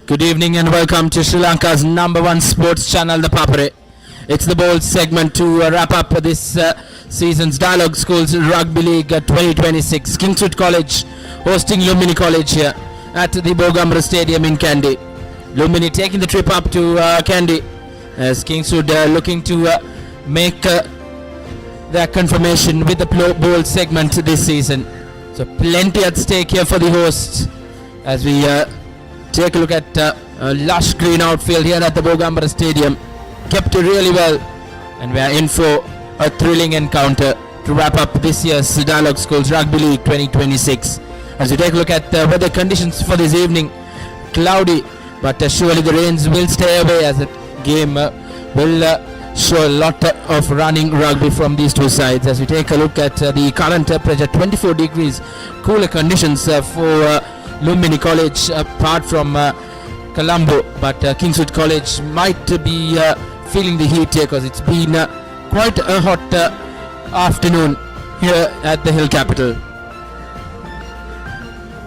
Good evening and welcome to Sri Lanka's number one sports channel, ThePapare. It's the bold segment to wrap up this season's Dialog Schools Rugby League 2026. Kingswood College hosting Lumbini College here at the Bogambara Stadium in Kandy. Lumbini taking the trip up to Kandy as Kingswood looking to make their confirmation with the bold segment this season. So plenty at stake here for the hosts as we take a look at a lush green outfield here at the Bogambara Stadium. Kept really well, and we are in for a thrilling encounter to wrap up this year's Dialog Schools Rugby League 2026. As we take a look at weather conditions for this evening, cloudy, but surely the rains will stay away as the game will show a lot of running rugby from these two sides. As we take a look at the current temperature, 24 degrees, cooler conditions for Lumbini College apart from Colombo, but Kingswood College might be feeling the heat here because it's been quite a hot afternoon here at the hill capital.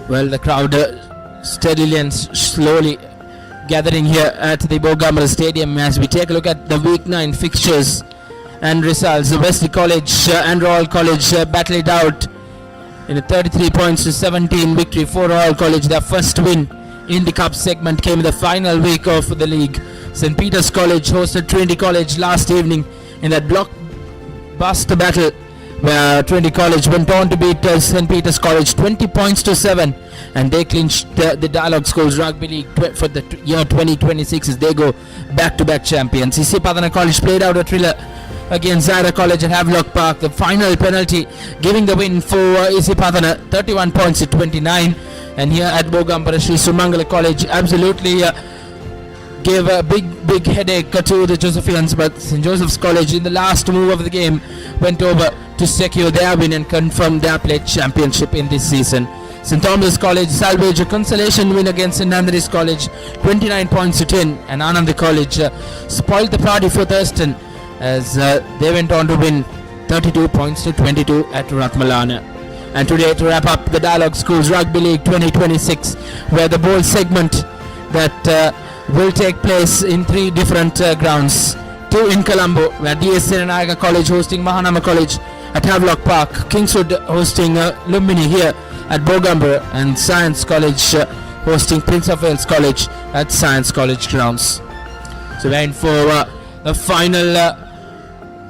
Well, the crowd steadily and slowly gathering here at the Bogambara Stadium as we take a look at the Week 9 fixtures and results. The Wesley College and Royal College battle it out in a 33 points to 17 victory for Royal College. Their first win in the Cup segment came in the final week of the league. St. Peter's College hosted Trinity College last evening in that blockbuster battle where Trinity College went on to beat St. Peter's College 20 points to 7, and they clinched the Dialog Schools Rugby League for the year 2026 as they go back-to-back champions. ThePapare College played out a thriller against Zaira College at Havelock Park. The final penalty giving the win for ThePapare, 31 points to 29. And here at Bogambara, Sri Sumangala College absolutely gave a big headache to the Josephians, but St. Joseph's College in the last move of the game went over to secure their win and confirm their plate championship in this season. St. Thomas College salvaged a consolation win against St. Andrews College, 29 points to 10, and Ananda College spoiled the party for Thurston as they went on to win 32 points to 22 at Ratmalana. And today, to wrap up the Dialog Schools Rugby League 2026, where the bowl segment that will take place in 3 different grounds. 2 in Colombo, where DS Serenayaka College hosting Mahanama College at Havelock Park, Kingswood hosting Lumbini here at Bogambara, and Science College hosting Prince of Wales College at Science College grounds. So we're in for the final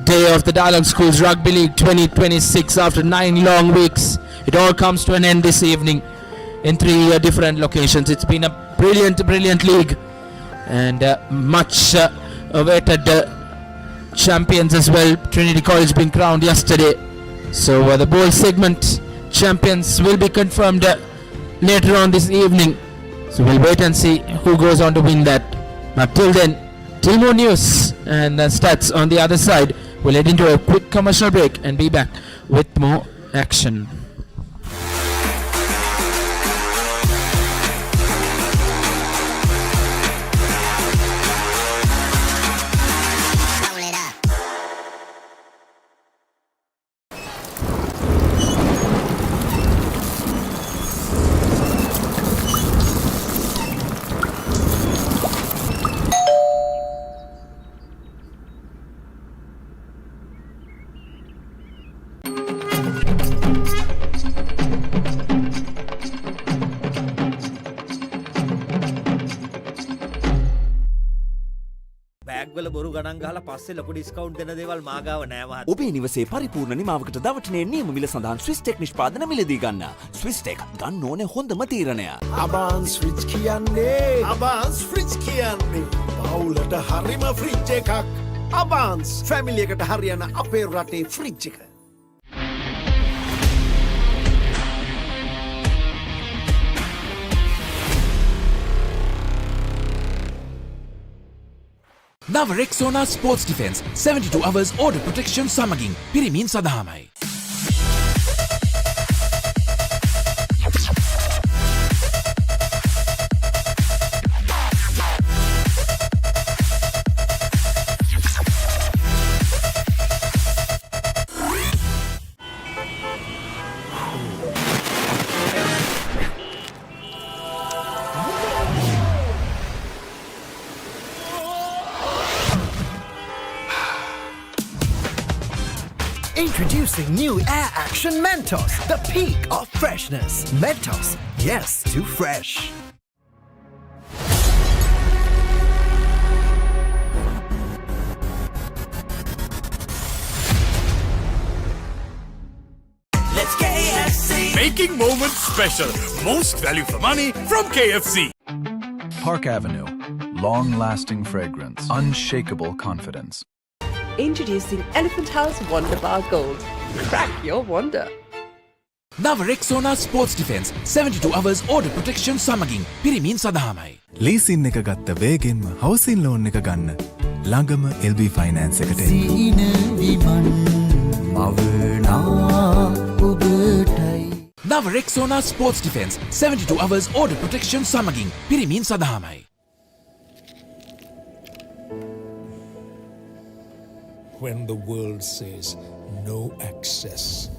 day of the Dialog Schools Rugby League 2026 after 9 long weeks. It all comes to an end this evening in 3 different locations. It's been a brilliant league and much awaited champions as well. Trinity College being crowned yesterday. So the bowl segment champions will be confirmed later on this evening. So we'll wait and see who goes on to win that. But till then, till more news and stats on the other side. We'll head into a quick commercial break and be back with more action. බෑග්වල බොරු ගණන් ගහලා පස්සේ ලොකු discount දෙන දේවල් මා ගාව නෑ මහත්තයා. ඔබේ නිවසේ පරිපූර්ණ නිමාවකට දවටනේ නියම මිල සඳහන් ස්විස් ටෙක් නිෂ්පාදන මිලදී ගන්න. ස්විස් ටෙක් ගන්න ඕනේ හොඳම තීරණය. අබාන්ස් ෆ්‍රිජ් කියන්නේ අබාන්ස් ෆ්‍රිජ් කියන්නේ පවුලට හරිම ෆ්‍රිජ් එකක්. අබාන්ස් ෆැමිලි එකට හරියන අපේ රටේ ෆ්‍රිජ් එක. Now Rexona Sports Defense 72 hours order protection සමගින් පිරිමින් සදහමයි. Introducing new Air Action Mentos, the peak of freshness. Mentos, yes to fresh. Let's KFC! Making moments special. Most value for money from KFC. Park Avenue. Long-lasting fragrance. Unshakable confidence. Introducing Elephant House Wonder Bar Gold. Crack your wonder. Nava Rexona Sports Defense 72 hours order protection සමගින් පිරිමින් සඳහාමයි. Leasing එක ගත්ත වේගෙන්ම housing loan එක ගන්න. ළඟම LB finance එකට එන්න. Nava Rexona Sports Defense 72 hours order protection සමගින් පිරිමින් සඳහාමයි. When the world says no access.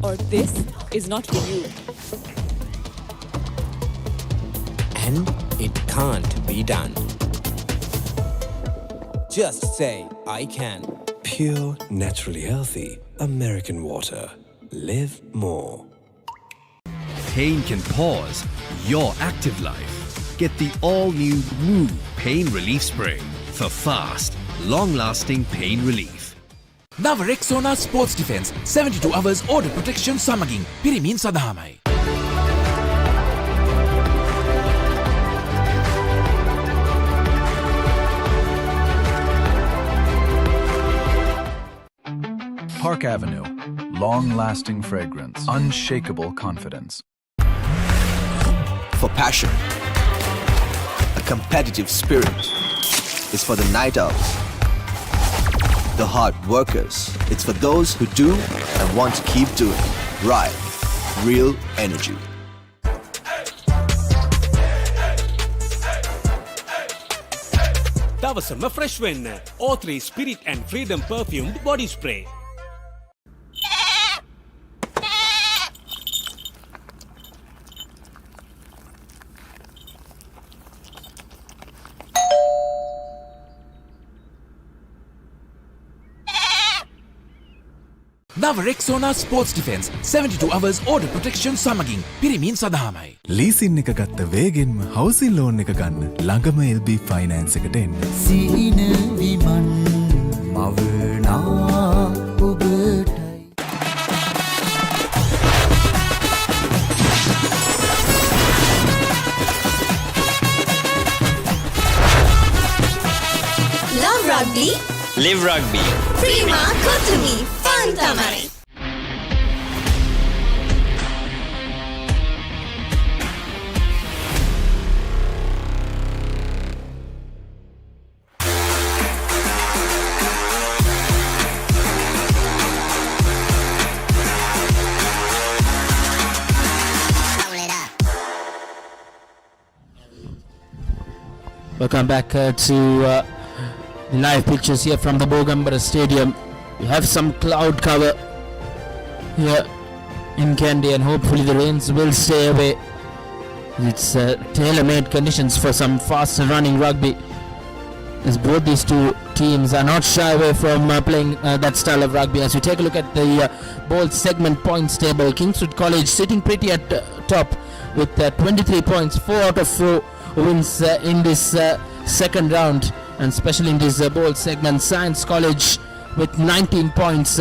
Or this is not for you. And it can't be done. Just say, I can. Pure, naturally healthy American water. Live more. Pain can pause your active life. Get the all-new Woo Pain Relief Spray for fast, long-lasting pain relief. Nava Rexona Sports Defense 72 hours order protection සමගින් පිරිමින් සඳහාමයි. Park Avenue. Long-lasting fragrance. Unshakable confidence. For passion, a competitive spirit is for the night owls, the hard workers. It's for those who do and want to keep doing. Right, real energy. දවසම fresh වෙන්න. O3 Spirit and Freedom perfumed body spray. Nava Rexona Sports Defense 72 hours order protection සමගින් පිරිමින් සඳහාමයි. Leasing එක ගත්ත වේගෙන්ම housing loan එක ගන්න. ළඟම LB finance එකට එන්න. Love rugby. Live rugby. Prima Kotumi. Fun tamari. Welcome back to live pictures here from the Bogambara Stadium. We have some cloud cover here in Kandy and hopefully the rains will stay away. It's tailor-made conditions for some fast running rugby, as both these two teams are not shy away from playing that style of rugby. As we take a look at the ball segment points table, Kingswood College sitting pretty at top with 23 points, 4 out of 4 wins in this second round, and especially in this ball segment. Science College with 19 points,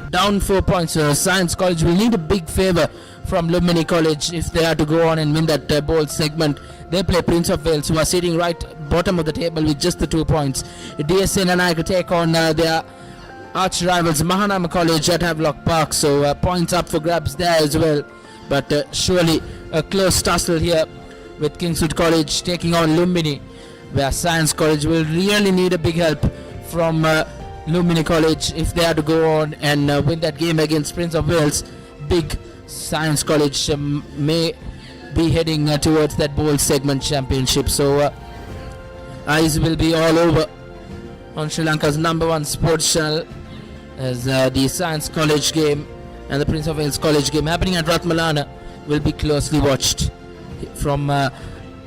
down 4 points. Science College will need a big favour from Lumbini College if they are to go on and win that ball segment. They play Prince of Wales, who are sitting right bottom of the table with just the 2 points. DSN and I could take on their arch rivals Mahanama College at Havelock Park, so points up for grabs there as well. But surely a close tussle here with Kingswood College taking on Lumbini, where Science College will really need a big help from Lumbini College if they are to go on and win that game against Prince of Wales. Big Science College may be heading towards that bowl segment championship, so eyes will be all over on Sri Lanka's #1 sports channel as the Science College game and the Prince of Wales College game happening at Ratmalana will be closely watched from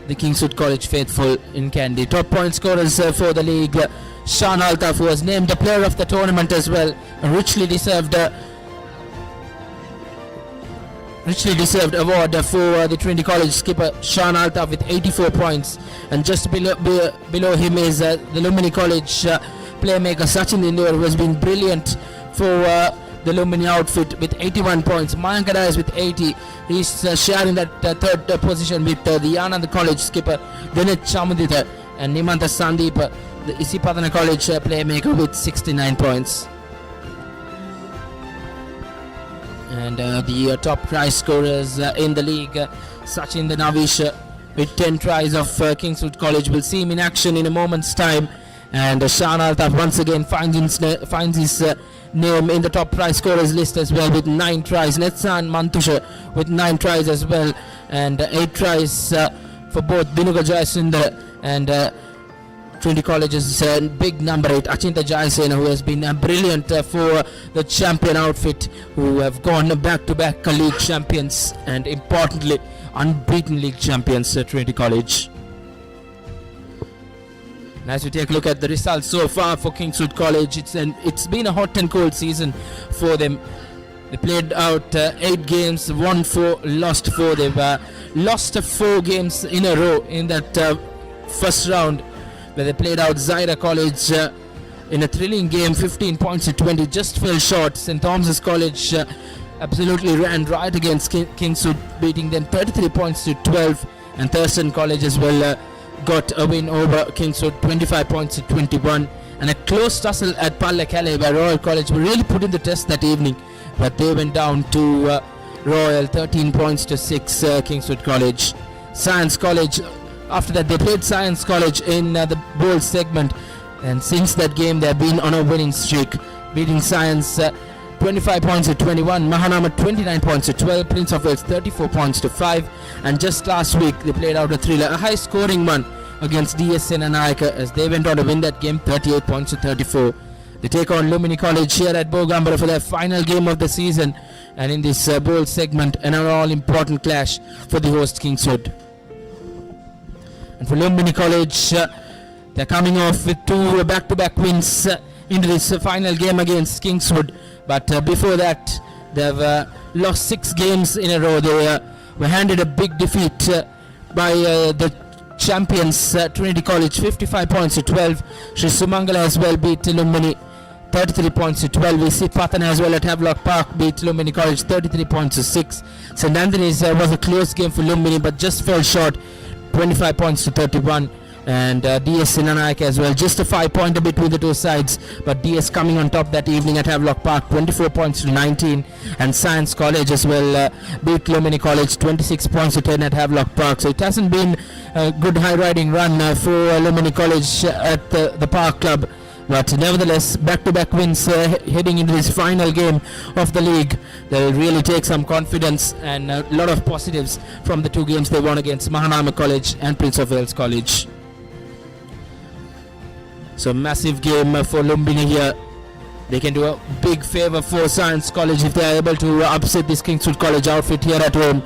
the Kingswood College faithful in Kandy. Top point scorers for the league, Shan Altaf, who was named the player of the tournament as well, a richly deserved award for the Trinity College skipper Shan Altaf with 84 points, and just below him is the Lumbini College playmaker Sachin Indur, who has been brilliant for the Lumbini outfit with 81 points. Mayank Adayas with 80. He's sharing that third position with the Anand College skipper Dinit Chamudita, and Nimanta Sandeep, the Isipadana College playmaker, with 69 points. And the top try scorers in the league, Sachin the Navish with 10 tries of Kingswood College. We'll see him in action in a moment's time. And Shan Altaf once again finds his name in the top try scorers list as well with 9 tries. Netsan Mantusha with 9 tries as well, and 8 tries for both Binuga Jayasundar and Trinity College's big number 8 Achinta Jayasena, who has been brilliant for the champion outfit, who have gone back-to-back league champions and importantly unbeaten league champions Trinity College. And as we take a look at the results so far for Kingswood College, it's been a hot and cold season for them. They played out 8 games, won 4, lost 4. They've lost 4 games in a row in that first round, where they played out Zaira College in a thrilling game, 15 points to 20, just fell short. St. Thomas's College absolutely ran right against Kingswood, beating them 33 points to 12, and Thurston College as well got a win over Kingswood, 25 points to 21, and a close tussle at Pallekele, where Royal College were really put in the test that evening, but they went down to Royal, 13 points to 6, Kingswood College. Science College, after that they played Science College in the bowl segment, and since that game they have been on a winning streak, beating Science 25 points to 21, Mahanama 29 points to 12, Prince of Wales 34 points to 5, and just last week they played out a thriller, a high scoring one against DS Senanayaka, as they went on to win that game 38 points to 34. They take on Lumbini College here at Bogambara for their final game of the season, and in this bowl segment an all important clash for the host Kingswood. And for Lumbini College, they're coming off with 2 back-to-back wins into this final game against Kingswood. But before that, they've lost 6 games in a row. They were handed a big defeat by the champions Trinity College, 55 points to 12. Sri Sumangala as well beat Lumbini 33 points to 12. We see Patana as well at Havelock Park beat Lumbini College 33 points to 6. St. Anthony's was a close game for Lumbini, but just fell short, 25 points to 31. And DS Senanayaka as well, just a 5-pointer between the two sides, but DS coming on top that evening at Havelock Park, 24 points to 19. And Science College as well beat Lumbini College 26 points to 10 at Havelock Park. So it hasn't been a good high riding run for Lumbini College at the Park Club, but nevertheless back-to-back wins heading into this final game of the league. They'll really take some confidence and a lot of positives from the 2 games they won against Mahanama College and Prince of Wales College. So massive game for Lumbini here. They can do a big favour for Science College if they are able to upset this Kingswood College outfit here at home.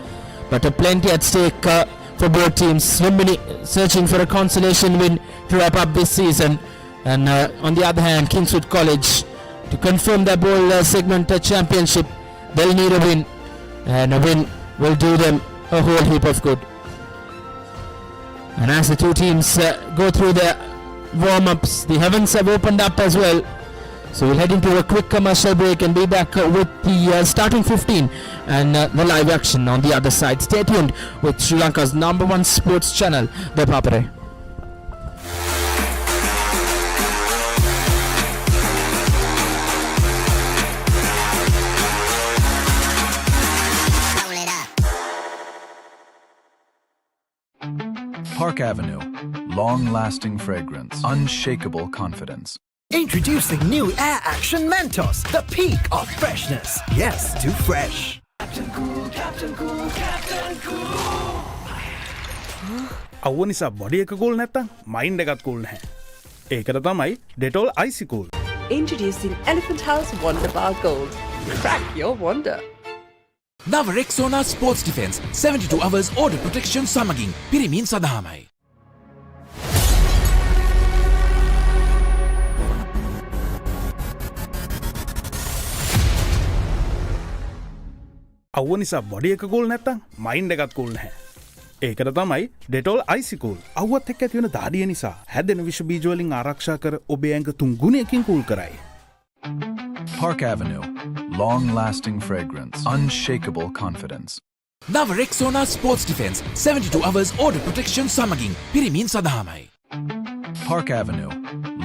But plenty at stake for both teams. Lumbini searching for a consolation win to wrap up this season. And on the other hand, Kingswood College, to confirm their bowl segment championship, they'll need a win. And a win will do them a whole heap of good. And as the 2 teams go through their warm-ups, the heavens have opened up as well. So we'll head into a quick commercial break and be back with the starting 15 and the live action on the other side. Stay tuned with Sri Lanka's #1 sports channel, ThePapare. Park Avenue. Long-lasting fragrance. Unshakable confidence. Introducing new Air Action Mentos, the peak of freshness. Yes, too fresh. Captain Cool, Captain Cool, Captain Cool. අවුව නිසා body එක cool නැත්තම් mind එකත් cool නැහැ. ඒකට තමයි Dettol Icy Cool. Introducing Elephant House Wonder Bar Gold. Crack your wonder. නව Rexona sports defence 72 hours order protection සමගින් පිරිමින් සඳහාමයි. අවුව නිසා බොඩි එක කූල් නැත්තම් මයින්ඩ් එකත් කූල් නැහැ. ඒකට තමයි ඩෙටෝල් අයිසිකූල්. අවුවත් එක්ක ඇති වෙන දාඩිය නිසා හැදෙන විෂ බීජ වලින් ආරක්ෂා කර ඔබේ ඇඟ 3 ගුණයකින් කූල් කරයි. Park Avenue. Long-lasting fragrance. Unshakable confidence. නව Rexona sports defence 72 hours order protection සමගින් පිරිමින් සඳහාමයි. Park Avenue.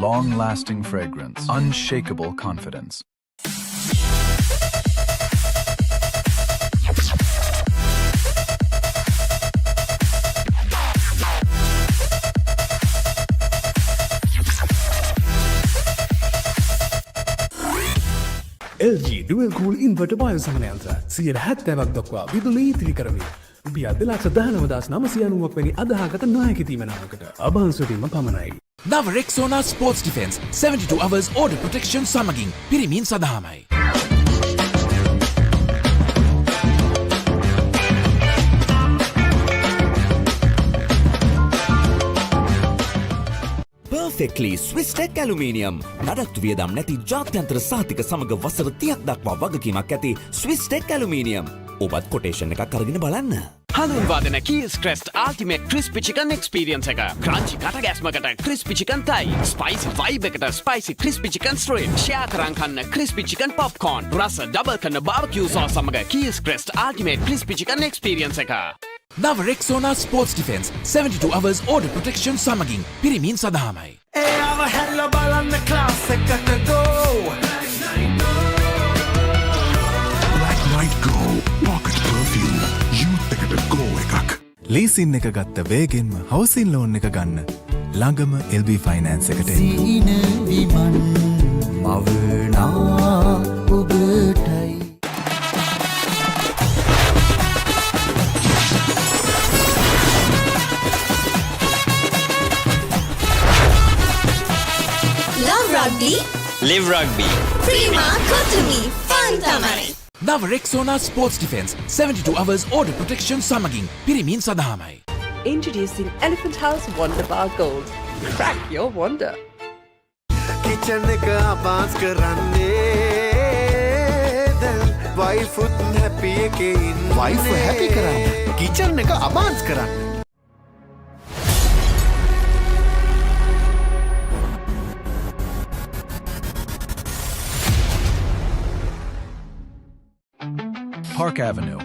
Long-lasting fragrance. Unshakable confidence. LG Dual Cool Inverter බයෝසමනයන්ත්‍ර 70%ක් දක්වා විදුලි ඉතිරි කරමින් රුපියල් 2,19,990ක් වැනි අදාහගත නායක තීමනාවකට අභාන්සුවීම පමණයි. නව Rexona sports defence 72 hours order protection සමගින් පිරිමින් සඳහාමයි. Perfectly Swiss Tech Aluminium. නඩත්තු වියදම් නැති ජාත්‍යන්තර සහතික සමග වසර 30ක් දක්වා වගකීමක් ඇති Swiss Tech Aluminium. ඔබත් කොටේෂන් එකක් අරගෙන බලන්න. හඳුන්වාදන Keys Crest Ultimate Crispy Chicken Experience එක. Crunchy කටගැස්මකට Crispy Chicken Thai, Spicy Vibe එකට Spicy Crispy Chicken Strip, share කරන් කන්න Crispy Chicken Popcorn, රස ඩබල් කරන barbecue sauce සමග Keys Crest Ultimate Crispy Chicken Experience එක. නව Rexona sports defence 72 hours order protection සමගින් පිරිමින් සඳහාමයි. එයාව හැල්ල බලන්න ක්ලාස් එකට go. Black Light Go Pocket Perfume Youth එකට go එකක්. ලීසින් එක ගත්ත වේගෙන්ම හවුසින් ලෝන් එක ගන්න ළඟම LB ෆයිනෑන්ස් එකට එන්න. සීන විමන් මවනා ඔබටයි. Rugby, Live Rugby. Prima Kotumi, Fun Tamari. නව Rexona sports defence 72 hours order protection සමගින් පිරිමින් සඳහාමයි. Introducing Elephant House Wonder Bar Gold. Crack your wonder. Kitchen එක අබාස් කරන්නේ දැන් වයිෆුත් හැපි එකේ ඉන්නේ. වයිෆ් හැපි කරන්නේ කිචන් එක අබාස් කරන්නේ. Park Avenue.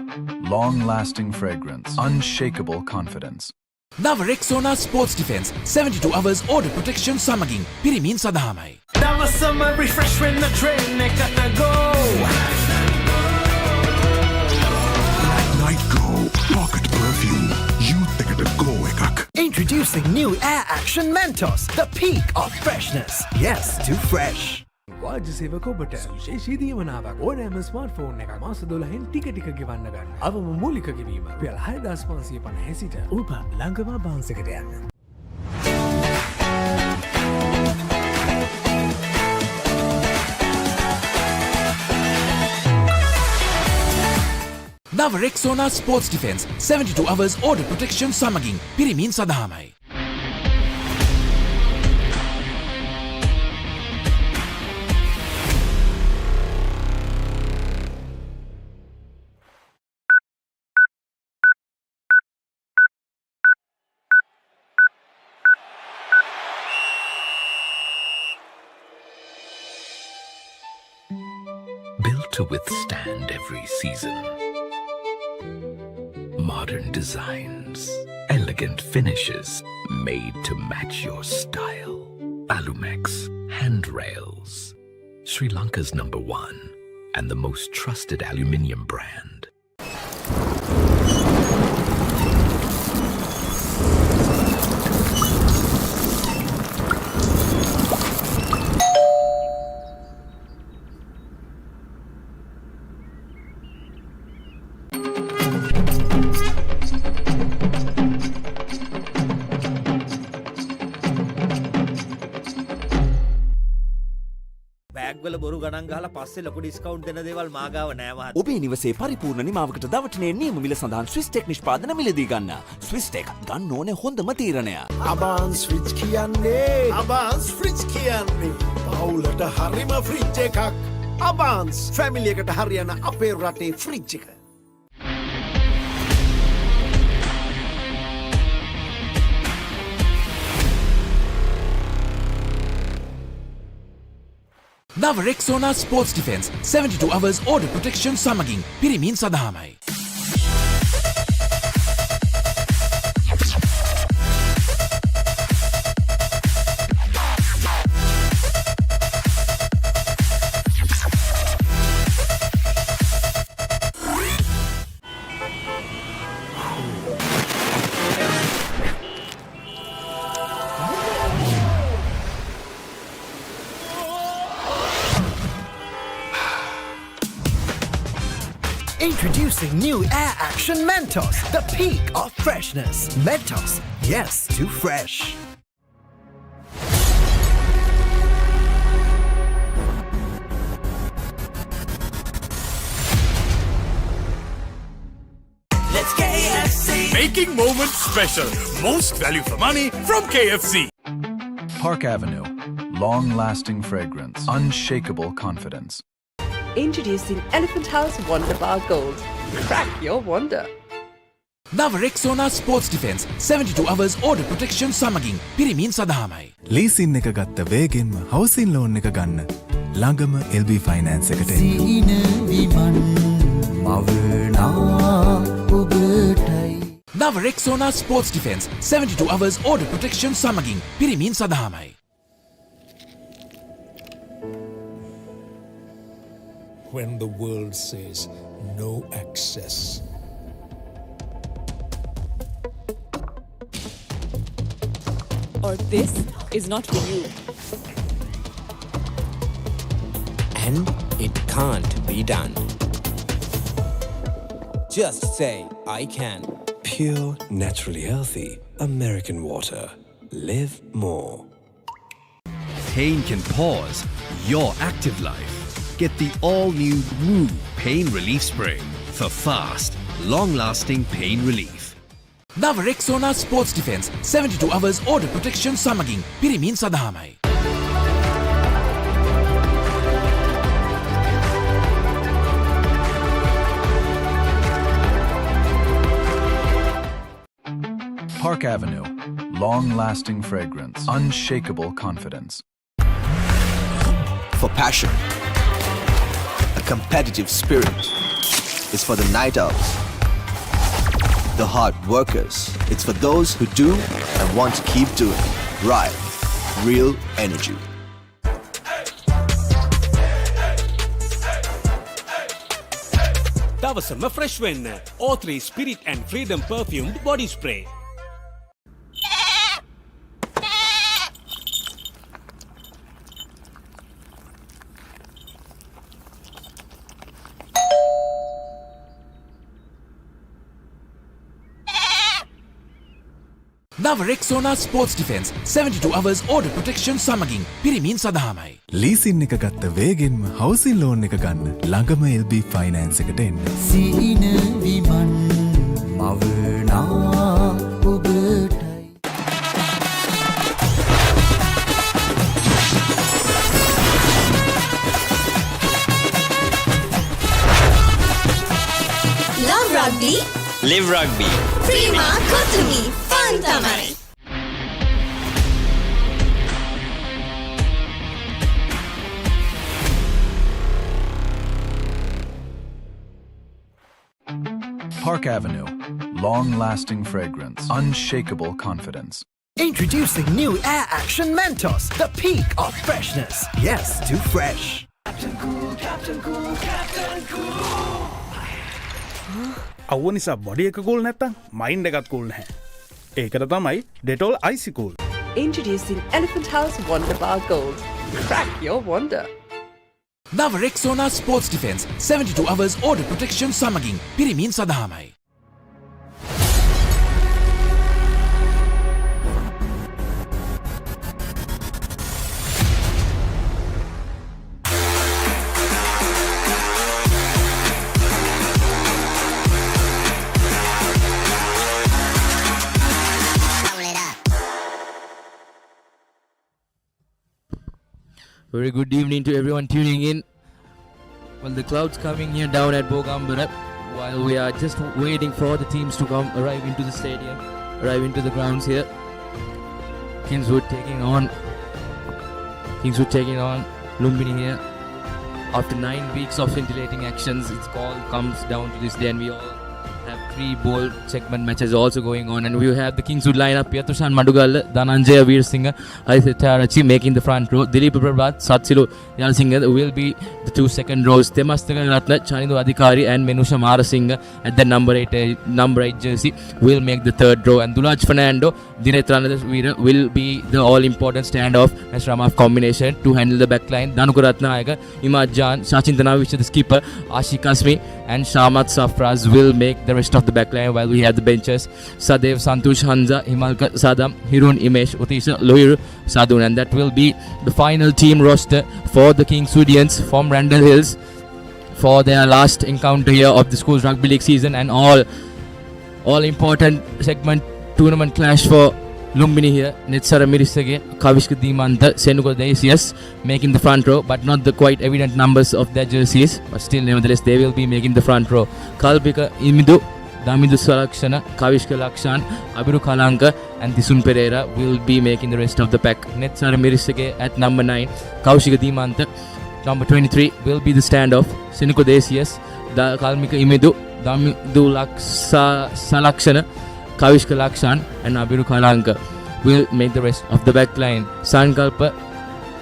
Long-lasting fragrance. Unshakable confidence. නව Rexona sports defence 72 hours order protection සමගින් පිරිමින් සඳහාමයි. දවසම refresh වෙන්න train එකට go. Black Light Go Pocket Perfume Youth එකට go එකක්. Introducing new Air Action Mentos, the peak of freshness. Yes, too fresh. වාජ්‍ය සේවක ඔබට විශේෂී දීමනාවක් ඕනෑම ස්මාර්ට්ෆෝන් එකක් මාස 12න් ටික ගෙවන්න ගන්න. අවම මූලික ගෙවීම රුපියල් 6550 සිට ඔබ ළඟම බාන්ස් එකට යන්න. නව Rexona sports defence 72 hours order protection සමගින් පිරිමින් සඳහාමයි. Built to withstand every season. Modern designs, elegant finishes, made to match your style. Alumex handrails, Sri Lanka's #1 and the most trusted aluminium brand. Bag වල බොරු ගණන් ගහලා පස්සේ ලොකු discount දෙන දේවල් මා ගාව නෑ මහත්තයා. ඔබේ නිවසේ පරිපූර්ණ නිමාවකට දවටනේ නියම මිල සඳහන් ස්විස් ටෙක් නිෂ්පාදන මිලදී ගන්න. ස්විස් ටෙක් ගන්න ඕනේ හොඳම තීරණය. අබාන්ස් ෆ්‍රිජ් කියන්නේ අබාන්ස් ෆ්‍රිජ් කියන්නේ පවුලට හරිම ෆ්‍රිජ් එකක්. අබාන්ස් ෆැමිලි එකට හරියන අපේ රටේ ෆ්‍රිජ් එක. නව Rexona sports defence 72 hours order protection සමගින් පිරිමින් සඳහාමයි. Introducing new Air Action Mentos, the peak of freshness. Mentos, yes to fresh. Let's KFC! Making moments special. Most value for money from KFC. Park Avenue. Long-lasting fragrance. Unshakable confidence. Introducing Elephant House Wonder Bar Gold. Crack your wonder. නව Rexona sports defence 72 hours order protection සමගින් පිරිමින් සඳහාමයි. Leasing එක ගත්ත වේගෙන්ම හවසින් loan එක ගන්න. ළඟම LB finance එකට එන්න. නව Rexona sports defence 72 hours order protection සමගින් පිරිමින් සඳහාමයි. When the world says no access. Or this is not for you. And it can't be done. Just say, I can. Pure, naturally healthy American water. Live more. Pain can pause your active life. Get the all-new Woo Pain Relief Spray for fast, long-lasting pain relief. නව Rexona sports defence 72 hours order protection සමගින් පිරිමින් සඳහාමයි. Park Avenue. Long-lasting fragrance. Unshakable confidence. For passion, a competitive spirit. It's for the night owls, the hard workers. It's for those who do and want to keep doing. Right. Real energy. දවසම fresh වෙන්න. O3 Spirit and Freedom perfumed body spray. නව Rexona sports defence 72 hours order protection සමගින් පිරිමින් සඳහාමයි. Leasing එක ගත්ත වේගෙන්ම හවසින් loan එක ගන්න. ළඟම LB ෆයිනෑන්ස් එකට එන්න. Love Rugby. Live Rugby. Prima Kotumi. Fun Tamari. Park Avenue. Long-lasting fragrance. Unshakable confidence. Introducing new Air Action Mentos, the peak of freshness. Yes to fresh. Captain Cool, Captain Cool, Captain Cool. අවුව නිසා body එක cool නැත්තම් mind එකත් cool නැහැ. ඒකට තමයි Dettol Icy Cool. Introducing Elephant House Wonder Bar Gold. Crack your wonder. නව Rexona sports defence 72 hours order protection සමගින් පිරිමින් සඳහාමයි. Very good evening to everyone tuning in. Well, the crowd's coming here down at Bogambara while we are just waiting for the teams to arrive into the stadium, arrive into the grounds here. Kingswood taking on Lumbini here. After 9 weeks of scintillating actions, its call comes down to this day, and we all have 3 bowl segment matches also going on, and we have the Kingswood lineup here. Tushan Madugalla, Dhananjaya Veerasinghe, Haritarachi making the front row. Dilip Prabhat, Satsilu Yalsinghe will be the 2 second rows. Temastaka Ratna, Chanidu Adhikari and Menusha Marasinghe at the number 8 jersey will make the 3rd row, and Dulaj Fernando, Dinetranada Veera will be the all important standoff as Ramaf combination to handle the back line. Dhanuka Ratnayaka, Imad Jan, Sachin Tanavisha the skipper, Ashik Kasmi and Shamat Safraz will make the rest of the back line, while we have the benches Sadev, Santush, Hanza, Himalka Sadam, Hirun, Imesh, Utisha, Lohiru, Sadun, and that will be the final team roster for the Kingswoodians from Randall Hills for their last encounter here of the school's rugby league season, and all important segment tournament clash for Lumbini here. Nitsara Mirisage, Kavishka Dimanta, Senuko Daisius making the front row, but not the quite evident numbers of their jerseys, but still nevertheless they will be making the front row. Kalpika Imidu, Damidu Salakshana, Kavishka Lakshan, Abiru Kalanka and Disun Pereira will be making the rest of the pack. Nitsara Mirisage at number 9, Kavishka Dimanta, number 23 will be the standoff. Senuko Daisius, Kalmika Imidu, Damidu Salakshana, Kavishka Lakshan and Abiru Kalanka will make the rest of the back line. Sankalpa,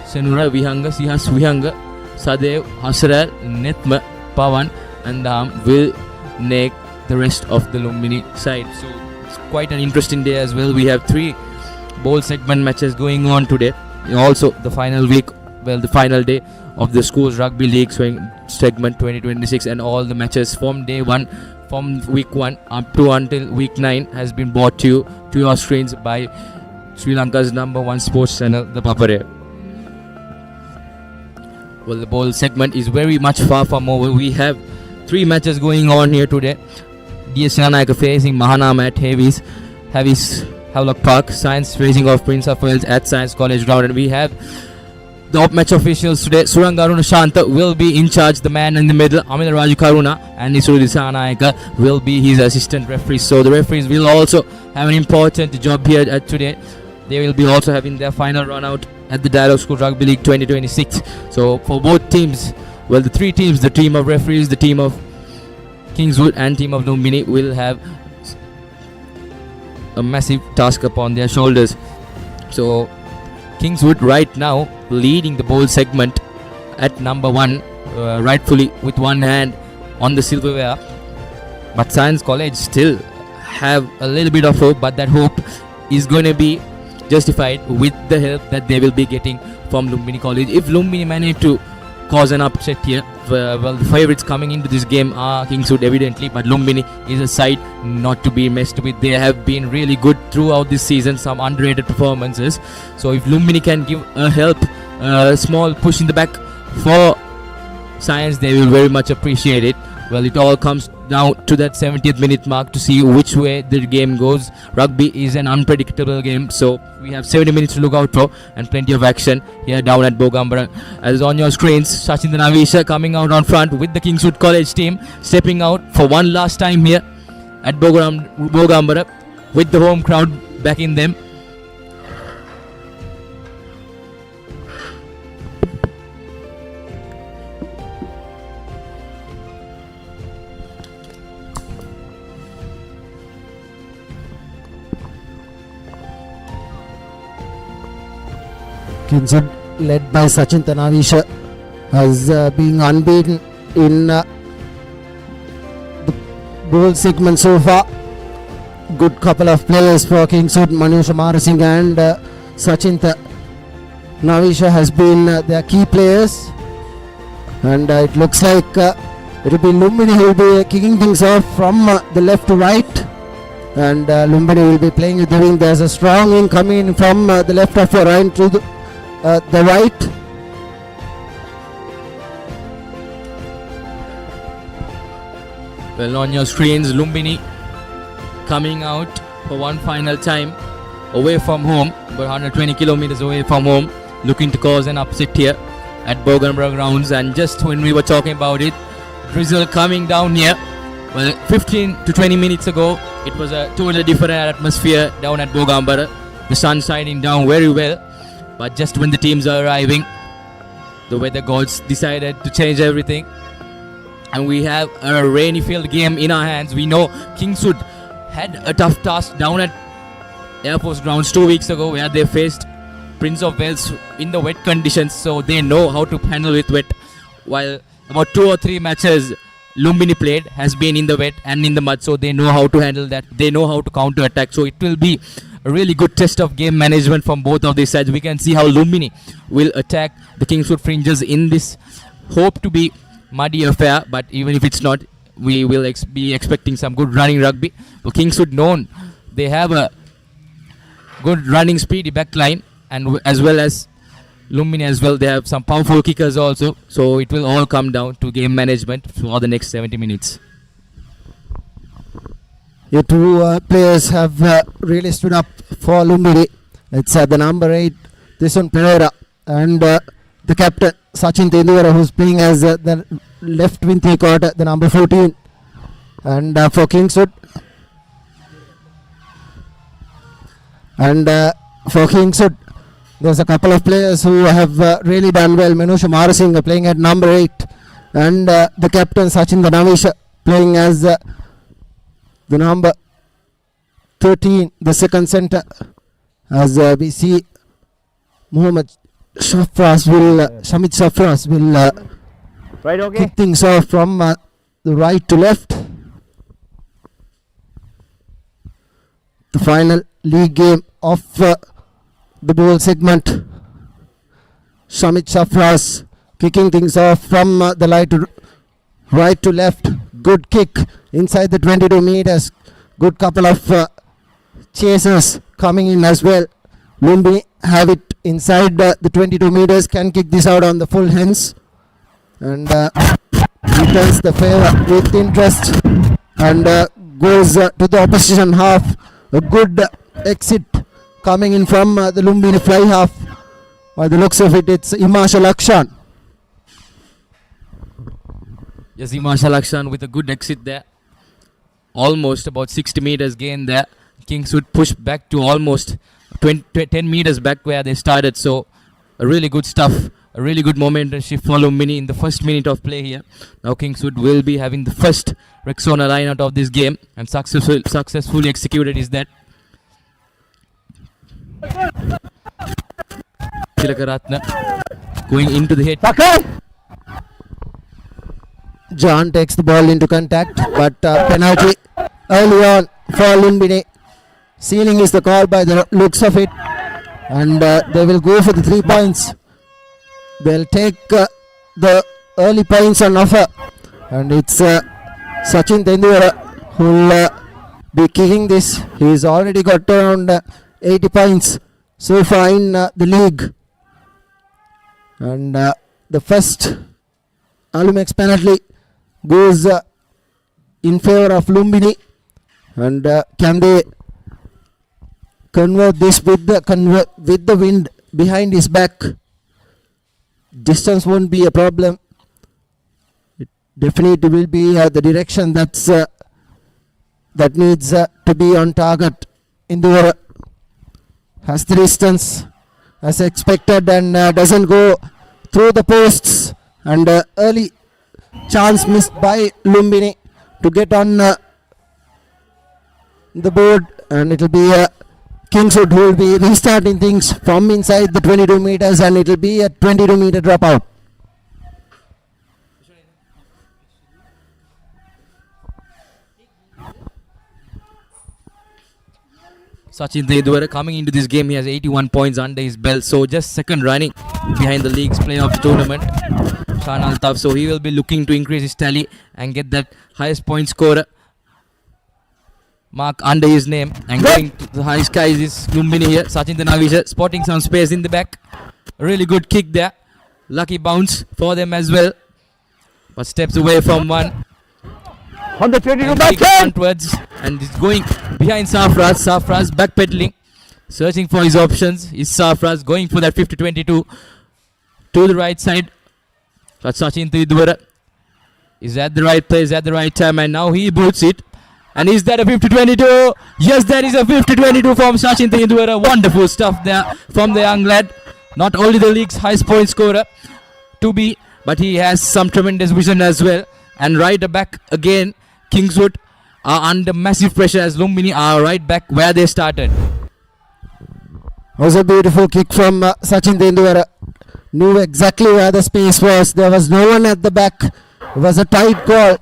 Senura Vihanga, Sihas Vihanga, Sadev, Hasral, Netma, Pavan and Dham will make the rest of the Lumbini side. So it's quite an interesting day as well. We have 3 bowl segment matches going on today. Also the final day of the school's rugby league segment 2026, and all the matches from day 1, from week 1 up to until week 9 has been brought to your screens by Sri Lanka's number 1 sports channel, ThePapare. Well, the bowl segment is very much far from over. We have 3 matches going on here today. DS Yanaka facing Mahanama at Havis Havelock Park, Science facing off Prince of Wales at Science College Ground, and we have the op-match officials today. Surangaruna Shanta will be in charge, the man in the middle, Amina Raju Karuna, and Nisuru Disanayaka will be his assistant referees. So the referees will also have an important job here today. They will be also having their final run out at the Dialog School Rugby League 2026. So for both teams, well, the 3 teams, the team of referees, the team of Kingswood and team of Lumbini will have a massive task upon their shoulders. So Kingswood right now leading the bowl segment at number 1, rightfully with one hand on the silverware, but Science College still have a little bit of hope, but that hope is going to be justified with the help that they will be getting from Lumbini College. If Lumbini manage to cause an upset here, well, the favourites coming into this game are Kingswood evidently, but Lumbini is a side not to be messed with. They have been really good throughout this season, some underrated performances. So if Lumbini can give a help, a small push in the back for Science, they will very much appreciate it. Well, it all comes down to that 70th minute mark to see which way the game goes. Rugby is an unpredictable game, so we have 70 minutes to look out for and plenty of action here down at Bogambara. As on your screens, Sachin Tanavisha coming out on front with the Kingswood College team, stepping out for one last time here at Bogambara with the home crowd backing them. Kingswood, led by Sachin Tanavisha, has been unbeaten in the bowl segment so far. Good couple of players for Kingswood, Manusha Marasinghe and Sachin Tanavisha has been their key players, and it looks like it will be Lumbini who will be kicking things off from the left to right, and Lumbini will be playing with the wing. There's a strong in coming from the left of your right to the right. Well, on your screens, Lumbini coming out for one final time away from home, about 120 kilometers away from home, looking to cause an upset here. at Bogambara grounds, and just when we were talking about it, drizzle coming down here. Well, 15 to 20 minutes ago, it was a totally different atmosphere down at Bogambara. The sun shining down very well, but just when the teams are arriving, the weather gods decided to change everything, and we have a rainy field game in our hands. We know Kingswood had a tough task down at Air Force grounds 2 weeks ago, where they faced Prince of Wales in the wet conditions, so they know how to handle with wet. While about 2 or 3 matches Lumbini played has been in the wet and in the mud, so they know how to handle that. They know how to counter attack, so it will be a really good test of game management from both of these sides. We can see how Lumbini will attack the Kingswood fringes in this hope to be muddy affair, but even if it's not, we will be expecting some good running rugby. So Kingswood known, they have a good running speedy back line, and as well as Lumbini as well, they have some powerful kickers also, so it will all come down to game management for the next 70 minutes. The two players have really stood up for Lumbini. It's the number 8, this one Pereira, and the captain Sachin Tendulkar, who's playing as the left wing 3/4, the number 14. And for Kingswood, there's a couple of players who have really done well. Manusha Marasinghe playing at number 8, and the captain Sachin Danavisha playing as the number 13, the second centre, as we see Shamit Shafras will kick things off from the right to left. The final league game of the ball segment. Shamit Shafras kicking things off from the right to left. Good kick inside the 22 meters. Good couple of chasers coming in as well. Lumbini have it inside the 22 meters, can kick this out on the full hands, and returns the favour with interest, and goes to the opposition half. A good exit coming in from the Lumbini fly half. By the looks of it, it's Himasha Lakshan. Yes, Himasha Lakshan with a good exit there. Almost about 60 meters gain there. Kingswood pushed back to almost 10 meters back where they started. So a really good stuff. A really good momentum shift for Lumbini in the first minute of play here. Now Kingswood will be having the first Rexona line out of this game, and successfully executed is that. Tilakaratna going into the hit. John takes the ball into contact, but penalty early on for Lumbini. Ceiling is the call by the looks of it, and they will go for the 3 points. They'll take the early points on offer, and it's Sachin Tendulkar who will be kicking this. He's already got around 80 points so far in the league, and the first Alumex penalty goes in favor of Lumbini, and can they convert this with the wind behind his back? Distance won't be a problem. It definitely will be the direction that needs to be on target. Indura has the distance as expected and doesn't go through the posts, and early chance missed by Lumbini to get on the board, and it will be Kingswood who will be restarting things from inside the 22 meters, and it will be a 22 meter dropout. Sachin Tendulkar coming into this game, he has 81 points under his belt, so just second running behind the league's player of the tournament, Shan Altaf. So he will be looking to increase his tally and get that highest point scorer mark under his name, and going to the high skies is Lumbini here. Sachin Danavisha spotting some space in the back. A really good kick there. Lucky bounce for them as well, but steps away from one. On the 22 frontwards, and is going behind Safraz. Safraz backpedaling, searching for his options. Is Safraz going for that 50-22 to the right side But Sachin Tendulkar is at the right place at the right time, and now he boots it. And is that a 50-22? Yes, that is a 50-22 from Sachin Tendulkar. Wonderful stuff there from the young lad. Not only the league's highest point scorer to be, but he has some tremendous vision as well. And right back again, Kingswood are under massive pressure as Lumbini are right back where they started. Was a beautiful kick from Sachin Tendulkar. Knew exactly where the space was. There was no one at the back. It was a tight call.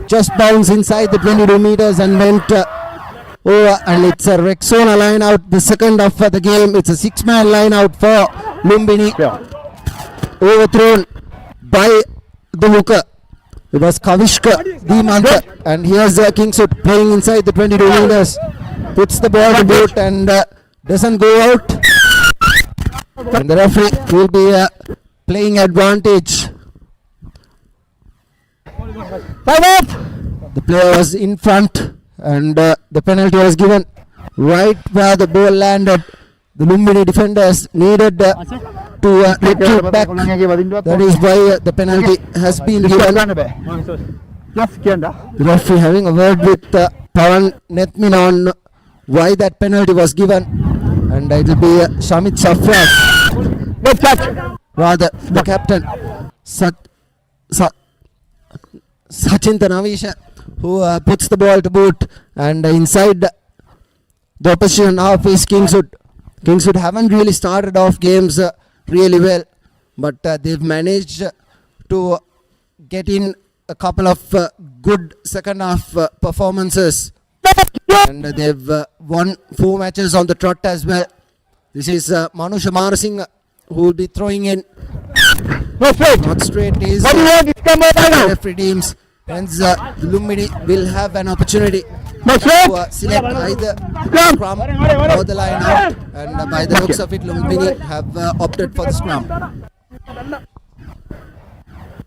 Just bounced inside the 22 meters and went over. And it's a Rexona line out. The second of the game. It's a 6-man line out for Lumbini. Overthrown by the hooker. It was Kavishka Dimanta. And here's Kingswood playing inside the 22 meters. Puts the ball to boot and doesn't go out. And the referee will be playing advantage. The player was in front and the penalty was given right where the ball landed. The Lumbini defenders needed to retreat back. That is why the penalty has been given. The referee having a word with Pawan Nethmina on why that penalty was given. And it will be Shamit Safras, rather the captain, Sachin Navisha, who puts the ball to boot. And inside the opposition half is Kingswood. Kingswood haven't really started off games really well, but they've managed to get in a couple of good second half performances. And they've won 4 matches on the trot as well. This is Manu Shamar Singh who will be throwing in. Not straight is referee teams. Hence Lumbini will have an opportunity to select either scrum or the line out. And by the looks of it, Lumbini have opted for the scrum.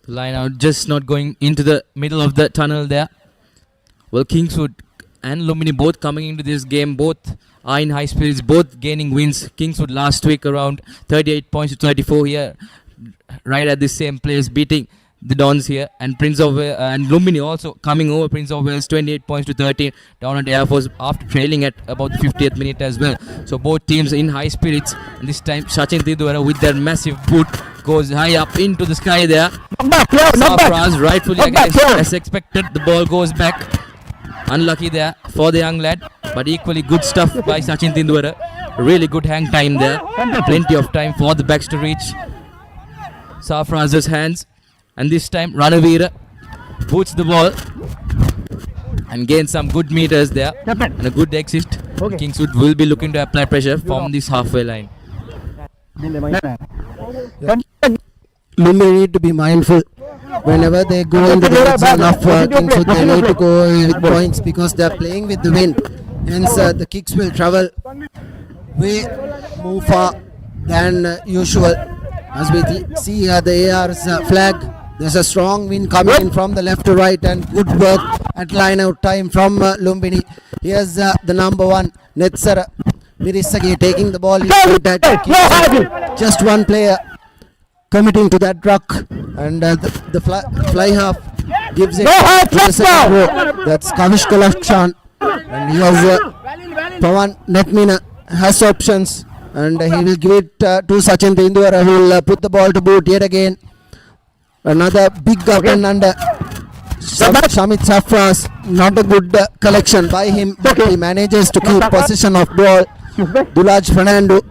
Line out just not going into the middle of the tunnel there. Well, Kingswood and Lumbini both coming into this game, both are in high spirits, both gaining wins. Kingswood last week around 38 points to 34 here, right at the same place, beating the Dons here. And Prince of Wales and Lumbini also coming over Prince of Wales 28 points to 13 down at Air Force after trailing at about the 50th minute as well. So both teams in high spirits. And this time Sachin Tendulkar with their massive boot goes high up into the sky there. Safras rightfully as expected. The ball goes back. Unlucky there for the young lad, but equally good stuff by Sachin Tendulkar. Really good hang time there. Plenty of time for the backs to reach Safraz's hands. And this time Ranavira boots the ball and gains some good meters there. And a good exit. Kingswood will be looking to apply pressure from this halfway line. Lumbini need to be mindful. Whenever they go into the zone of Kingswood, they need to go with points because they are playing with the wind. Hence, the kicks will travel way more far than usual. As we see here, the AR's flag, there's a strong wind coming in from the left to right, and good work at line out time from Lumbini. Here's the number 1, Netsara Mirisagi, taking the ball in contact. Just one player committing to that ruck, and the fly half gives it to the second row. That's Kavish Kalakshan, and here's Pawan Nethmina has options, and he will give it to Sachin Tendulkar, who will put the ball to boot yet again. Another big up and under Shamit Safras. Not a good collection by him, but he manages to keep possession of ball. Dulaj Fernando.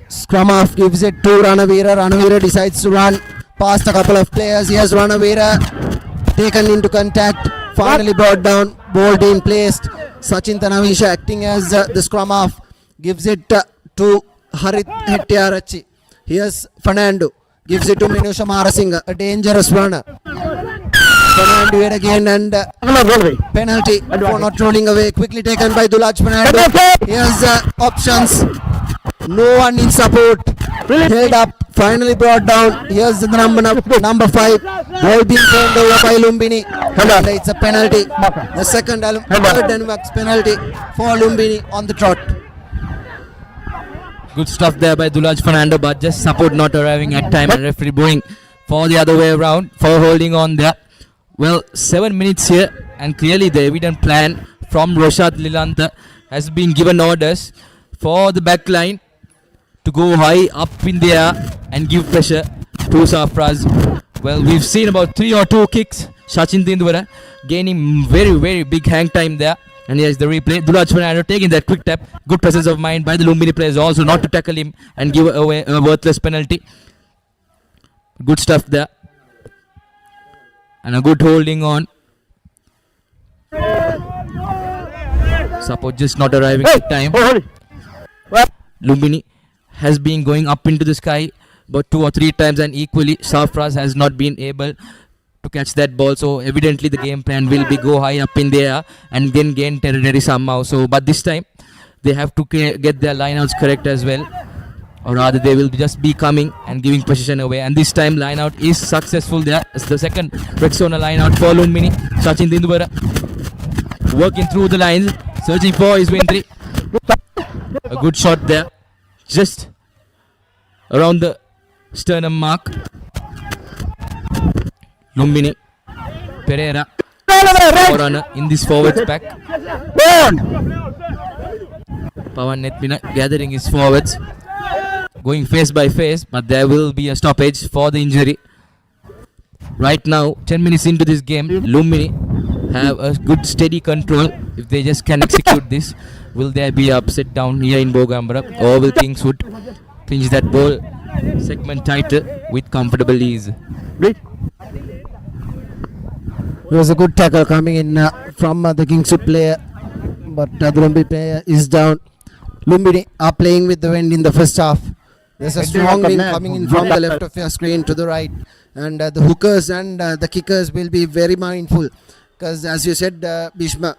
Scrum half gives it to Ranavira. Ranavira decides to run past a couple of players. Here's Ranavira taken into contact, finally brought down, ball being placed. Sachin Navisha acting as the scrum half gives it to Harit Hettiarachi. Here's Fernando, gives it to Minusha Marasinghe, a dangerous runner. Fernando yet again, and penalty for not rolling away, quickly taken by Dulaj Fernando. Here's options. No one in support. Held up, finally brought down. Here's the number 5. Ball being turned over by Lumbini. And it's a penalty. The second third Denmark's penalty for Lumbini on the trot. Good stuff there by Dulaj Fernando, but just support not arriving at time, and referee bowing for the other way around, for holding on there. Well, 7 minutes here, and clearly the evident plan from Roshat Lilanta has been given orders for the back line to go high up in the air and give pressure to Safraz. Well, we've seen about 3 or 2 kicks. Sachin Tendulkar gaining very big hang time there. And here's the replay. Dulaj Fernando taking that quick tap. Good presence of mind by the Lumbini players also not to tackle him and give away a worthless penalty. Good stuff there. And a good holding on. Support just not arriving at time. Lumbini has been going up into the sky about 2 or 3 times, and equally Safraz has not been able to catch that ball. So evidently the game plan will be go high up in the air and then gain territory somehow. So but this time they have to get their lineouts correct as well, or rather they will just be coming and giving position away. And this time lineout is successful there. It's the second Rexona lineout for Lumbini. Sachin Tendulkar working through the lines, searching for his win 3. A good shot there, just around the sternum mark. Lumbini, Pereira, runner in this forwards pack. Pawan Netmina gathering his forwards, going face by face, but there will be a stoppage for the injury. Right now, 10 minutes into this game, Lumbini have a good steady control. If they just can execute this, will there be upset down here in Bogambara, or will Kingswood clinch that ball segment title with comfortable ease? It was a good tackle coming in from the Kingswood player, but the Lumbini player is down. Lumbini are playing with the wind in the first half. There's a strong wind coming in from the left of your screen to the right, and the hookers and the kickers will be very mindful, because as you said, Bhishma,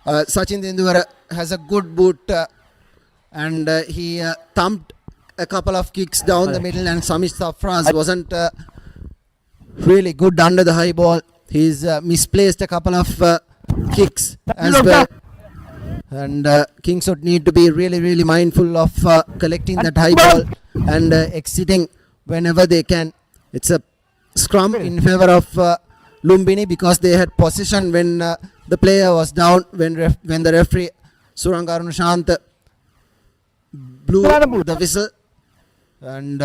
Sachin Tendulkar has a good boot, and he thumped a couple of kicks down the middle, and Samit Safraz wasn't really good under the high ball. He's misplaced a couple of kicks as well, and Kingswood need to be really mindful of collecting that high ball and exiting whenever they can. It's a scrum in favor of Lumbini, because they had possession when the player was down, when the referee Surang Arunushant blew the whistle, and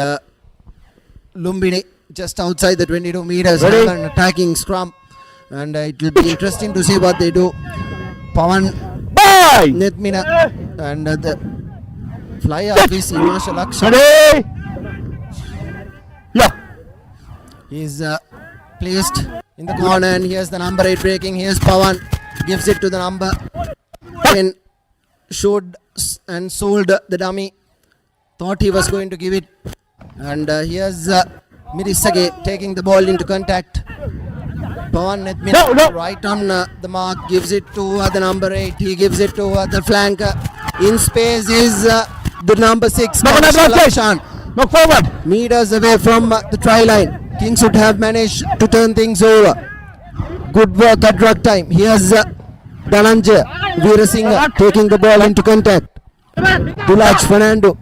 Lumbini just outside the 22 meters have an attacking scrum, and it will be interesting to see what they do. Pawan Netmina and the fly off is Himasha Lakshan. He's placed in the corner, and here's the number 8 breaking. Here's Pawan, gives it to the number 10, showed and sold the dummy, thought he was going to give it, and here's Mirisage taking the ball into contact. Pawan Netmina right on the mark, gives it to the number 8. He gives it to the flanker. In space is the number 6. Knock forward. Meters away from the try line. Kingswood have managed to turn things over. Good work at drug time. Here's Dhananjay Veerasinghe taking the ball into contact. Dulaj Fernando.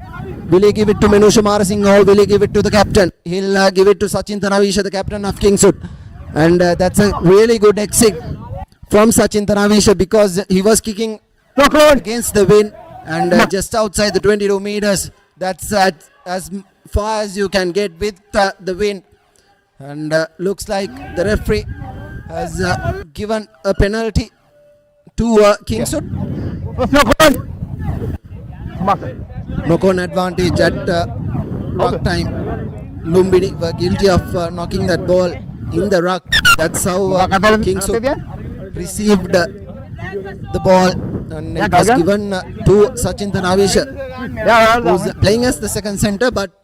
Will he give it to Manusha Marasinghe, or will he give it to the captain? He'll give it to Sachin Tanavisha, the captain of Kingswood. And that's a really good exit from Sachin Tanavisha, because he was kicking against the wind and just outside the 22 meters. That's as far as you can get with the wind. And looks like the referee has given a penalty to Kingswood. Knock on advantage at ruck time. Lumbini were guilty of knocking that ball in the ruck. That's how Kingswood received the ball, and it was given to Sachin Tanavisha, who's playing as the second center, but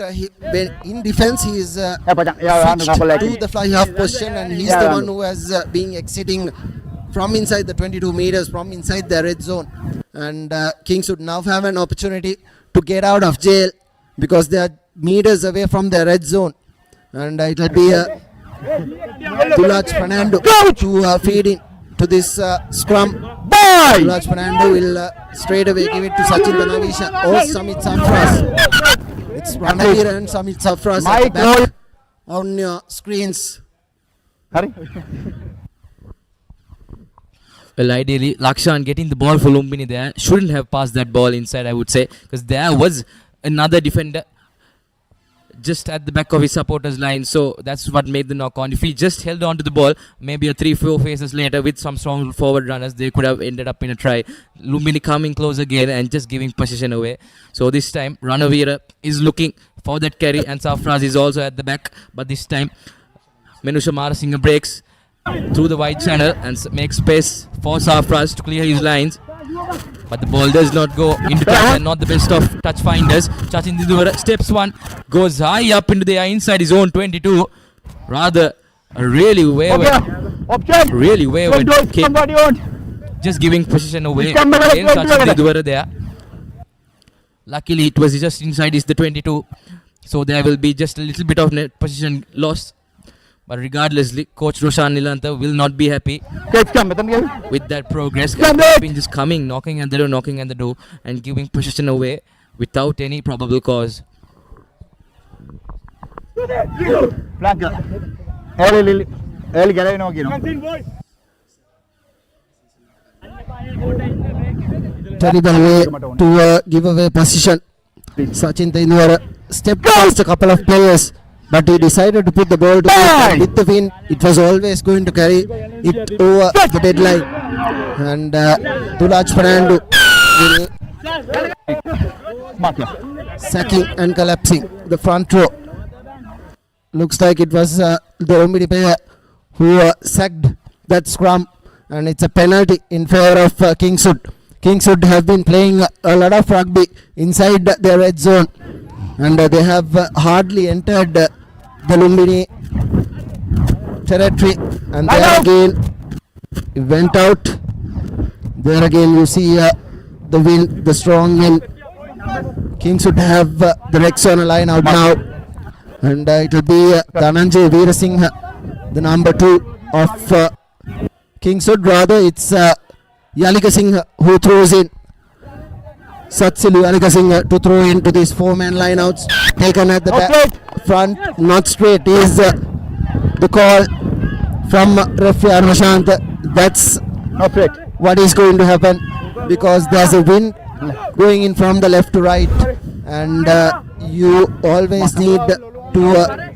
in defense he is switched to the fly half position, and he's the one who has been exiting from inside the 22 meters, from inside the red zone. And Kingswood now have an opportunity to get out of jail, because they are meters away from the red zone, and it will be Dulaj Fernando to feed in to this scrum. Dulaj Fernando will straight away give it to Sachin Tanavisha or Samit Safraz. It's Ranavir and Samit Safraz at the back. on your screens. Well, ideally, Lakshan getting the ball for Lumbini there shouldn't have passed that ball inside, I would say, because there was another defender just at the back of his supporters line, so that's what made the knock on. If he just held on to the ball, maybe a 3-4 phases later with some strong forward runners, they could have ended up in a try. Lumbini coming close again and just giving possession away. So this time, Ranavira is looking for that carry and Safraz is also at the back, but this time, Menusha Marasinghe breaks through the wide channel and makes space for Safraz to clear his lines. But the ball does not go into touch and not the best of touch finders. Chachin Didura steps one, goes high up into the inside his own 22. Rather a really wayward kick. Just giving position away. Again, Chachin Didura there. Luckily it was just inside the 22. So there will be just a little bit of net position loss. But regardlessly, Coach Roshan Nilantha will not be happy with that progress. Been just coming, knocking at the door and giving possession away without any probable cause. Terrible way to give away position. Sachin Tendulkar stepped past a couple of players, but he decided to put the ball to the with the win. It was always going to carry it over the deadline. And Tulaj Fernando will sacking and collapsing the front row. Looks like it was the Lumbini player who sacked that scrum, and it's a penalty in favor of Kingswood. Kingswood have been playing a lot of rugby inside their red zone, and they have hardly entered the Lumbini territory, and there again it went out. There again you see the wind, the strong wind. Kingswood have the Rex on a line out now, and it will be Dhananjay Veerasinghe, the number 2 of Kingswood. Rather, it's Yalika Singh who throws in. Satsilu Yalika Singh to throw into these 4-man lineouts. Taken at the back, front, not straight is the call from referee Armashant. That's what is going to happen, because there's a wind going in from the left to right, and you always need to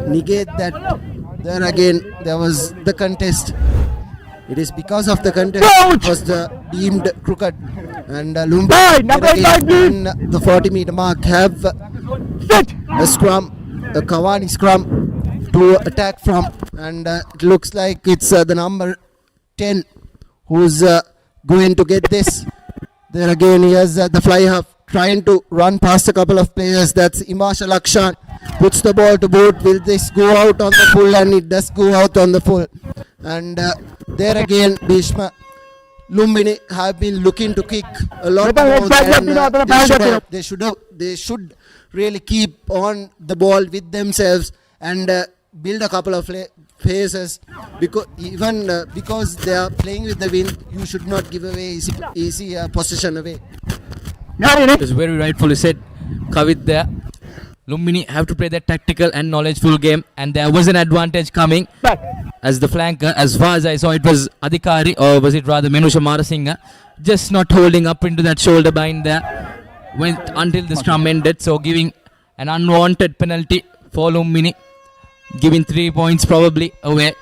negate that. There again, there was the contest. It is because of the contest it was deemed crooked, and Lumbini in the 40-meter mark have a scrum, a Kawani scrum to attack from, and it looks like it's the number 10 who's going to get this. There again he has the fly half trying to run past a couple of players. That's Imasha Lakshan, puts the ball to boot. Will this go out on the full? And it does go out on the full. And there again Bhishma, Lumbini have been looking to kick a lot more than they should really keep on the ball with themselves and build a couple of phases, because because they are playing with the wind, you should not give away easy possession away. It's very rightfully said, Kavit there. Lumbini have to play that tactical and knowledgeful game, and there was an advantage coming as the flanker. As far as I saw, it was Adhikari, or was it rather Menusha Marasinghe, just not holding up into that shoulder bind there went until the scrum ended, so giving an unwanted penalty for Lumbini, giving 3 points probably away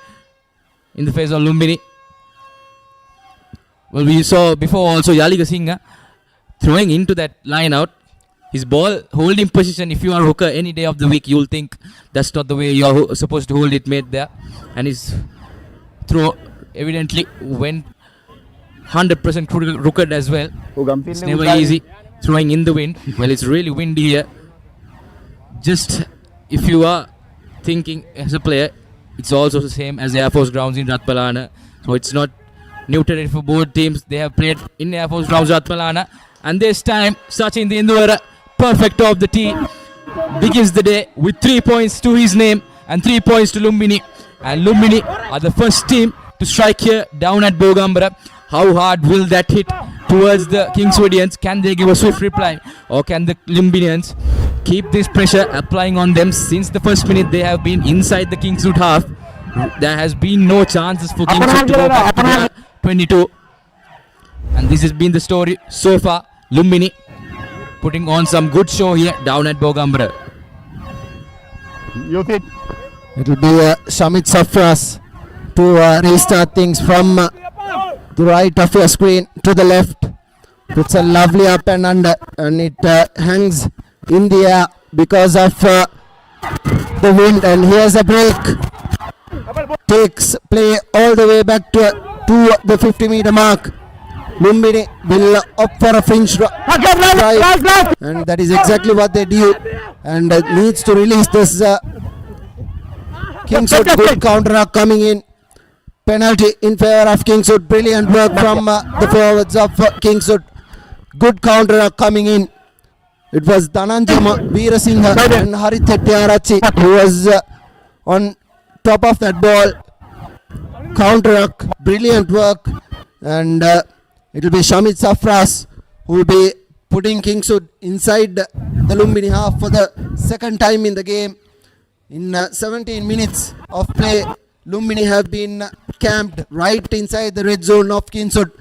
in the face of Lumbini. Well, we saw before also Yalika Singh throwing into that line out. His ball holding position, if you are hooker any day of the week, you'll think that's not the way you're supposed to hold it, made there. And his throw evidently went 100% crooked as well. It's never easy throwing in the wind. Well, it's really windy here. Just if you are thinking as a player, it's also the same as Air Force grounds in Ratpalana. So it's not new territory for both teams. They have played in Air Force grounds Ratpalana. And this time, Sachin Tendulkar, perfect of the tee, begins the day with 3 points to his name and 3 points to Lumbini. And Lumbini are the first team to strike here down at Bogambara. How hard will that hit towards the Kingswoodians? Can they give a swift reply, or can the Lumbinians keep this pressure applying on them. Since the first minute they have been inside the Kingswood half. There has been no chances for Kingswood to go back to the 22. And this has been the story so far. Lumbini putting on some good show here down at Bogambara. It will be Shamit Safras to restart things from the right of your screen to the left. Puts a lovely up and under, and it hangs in the air because of the wind. And here's a break. Takes play all the way back to the 50-meter mark. Lumbini will opt for a fringe drive, and that is exactly what they do, and needs to release this. Kingswood, good counter coming in. Penalty in favor of Kingswood. Brilliant work from the forwards of Kingswood. Good counter coming in. It was Dhananjay Veerasinghe and Harith Hettiarachi who was on top of that ball. Counter, brilliant work, and it will be Shamit Safras who will be putting Kingswood inside the Lumbini half for the second time in the game. In 17 minutes of play, Lumbini have been camped right inside the red zone of Kingswood,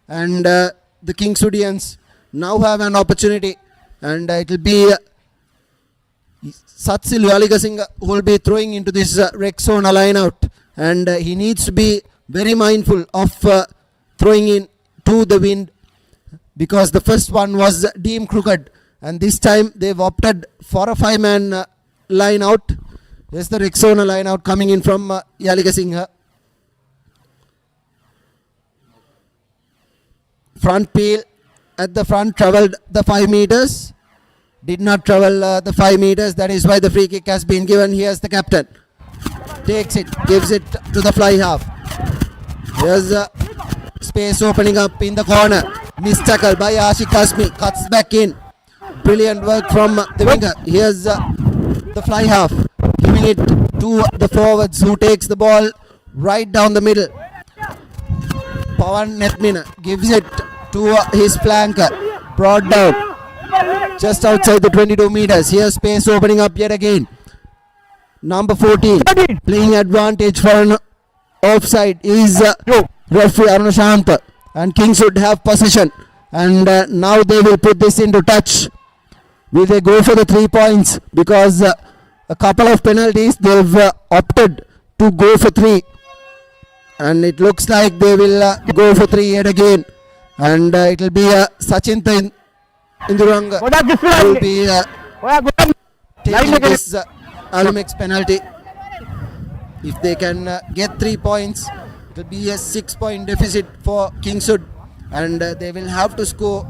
and the Kingswoodians now have an opportunity, and it will be Satsil Yaligasinghe who will be throwing into this red zone line out, and he needs to be very mindful of throwing in to the wind, because the first one was deemed crooked, and this time they've opted for a 5-man line out. There's the Rexona line out coming in from Yaligasinghe. Front peel at the front travelled the 5 meters. Did not travel the 5 meters. That is why the free kick has been given. Here's the captain. Takes it, gives it to the fly half. Here's space opening up in the corner. Missed tackle by Ashik Kasmi. Cuts back in. Brilliant work from the winger. Here's the fly half. Giving it to the forwards who takes the ball right down the middle. Pawan Nethmina gives it to his flanker. Brought down just outside the 22 meters. Here's space opening up yet again. Number 14 playing advantage for an offside is referee Arunashanta, and Kingswood have possession, and now they will put this into touch. Will they go for the 3 points? Because a couple of penalties they've opted to go for 3, and it looks like they will go for 3 yet again, and it will be Sachin Induranga will be taking this Alumex penalty. If they can get 3 points, it will be a 6-point deficit for Kingswood, and they will have to score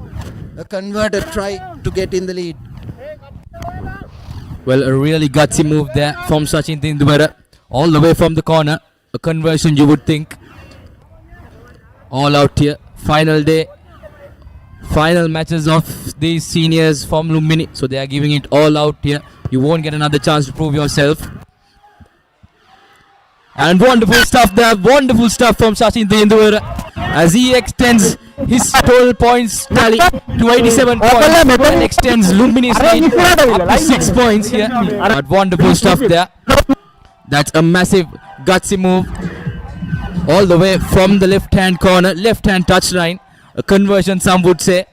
a converted try to get in the lead. Well, a really gutsy move there from Sachin Tendulkar, all the way from the corner. A conversion, you would think. All out here. Final day. Final matches of these seniors from Lumbini. So they are giving it all out here. You won't get another chance to prove yourself. And wonderful stuff there. Wonderful stuff from Sachin Tendulkar as he extends his total points tally to 87 points and extends Lumbini's lead up to 6 points here. But wonderful stuff there. That's a massive gutsy move all the way from the left hand corner, left hand touchline. A conversion, some would say.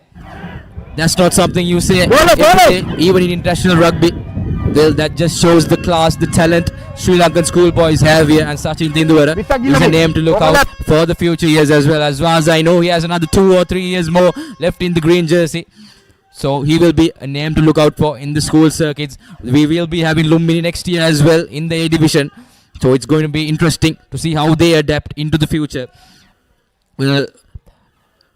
That's not something you say every day, even in international rugby. Well, that just shows the class, the talent Sri Lankan schoolboys have here, and Sachin Tendulkar is a name to look out for the future years as well. As far as I know, he has another 2 or 3 years more left in the green jersey. So he will be a name to look out for in the school circuits. We will be having Lumbini next year as well in the A division. So it's going to be interesting to see how they adapt into the future. Well,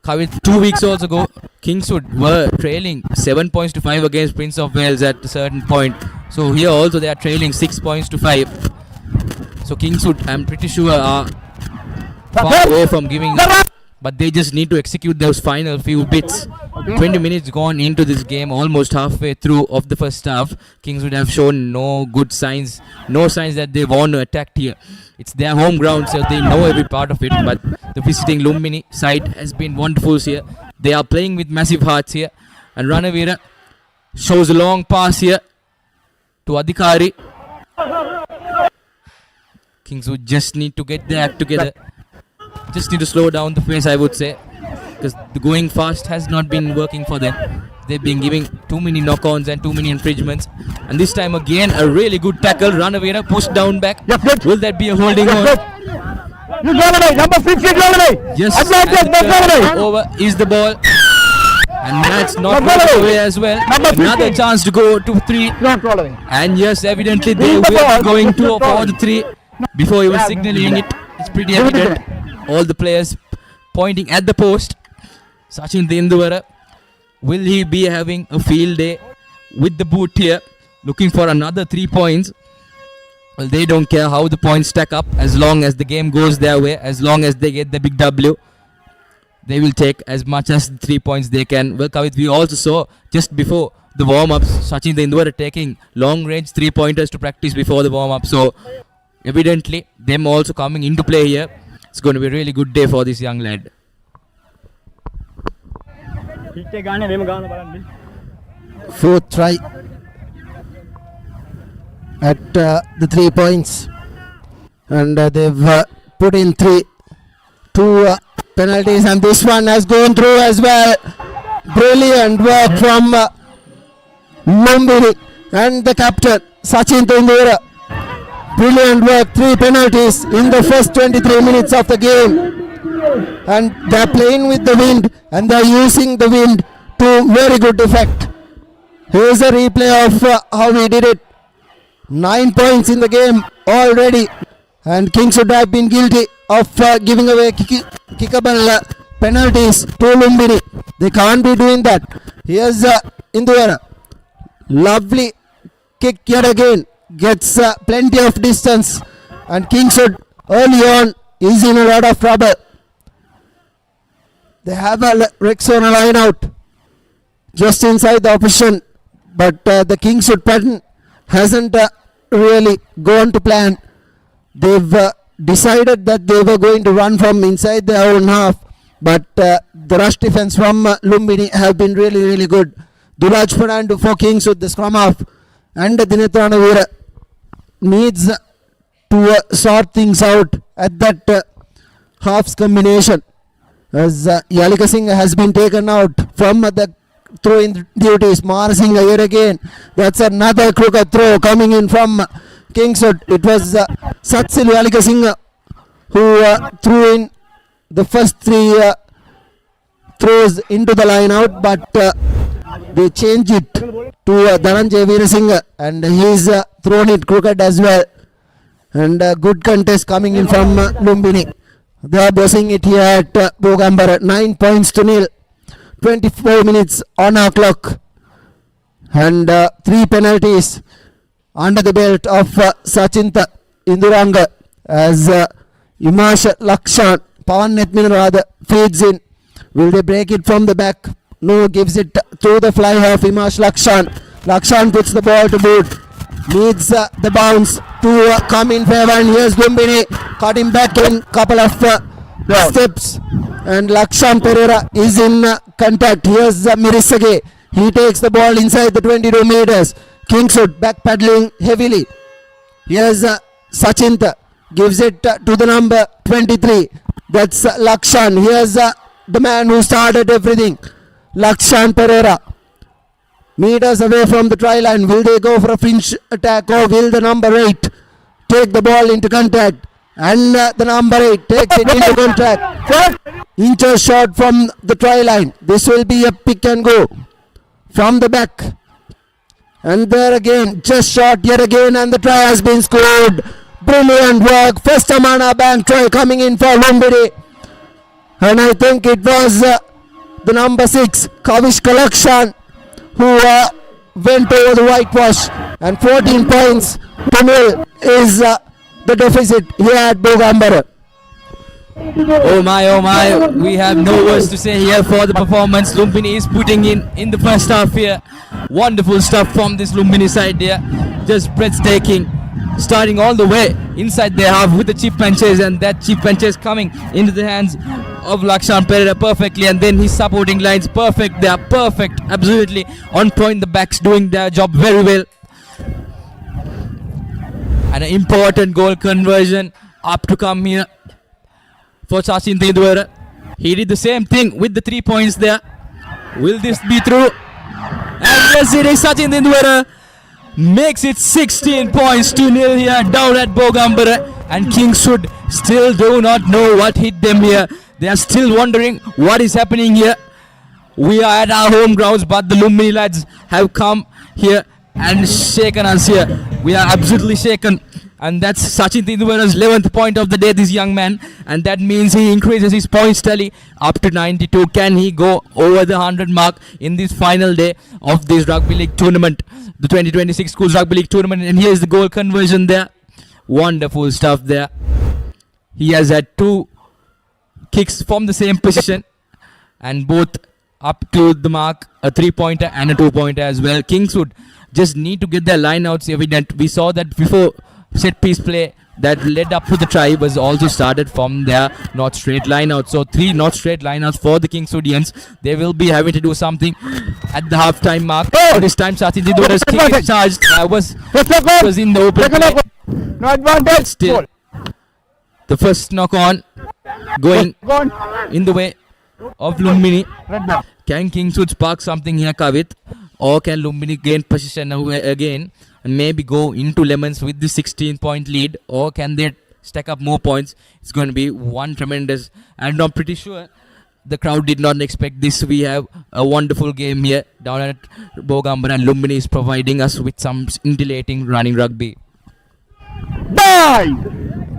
2 weeks also ago, Kingswood were trailing 7 points to 5 against Prince of Wales at a certain point. So here also they are trailing 6 points to 5. So Kingswood, I'm pretty sure, are far away from giving up, but they just need to execute those final few bits. 20 minutes gone into this game, almost halfway through of the first half. Kingswood have shown no good signs, no signs that they want to attack here. It's their home ground, so they know every part of it, but the visiting Lumbini side has been wonderful here. They are playing with massive hearts here, and Ranavira shows a long pass here to Adhikari. Kingswood just need to get their act together. Just need to slow down the pace, I would say, because the going fast has not been working for them. They've been giving too many knock-ons and too many infringements. And this time again, a really good tackle. Ranavera pushed down back. Will that be a holding on? Number 15, Yes, over is the ball. And that's not going away as well. Another chance to go to 3. And yes, evidently they will be going to for the 3 before he was signaling it. It's pretty evident. All the players pointing at the post. Sachin Tendulkar, will he be having a field day with the boot here? Looking for another 3 points. Well, they don't care how the points stack up as long as the game goes their way, as long as they get the big W. They will take as much as 3 points they can. Well, Kavit, we also saw just before the warm-ups, Sachin Tendulkar taking long-range 3-pointers to practice before the warm-up. So, evidently, them also coming into play here. It's going to be a really good day for this young lad. Fourth try at the 3 points, and they've put in 2 penalties, and this one has gone through as well. Brilliant work from Lumbini and the captain Sachin Tendulkar. Brilliant work, 3 penalties in the first 23 minutes of the game. And they're playing with the wind, and they're using the wind to very good effect. Here's a replay of how he did it. 9 points in the game already, and Kingswood have been guilty of giving away kickable penalties to Lumbini. They can't be doing that. Here's Induvara. Lovely kick yet again. Gets plenty of distance, and Kingswood early on is in a lot of trouble. They have a Rexona line out just inside the opposition, but the Kingswood pattern hasn't really gone to plan. They've decided that they were going to run from inside their own half, but the rush defense from Lumbini have been really, really good. Dulaj Fernando for Kingswood, the scrum half, and Dinethana Veera needs to sort things out at that halves combination, as Yalika Singh has been taken out from the throwing duties. Marasinghe here again. That's another crooked throw coming in from Kingswood. It was Satsil Yalika Singh who threw in the first 3 throws into the line out, but they changed it to Dhananjay Veerasinghe, and he's thrown it crooked as well. And good contest coming in from Lumbini. They are bossing it here at Bogambara. 9 points to 0. 24 minutes on our clock, and 3 penalties under the belt of Sachinta Induranga, as Imash Lakshan, Pawan Netminarada feeds in. Will they break it from the back? No, gives it through the fly half. Imash Lakshan. Lakshan puts the ball to boot. Needs the bounce to come in favor, and here's Lumbini. Caught him back in couple of steps, and Lakshan Pereira is in contact. Here's Mirisage. He takes the ball inside the 22 meters. Kingswood back paddling heavily. Here's Sachinta. Gives it to the number 23. That's Lakshan. Here's the man who started everything, Lakshan Pereira. Meters away from the try line. Will they go for a fringe attack, or will the number 8 take the ball into contact? And the number 8 takes it into contact. Inches shot from the try line. This will be a pick and go from the back. And there again, just shot yet again, and the try has been scored. Brilliant work. First Amana Bank try coming in for Lumbini. And I think it was the number 6, Kavish Kalakshan, who went over the whitewash, and 14 points to 0 is the deficit here at Bogambara. Oh my, we have no words to say here for the performance Lumbini is putting in the first half here. Wonderful stuff from this Lumbini side here, just breathtaking. Starting all the way inside their half with the chip punches, and that chip punches coming into the hands of Lakshan Pereira perfectly, and then his supporting lines perfect. They are perfect, absolutely on point. The backs doing their job very well. And an important goal conversion up to come here for Sachin Tendulkar. He did the same thing with the 3 points there. Will this be through? And yes, it is. Sachin Tendulkar makes it 16 points to 0 here down at Bogambara. And Kingswood still do not know what hit them here. They are still wondering what is happening here. We are at our home grounds, but the Lumbini lads have come here and shaken us here. We are absolutely shaken. And that's Sachin Tendulkar's 11th point of the day, this young man. And that means he increases his points tally up to 92. Can he go over the 100 mark in this final day of this Rugby League tournament, the 2026 Schools Rugby League tournament? And here's the goal conversion there. Wonderful stuff there. He has had 2 kicks from the same position and both up to the mark, a 3-pointer and a 2-pointer as well. Kingswood just need to get their lineouts evident. We saw that before set piece play that led up to the try was also started from their not straight lineouts. So 3 not straight lineouts for the Kingswoodians. They will be having to do something at the half-time mark. This time Sachin Tendulkar's kick is charged. Was in the open play. No advantage. Still, the first knock on going in the way of Lumbini. Can Kingswood spark something here, Kavit? Or can Lumbini gain position again and maybe go into lemons with the 16-point lead? Or can they stack up more points? It's going to be one tremendous, and I'm pretty sure the crowd did not expect this. We have a wonderful game here down at Bogambara, and Lumbini is providing us with some scintillating running rugby.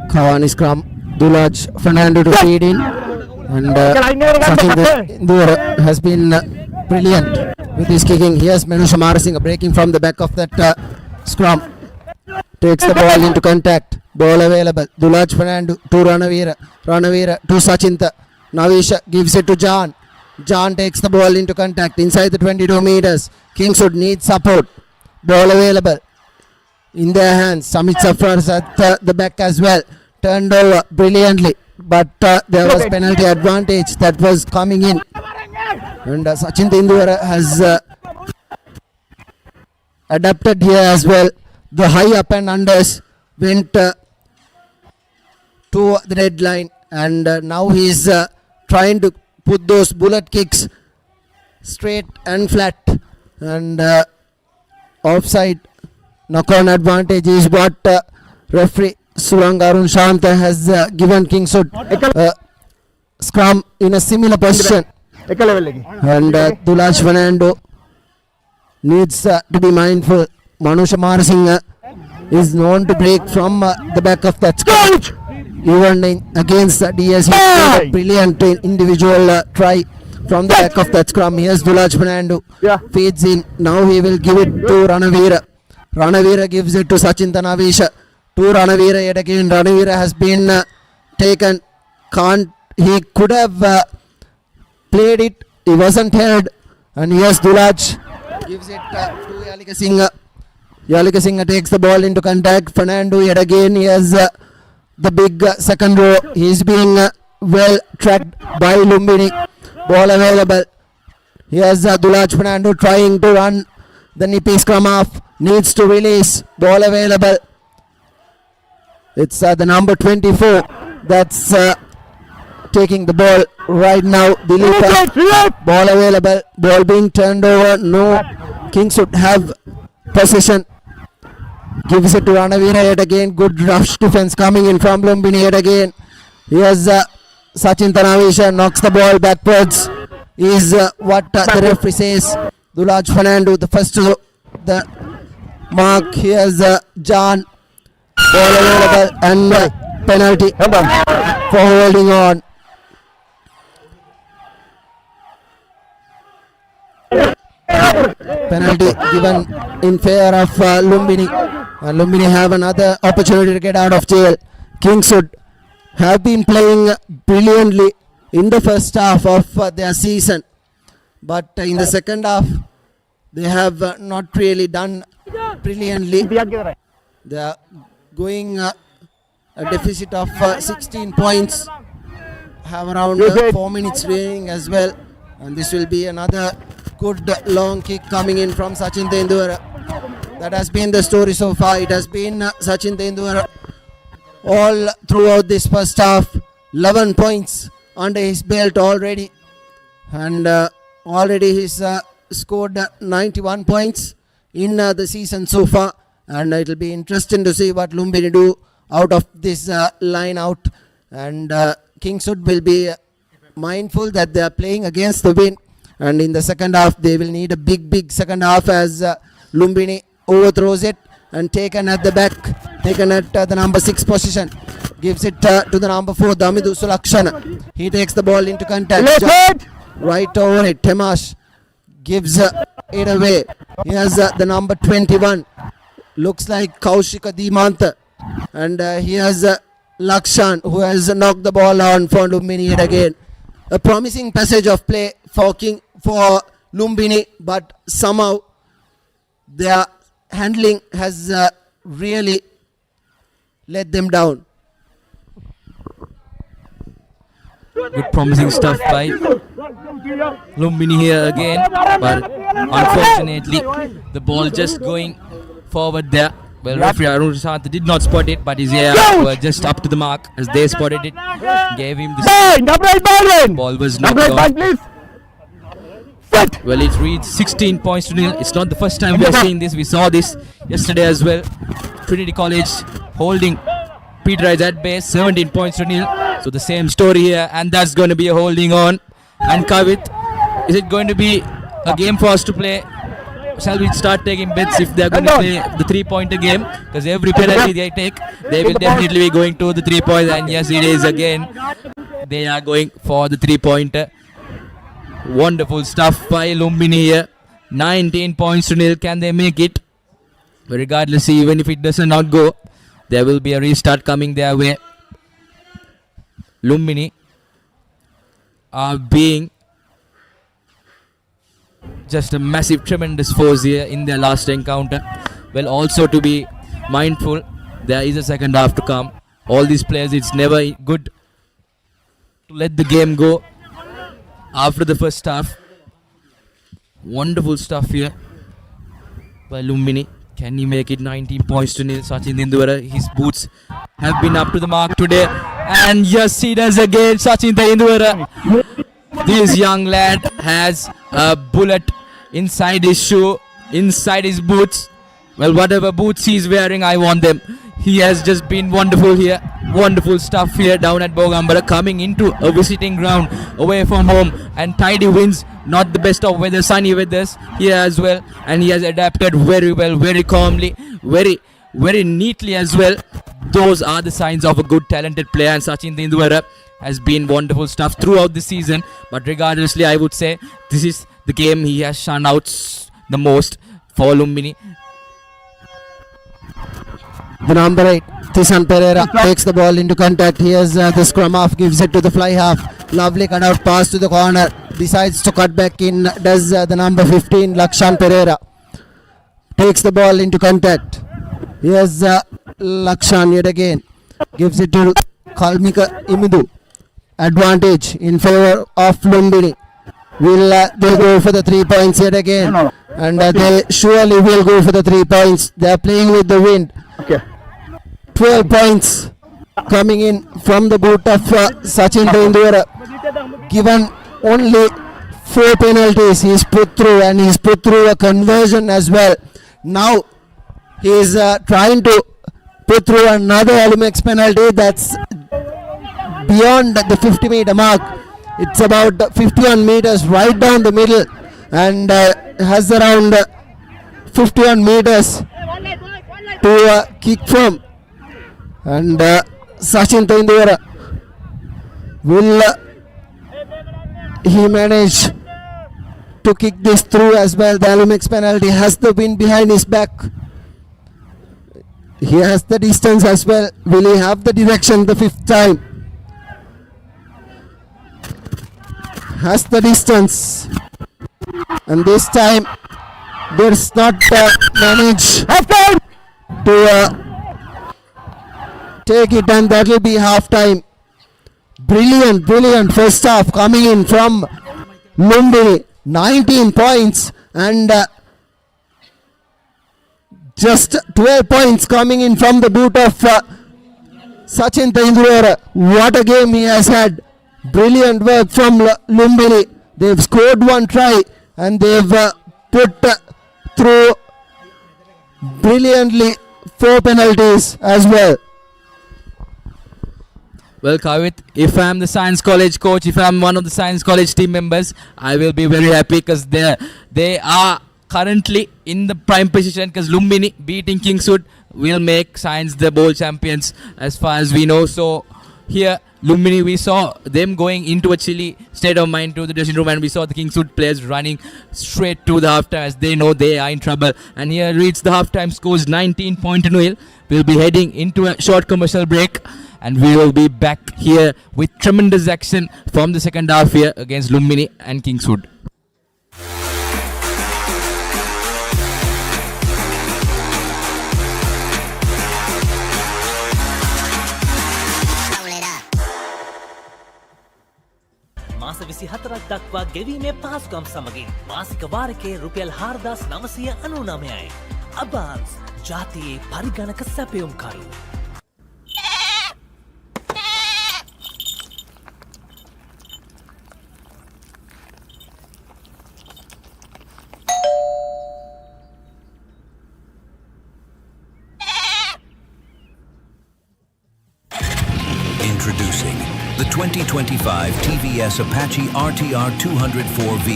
Kawani scrum, Dulaj Fernando to feed in, and Sachin Tendulkar has been brilliant with his kicking. Here's Manusha Marasinghe breaking from the back of that scrum, takes the ball into contact, ball available, Dulaj Fernando to Ranavira to Sachinta, Navisha gives it to John takes the ball into contact inside the 22 meters. Kingswood needs support, ball available in their hands. Samit Safar at the back as well, turned over brilliantly, but there was penalty advantage that was coming in, and Sachin Tendulkar has adapted here as well. The high up and unders went to the red line, and now he's trying to put those bullet kicks straight and flat, and offside knock-on advantage is what referee Surang Arun Shanta has given Kingswood scrum in a similar position, and Dulaj Fernando needs to be mindful. Manusha Marasinghe is known to break from the back of that scrum. Even against the DS, he made a brilliant individual try from the back of that scrum. Here's Dulaj Fernando, feeds in. Now he will give it to Ranavira. Ranavira gives it to Sachin Navisha. To Ranavira yet again. Ranavira has been taken. He could have played it. He wasn't held. And here's Dulaj. Gives it to Yalika Singh. Yalika Singh takes the ball into contact. Fernando yet again. He has the big second row. He's being well tracked by Lumbini. Ball available. Here's Dulaj Fernando trying to run the nippy scrum off. Needs to release. Ball available. It's the number 24 that's taking the ball right now. Dilip. Ball available. Ball being turned over. No. Kingswood have possession. Gives it to Ranavira yet again. Good rush defense coming in from Lumbini yet again. Here's Sachin Navisha knocks the ball backwards. Is what the referee says. Dulaj Fernando, the first to the mark. Here's John. Ball available and penalty for holding on. Penalty given in favor of Lumbini. And Lumbini have another opportunity to get out of jail. Kingswood have been playing brilliantly in the first half of their season, but in the second half they have not really done brilliantly. They are going a deficit of 16 points, have around 4 minutes remaining as well, and this will be another good long kick coming in from Sachin Tendulkar. That has been the story so far. It has been Sachin Tendulkar all throughout this first half. 11 points under his belt already. And already he's scored 91 points in the season so far. And it will be interesting to see what Lumbini do out of this line out. And Kingswood will be mindful that they are playing against the wind. And in the second half, they will need a big second half as Lumbini overthrows it and taken at the back, taken at the number 6 position. Gives it to the number 4, Damidu Sulakshana. He takes the ball into contact. Right over it. Temash gives it away. Here's the number 21. Looks like Kaushika Dimanta. And here's Lakshan, who has knocked the ball on for Lumbini yet again. A promising passage of play for Lumbini, but somehow their handling has really let them down. Good promising stuff by Lumbini here again, but unfortunately the ball just going forward there. Well, referee Arun Shanth did not spot it, but his ear were just up to the mark as they spotted it. Gave him the ball was knocked out. Well, it reached 16 points to nil. It's not the first time we are seeing this. We saw this yesterday as well. Trinity College holding Peter Rise at base, 17 points to nil. So the same story here, and that's going to be a holding on. And Kavit, is it going to be a game for us to play? Shall we start taking bets if they are going to play the 3-pointer game? Because every penalty they take, they will definitely be going to the 3 points. And yes, it is again. They are going for the 3-pointer. Wonderful stuff by Lumbini here. 19 points to nil. Can they make it? But regardless, even if it does not go, there will be a restart coming their way. Lumbini are being just a massive, tremendous force here in their last encounter. Well, also to be mindful, there is a second half to come. All these players, it's never good to let the game go after the first half. Wonderful stuff here by Lumbini. Can he make it? 19 points to nil. Sachin Tendulkar, his boots have been up to the mark today. And yes, he does again. Sachin Tendulkar. This young lad has a bullet inside his shoe, inside his boots. Well, whatever boots he's wearing, I want them. He has just been wonderful here. Wonderful stuff here down at Bogambara, coming into a visiting ground away from home, and tidy winds, not the best of weather, sunny weathers here as well, and he has adapted very well, very calmly, very neatly as well. Those are the signs of a good talented player, and Sachin Tendulkar has been wonderful stuff throughout the season. But regardlessly, I would say this is the game he has shone out the most for Lumbini. The number 8, Tisan Pereira, takes the ball into contact. Here's the scrum half, gives it to the fly half. Lovely cut out pass to the corner. Decides to cut back in, does the number 15, Lakshan Pereira. Takes the ball into contact. Here's Lakshan yet again. Gives it to Kalmika Imidu. Advantage in favor of Lumbini. Will they go for the 3 points yet again? And they surely will go for the 3 points. They are playing with the wind. 12 points coming in from the boot of Sachin Tendulkar. Given only 4 penalties he's put through, and he's put through a conversion as well. Now he is trying to put through another Alumex penalty that's beyond the 50-meter mark. It's about 51 meters right down the middle, and has around 51 meters to kick from. And Sachin Tendulkar, will he manage to kick this through as well? The Alumex penalty has the wind behind his back. He has the distance as well. Will he have the direction the 5th time? Has the distance, and this time there's not manage to take it, and that will be half time. Brilliant first half coming in from Lumbini. 19 points, and Just 12 points coming in from the boot of Sachin Tendulkar. What a game he has had. Brilliant work from Lumbini. They've scored one try and they've put through brilliantly 4 penalties as well. Well, Kavit, if I'm the science college coach, if I'm one of the science college team members, I will be very happy because they are currently in the prime position, because Lumbini beating Kingswood will make science the bowl champions as far as we know. So here, Lumbini, we saw them going into a chilly state of mind to the dressing room, and we saw the Kingswood players running straight to the halftime as they know they are in trouble. And here reads the halftime scores 19-0. We'll be heading into a short commercial break, and we will be back here with tremendous action from the second half here against Lumbini and Kingswood. මාස 24ක් දක්වා ගෙවීමේ පහසුකම් සමගින් මාසික වාරකයේ රුපියල් 4999යි. අබාන්ස් ජාතියේ පරිගණක සැපයුම්කරු. Introducing the 2025 TVS Apache RTR 204V.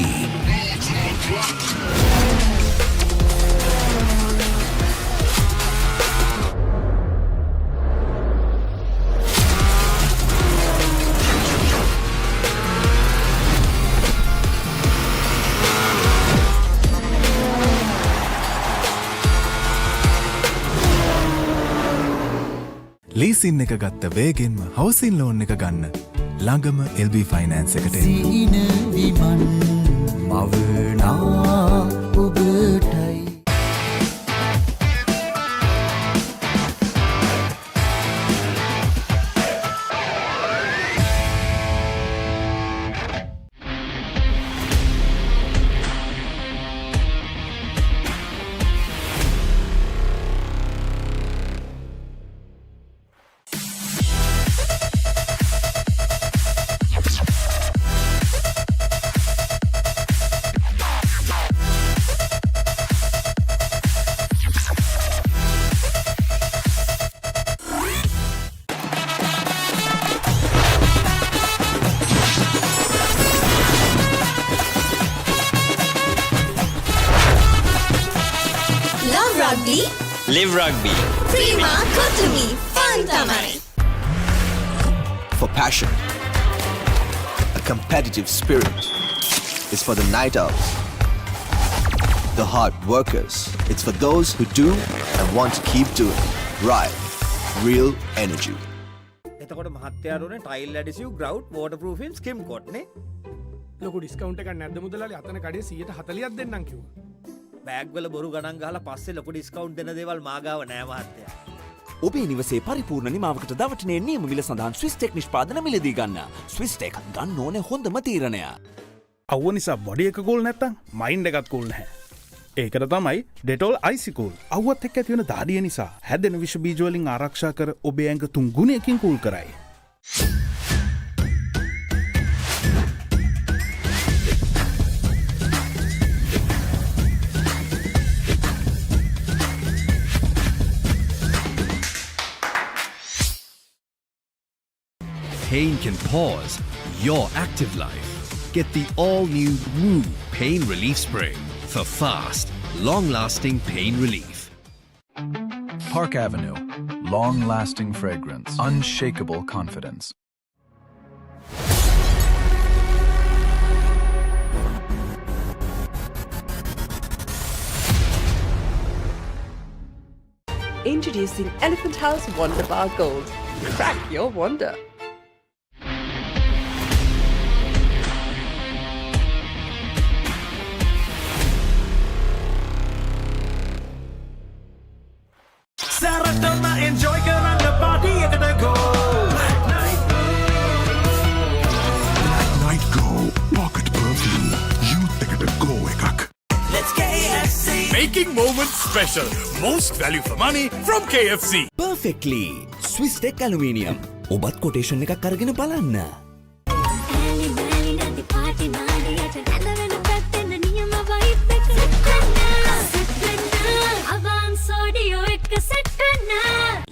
Leasing එක ගත්ත වේගෙන්ම හවසින් loan එක ගන්න ළඟම LB ෆයිනෑන්ස් එකට සීන විමන් මවනා ඔබටයි. Rugby. Live rugby. Prima Kotumi. Fun Tamari. For passion, a competitive spirit is for the night owls, the hard workers. It's for those who do and want to keep doing. Right. Real energy. එතකොට මහත්යාරුනේ tile ඇඩිසිව් ග්‍රවුට් වෝටර්ප්‍රූෆින් ස්කිම් කොට් නේ. ලොකු discount එකක් නැද්ද මුදලාලි? අතන කඩේ 140ක් දෙන්නම් කිව්වා. බෑග් වල බොරු ගණන් ගහලා පස්සේ ලොකු ඩිස්කවුන්ට් දෙන දේවල් මාගාව නෑ මහත්තයා. ඔබේ නිවසේ පරිපූර්ණ නිමාවකට දවටනේ නියම මිල සඳහන් ස්විස් ටෙක් නිෂ්පාදන මිලදී ගන්න. ස්විස් ටෙක් ගන්න ඕනේ හොඳම තීරණය. අවුව නිසා බොඩි එක කූල් නැත්තම් මයින්ඩ් එකත් කූල් නැහැ. ඒකට තමයි ඩෙටෝල් අයිසි කූල්. අවුවත් එක්ක ඇති වෙන දාඩිය නිසා හැදෙන විෂ බීජ වලින් ආරක්ෂා කර ඔබේ ඇඟ 3 ගුණයකින් කූල් කරයි. Pain can pause your active life. Get the all-new Woo Pain Relief Spray for fast, long-lasting pain relief. Park Avenue. Long-lasting fragrance. Unshakable confidence. Introducing Elephant House Wonder Bar Gold. Crack your wonder. Saratona enjoy karanga party ekata go. Night Go pocket perfume youth ekata go එකක්. Let's KFC. Making moments special. Most value for money from KFC. Perfectly. Swiss Tech Aluminium. ඔබත් quotation එකක් අරගෙන බලන්න.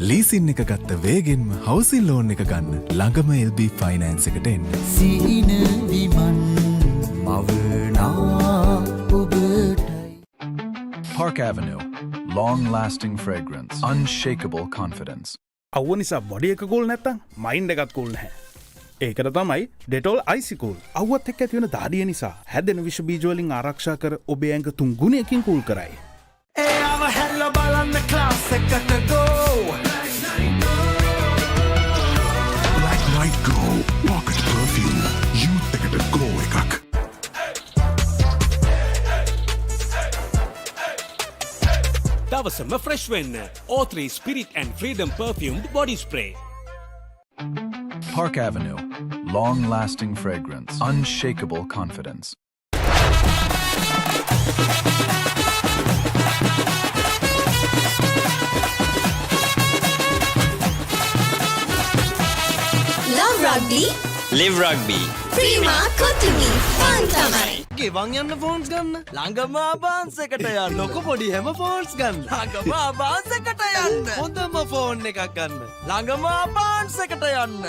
Leasing එක ගත්ත වේගෙන්ම හවසින් loan එක ගන්න ළඟම LB ෆයිනෑන්ස් එකට එන්න. සීන විමන් මවනා ඔබටයි. Park Avenue. Long-lasting fragrance. Unshakable confidence. අව්ව නිසා බොඩි එක කූල් නැත්තම් මයින්ඩ් එකත් කූල් නැහැ. ඒකට තමයි ඩෙටෝල් අයිසි කූල්. අව්වත් එක්ක ඇති වෙන දාඩිය නිසා හැදෙන විෂ බීජ වලින් ආරක්ෂා කර ඔබේ ඇඟ 3 ගුණයකින් කූල් කරයි. එයාව හැල්ල බලන්න ක්ලාස් එකට go. Black White Go Pocket Perfume. Youth එකට go එකක්. දවසම ෆ්‍රෙෂ් වෙන්න. O3 Spirit and Freedom perfumed body spray. Park Avenue. Long-lasting fragrance. Unshakable confidence. Love rugby. Live rugby. Prima Kotumi. Fun tamari. ගෙවන් යන්න phones ගන්න ළඟම ආබාන්ස් එකට යන්න ලොකු පොඩි හැම ෆෝන්ස් ගන්න ළඟම ආබාන්ස් එකට යන්න හොඳම ෆෝන් එකක් ගන්න ළඟම ආබාන්ස් එකට යන්න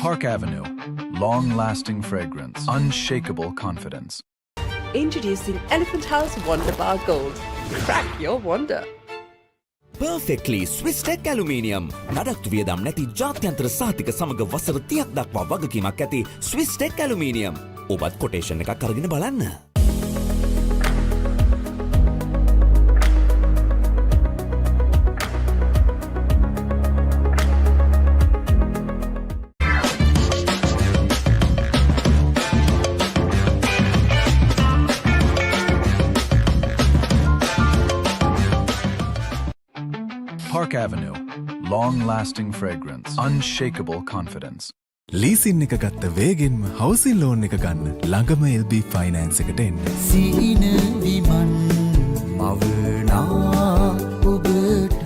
Park Avenue. Long-lasting fragrance. Unshakable confidence. Introducing Elephant House Wonder Bar Gold. Crack your wonder. Perfectly Swiss Tech Aluminium. නඩත්තු වියදම් නැති ජාත්‍යන්තර සහතික සමග වසර 30ක් දක්වා වගකීමක් ඇති Swiss Tech Aluminium. ඔබත් කොටේෂන් එකක් අරගෙන බලන්න. Park Avenue. Long-lasting fragrance. Unshakable confidence. Leasing එක ගත්ත වේගෙන්ම හවසින් ලෝන් එක ගන්න ළඟම LB ෆයිනෑන්ස් එකට එන්න. සීන විමන් මවනා ඔබටයි.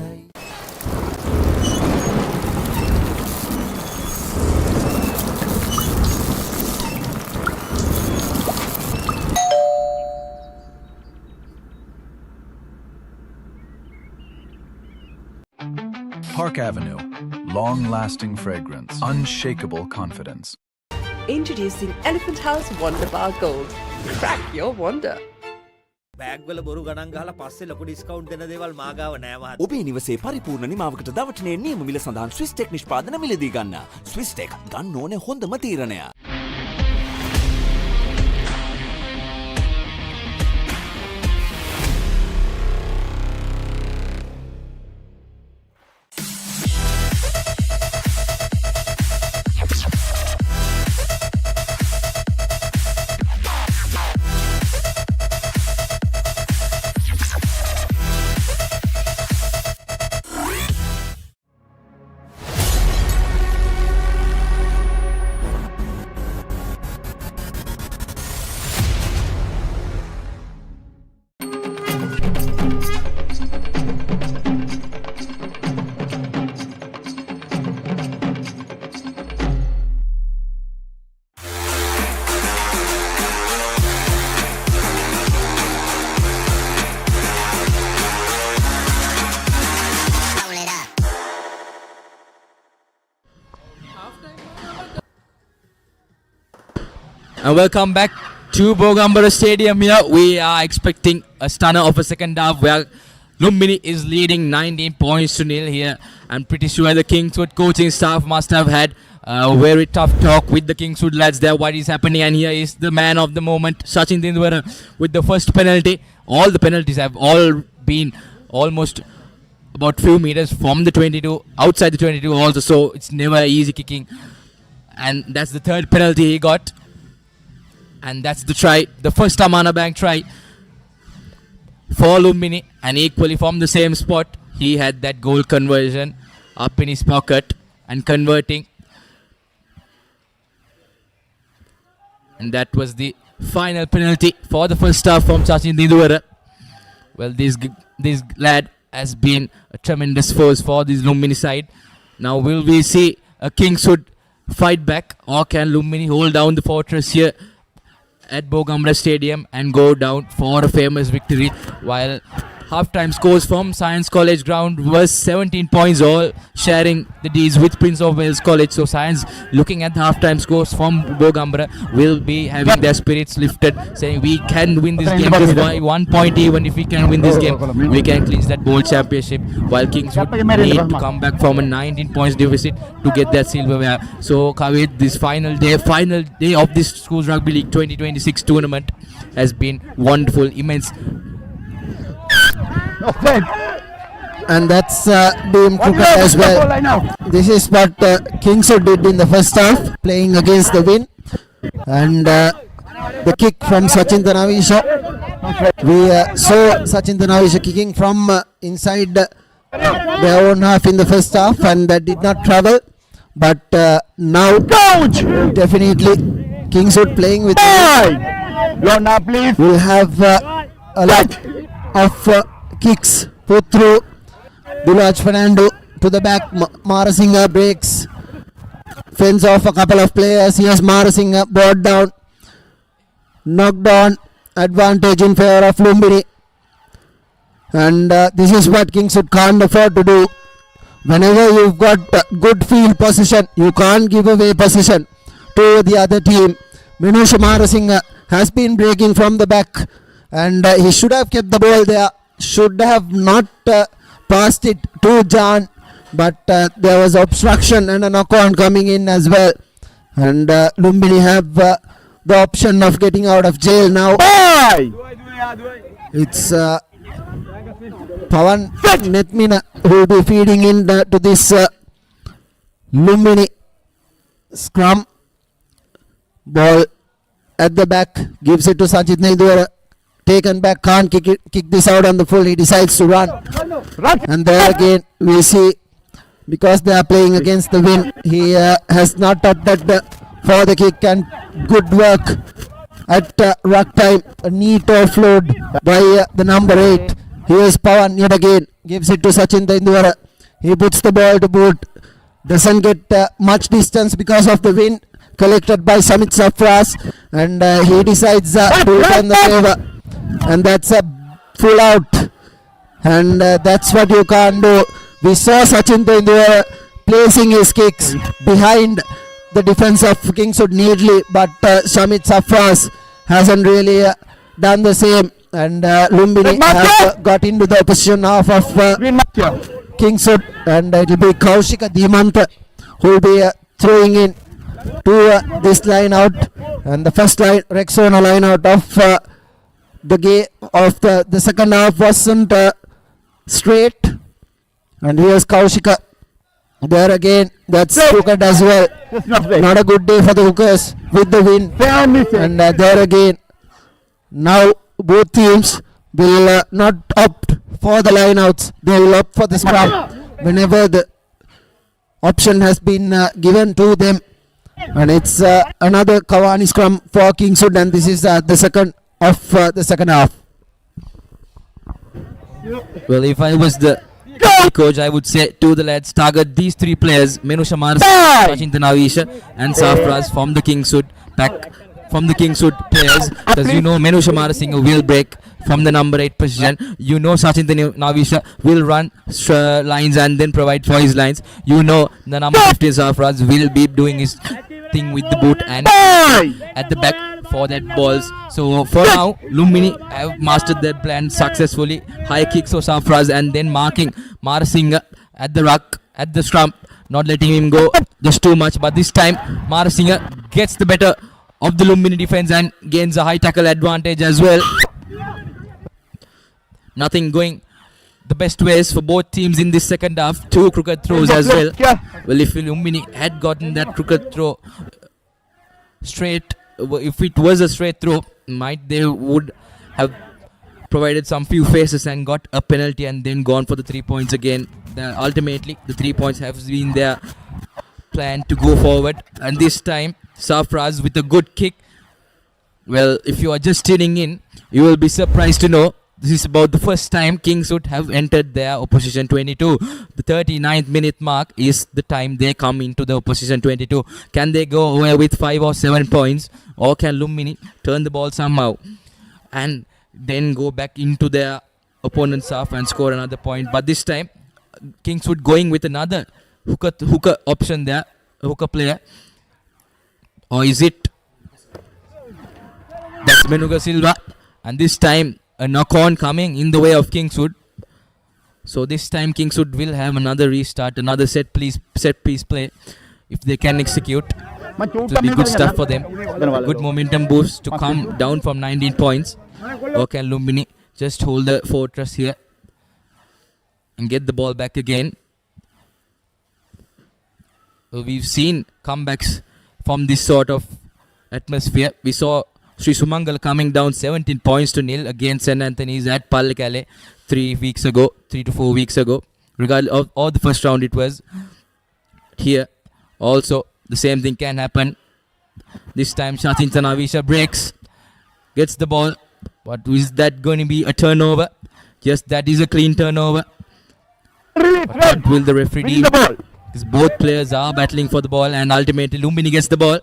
Park Avenue. Long-lasting fragrance. Unshakable confidence. Introducing Elephant House Wonder Bar Gold. Crack your wonder. Bag වල බොරු ගණන් ගහලා පස්සේ ලොකු ඩිස්කවුන්ට් දෙන දේවල් මාගාව නෑ මහත්තයා. ඔබේ නිවසේ පරිපූර්ණ නිමාවකට දවටනේ නියම මිල සඳහන් Swiss Tech නිෂ්පාදන මිලදී ගන්න. Swiss Tech ගන්න ඕනේ හොඳම තීරණය. And welcome back to Bogambara Stadium here. We are expecting a stunner of a second half where Lumbini is leading 19 points to nil here. I'm pretty sure the Kingswood coaching staff must have had a very tough talk with the Kingswood lads there. What is happening? And here is the man of the moment, Sachin Tendulkar, with the first penalty. All the penalties have all been almost about few meters from the 22, outside the 22 also. So it's never easy kicking. And that's the third penalty he got. And that's the try, the first Amana Bank try for Lumbini, and equally from the same spot he had that goal conversion. up in his pocket and converting. And that was the final penalty for the first half from Sachin Dinduvara. Well, this lad has been a tremendous force for this Lumbini side. Now will we see a Kingswood fight back, or can Lumbini hold down the fortress here at Bogambara Stadium and go down for a famous victory? While half-time scores from Science College ground was 17 points, all sharing the D's with Prince of Wales College. So Science, looking at the half-time scores from Bogambara, will be having their spirits lifted, saying we can win this game just by 1 point. Even if we can win this game, we can clinch that bowl championship, while Kingswood need to come back from a 19 points deficit to get that silverware. So Kavit, this final day of this Schools Rugby League 2026 tournament has been wonderful, immense. And that's being crooked as well. This is what Kingswood did in the first half, playing against the wind. And the kick from Sachin Dhanavisha. We saw Sachin Dhanavisha kicking from inside their own half in the first half, and that did not travel. But now, definitely Kingswood playing with the wind will have a lot of kicks put through. Dilaj Fernando to the back. Marasinga breaks, fends off a couple of players. Here's Marasinga brought down, knocked on, advantage in favor of Lumbini. And this is what Kingswood can't afford to do. Whenever you've got good field position, you can't give away position to the other team. Minusha Marasinga has been breaking from the back, and he should have kept the ball there. Should have not passed it to John, but there was obstruction and a knock-on coming in as well. And Lumbini have the option of getting out of jail now. It's Pawan Netmina who will be feeding in to this Lumbini scrum. Ball at the back, gives it to Sajid Naidura. Taken back, can't kick this out on the full. He decides to run. And there again we see, because they are playing against the wind, he has not opted for the kick, and good work at ruck time. A neat offload by the number 8. Here's Pawan yet again, gives it to Sachin Tendulkar. He puts the ball to boot, doesn't get much distance because of the wind, collected by Samit Safras, and he decides to return the favor. And that's a full out, and that's what you can't do. We saw Sachin Tendulkar placing his kicks behind the defense of Kingswood neatly, but Shamit Safras hasn't really done the same, and Lumbini has got into the opposition half of Kingswood, and it will be Kaushika Dimanta who will be throwing in to this line out, and the first line Rexona line out of the game of the second half wasn't straight. And here's Kaushika there again. That's crooked as well. Not a good day for the hookers with the win. And there again, now both teams will not opt for the lineouts. They will opt for the scrum whenever the option has been given to them. And it's another Kawani scrum for Kingswood, and this is the second of the second half. Well, if I was the coach, I would say to the lads, target these three players, Menusha Mars, Sachin Dhanavisha and Safras from the Kingswood pack, from the Kingswood players, because you know Menusha Marasinghe will break from the number 8 position. You know Sachin Dhanavisha will run lines and then provide for his lines. You know the number 15 Safras will be doing his thing with the boot and at the back for that balls. So for now, Lumbini have mastered their plan successfully. High kicks for Safras and then marking Marasinghe at the ruck, at the stump, not letting him go just too much. But this time, Marasinghe gets the better of the Lumbini defense and gains a high tackle advantage as well. Nothing going the best ways for both teams in this second half. 2 crooked throws as well. Well, if Lumbini had gotten that crooked throw straight, if it was a straight throw, they would have provided some few faces and got a penalty and then gone for the 3 points again. ultimately the 3 points have been their plan to go forward. And this time, Safraz with a good kick. Well, if you are just tuning in, you will be surprised to know this is about the first time Kingswood have entered their opposition 22. The 39th minute mark is the time they come into the opposition 22. Can they go away with 5 or 7 points, or can Lumbini turn the ball somehow and then go back into their opponent's half and score another point? But this time, Kingswood going with another hooker option there, hooker player. Or is it? That's Menuga Silva. And this time, a knock-on coming in the way of Kingswood. So this time Kingswood will have another restart, another set piece play. If they can execute, it will be good stuff for them. Good momentum boost to come down from 19 points. Or can Lumbini just hold the fortress here and get the ball back again? We've seen comebacks from this sort of atmosphere. We saw Sri Sumangal coming down 17 points to nil against St. Anthony's at Pallekele 3 to 4 weeks ago. Regardless of the first round it was. Here also the same thing can happen. This time Shatin Tanavisha breaks, gets the ball. But is that going to be a turnover? Yes, that is a clean turnover. But what will the referee deem? Because both players are battling for the ball, and ultimately Lumbini gets the ball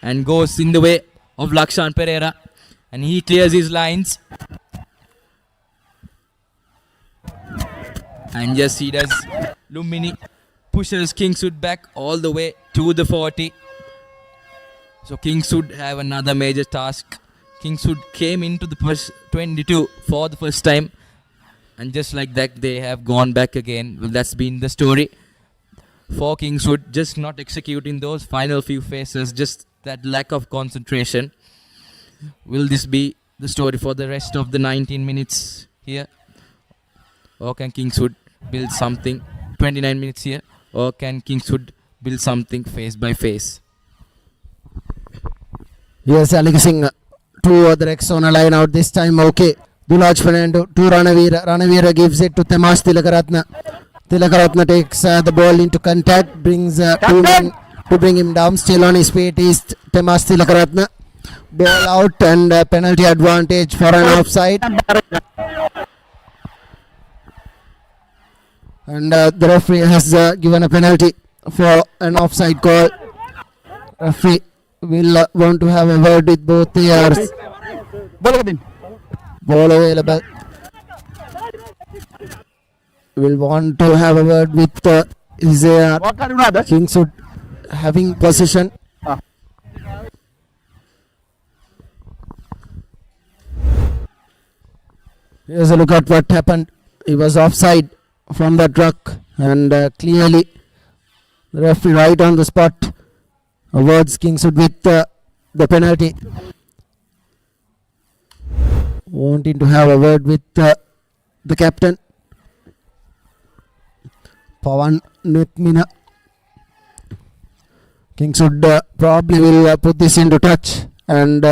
and goes in the way of Lakshan Pereira, and he clears his lines. And yes, he does. Lumbini pushes Kingswood back all the way to the 40. So Kingswood have another major task. Kingswood came into the first 22 for the first time, and just like that they have gone back again. Well, that's been the story for Kingswood, just not executing those final few phases, just that lack of concentration. Will this be the story for the rest of the 19 minutes here? Or can Kingswood build something 29 minutes here? Or can Kingswood build something face by face? Yes, Alex Singh, 2 other X on a line out this time. Okay, Dulaj Fernando to Ranavira. Ranavira gives it to Temas Tilakaratna. Tilakaratna takes the ball into contact, brings 2 men to bring him down. Still on his feet is Temas Tilakaratna. Ball out and penalty advantage for an offside. And the referee has given a penalty for an offside call. Referee will want to have a word with both players. Ball available. Will want to have a word with Kingswood having possession. Here's a look at what happened. He was offside from the truck, and clearly the referee right on the spot awards Kingswood with the penalty. Wanting to have a word with the captain, Pawan Nutmina. Kingswood probably will put this into touch and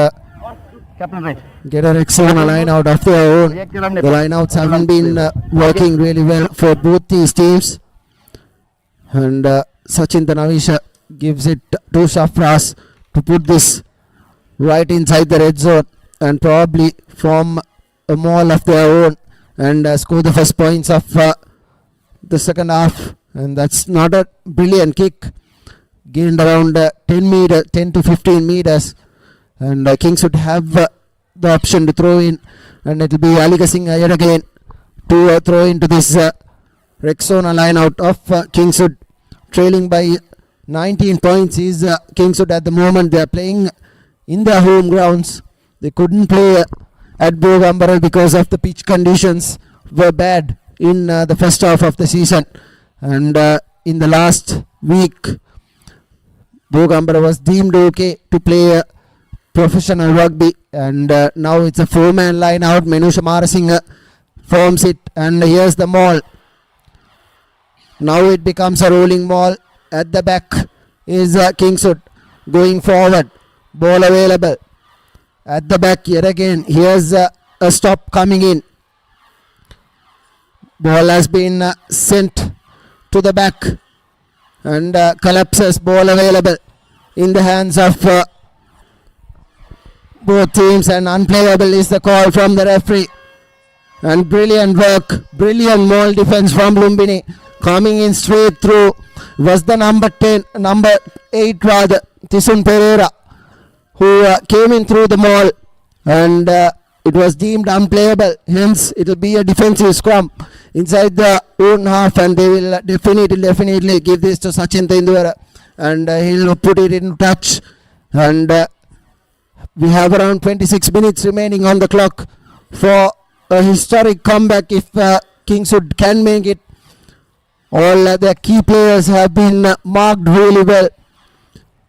get a Rex on a line out of their own. The line outs haven't been working really well for both these teams. And Sachin Tanavisha gives it to Shafras to put this right inside the red zone and probably form a maul of their own and score the first points of the second half. And that's not a brilliant kick. Gained around 10 to 15 meters. And Kings would have the option to throw in, and it will be Alika Singh yet again to throw into this Rexona line out of Kingswood, trailing by 19 points. Is Kingswood at the moment. They are playing in their home grounds. They couldn't play at Bogambara because of the pitch conditions were bad in the first half of the season, and in the last week Bogambara was deemed okay to play professional rugby, and now it's a 4-man line out. Menusha Marasinghe forms it, and here's the maul. Now it becomes a rolling maul. At the back is Kingswood going forward. Ball available at the back yet again. Here's a stop coming in. Ball has been sent to the back and collapses. Ball available in the hands of both teams, and unplayable is the call from the referee. And brilliant work, brilliant maul defense from Lumbini. Coming in straight through was the number 8 rather, Tisun Pereira, who came in through the maul, and it was deemed unplayable. Hence, it will be a defensive scrum inside the own half, and they will definitely give this to Sachin Tendulkar, and he'll put it in touch. And we have around 26 minutes remaining on the clock for a historic comeback if Kingswood can make it. All their key players have been marked really well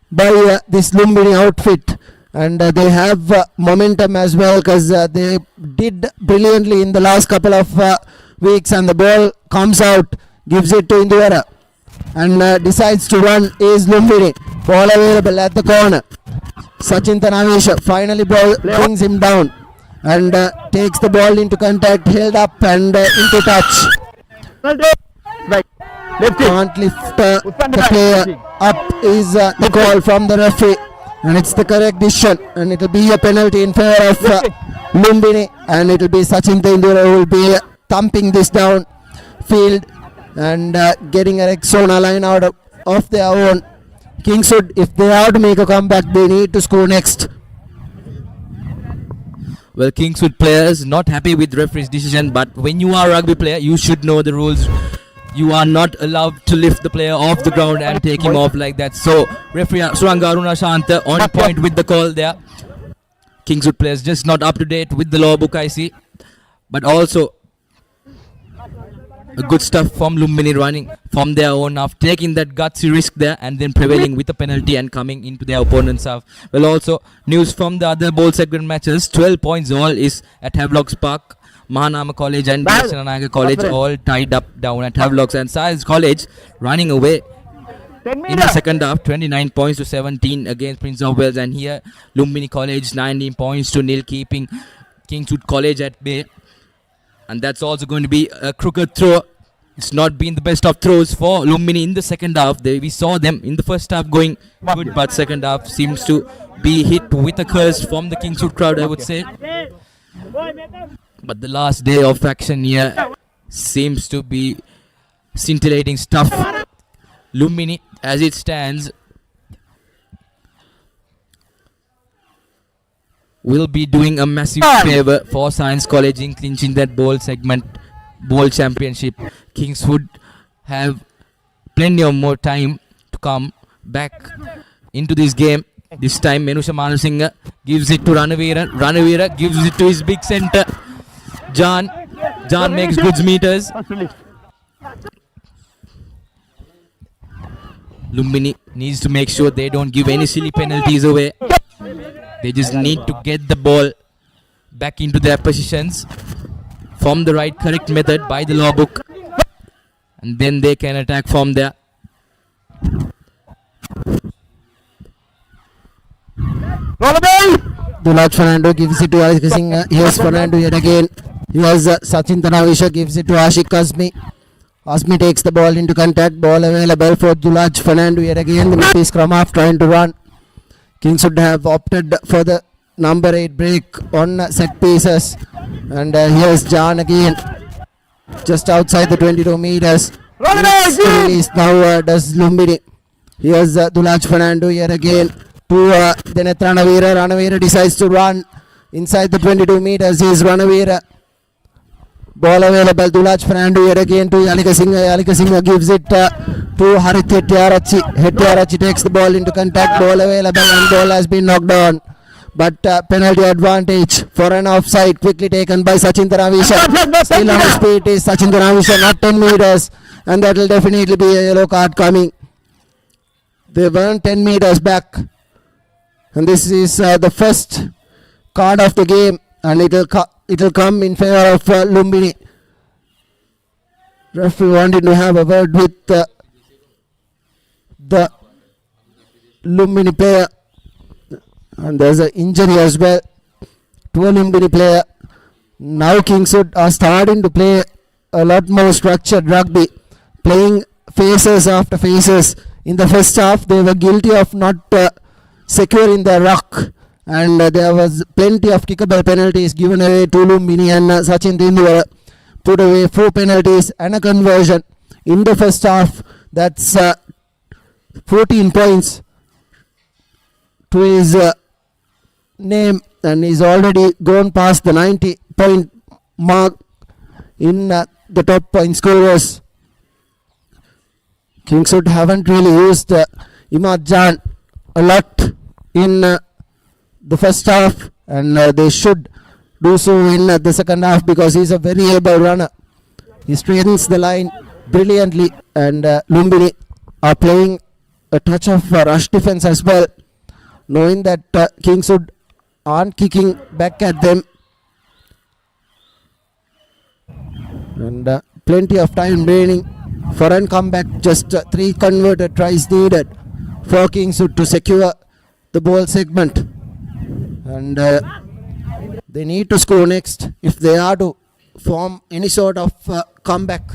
by this Lumbini outfit, and they have momentum as well, because they did brilliantly in the last couple of weeks, and the ball comes out, gives it to Induvara, and decides to run is Lumbini. Ball available at the corner. Sachin Tanavisha finally ball brings him down and takes the ball into contact, held up and into touch. Can't lift the player up is the call from the referee, and it's the correct decision, and it will be a penalty in favor of Lumbini, and it will be Sachin Tendulkar who will be thumping this down field and getting a Rexona line out of their own. Kingswood, if they have to make a comeback, they need to score next. Well, Kingswood players not happy with referee's decision, but when you are a rugby player, you should know the rules. You are not allowed to lift the player off the ground and take him off like that. So, referee Suranga Aruna Shanta on point with the call there. Kingswood players just not up to date with the law book, I see. But also, a good stuff from Lumbini running from their own half, taking that gutsy risk there and then prevailing with a penalty and coming into their opponent's half. Well, also, news from the other bowl segment matches, 12 points all is at Havelock's Park. Mahanama College and Naga College all tied up down at Havelock's, and Science College running away in the second half, 29 points to 17 against Prince of Wales. And here Lumbini College 19 points to nil, keeping Kingswood College at bay. And that's also going to be a crooked throw. It's not been the best of throws for Lumbini in the second half. We saw them in the first half going good, but second half seems to be hit with a curse from the Kingswood crowd, I would say. But the last day of action here seems to be scintillating stuff. Lumbini, as it stands, will be doing a massive favor for Science College in clinching that bowl segment, bowl championship. Kingswood have plenty of more time to come back into this game. This time Menusha Manusingha gives it to Ranavira. Ranavira gives it to his big centre, John. John makes good meters. Lumbini needs to make sure they don't give any silly penalties away. They just need to get the ball back into their positions from the right correct method by the law book, and then they can attack from there. Dulaj Fernando gives it to Alex Singh. Here's Fernando yet again. Here's Sachin Tanavisha gives it to Ashik Azmi. Azmi takes the ball into contact. Ball available for Dulaj Fernando yet again. The Mippy scrum half trying to run. Kingswood have opted for the number 8 break on set pieces. And here's John again. Just outside the 22 meters. Release now does Lumbini. Here's Dulaj Fernando yet again. To Deneth Ranavira. Ranavira decides to run inside the 22 meters. Here's Ranavira. Ball available. Dulaj Fernando yet again to Yalika Singh. Yalika Singh gives it to Harith Hettiarachi. Hettiarachi takes the ball into contact. Ball available and ball has been knocked down. But penalty advantage for an offside quickly taken by Sachin Tanavisha. Still on his feet is Sachin Tanavisha, not 10 meters. And that will definitely be a yellow card coming. They weren't 10 meters back. And this is the first card of the game, and it will come in favor of Lumbini. Referee wanted to have a word with the Lumbini player, and there's an injury as well to a Lumbini player. Now Kingswood are starting to play a lot more structured rugby, playing phases after phases. In the first half, they were guilty of not securing their ruck, and there was plenty of kickable penalties given away to Lumbini, and Sachin Tendulkar put away 4 penalties and a conversion in the first half. That's 14 points to his name, and he's already gone past the 90-point mark in the top point scorers. Kingswood haven't really used Imad Jan a lot in the first half, and they should do so in the second half because he's a very able runner. He straightens the line brilliantly, and Lumbini are playing a touch of rush defense as well, knowing that Kingswood aren't kicking back at them, and plenty of time remaining for a comeback. Just 3 converted tries needed for Kingswood to secure the ball segment, and they need to score next if they are to form any sort of comeback.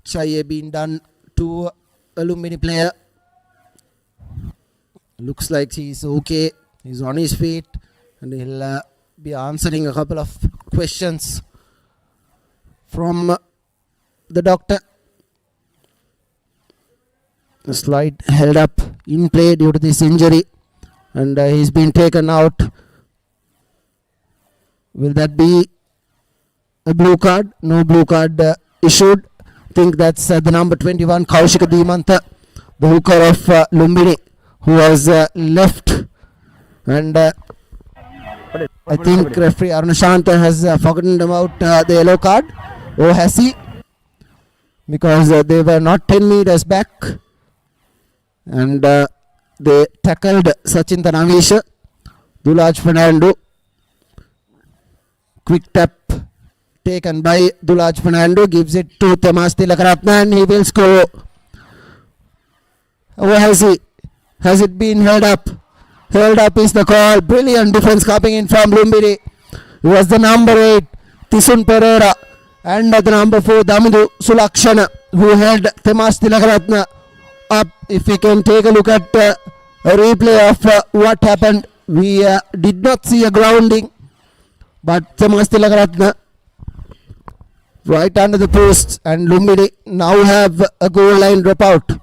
HIA being done to a Lumbini player. Looks like he's okay. He's on his feet, and he'll be answering a couple of questions from the doctor. The slide held up in play due to this injury, and he's been taken out. Will that be a blue card? No blue card issued. I think that's the number 21, Kaushika Dimanta, the hooker of Lumbini, who was left, and I think referee Arunashanta has forgotten about the yellow card. Or has he? Because they were not 10 meters back, and they tackled Sachin Tanavisha. Dulaj Fernando, quick tap taken by Dulaj Fernando, gives it to Temas Tilakaratna, and he will score. Where has he? Has it been held up? Held up is the call. Brilliant defense coming in from Lumbini. It was the number 8, Tisun Pereira, and the number 4, Damidu Sulakshana, who held Temas Tilakaratna up. If we can take a look at a replay of what happened, we did not see a grounding, but Temas Tilakaratna right under the post, and Lumbini now have a goal line dropout.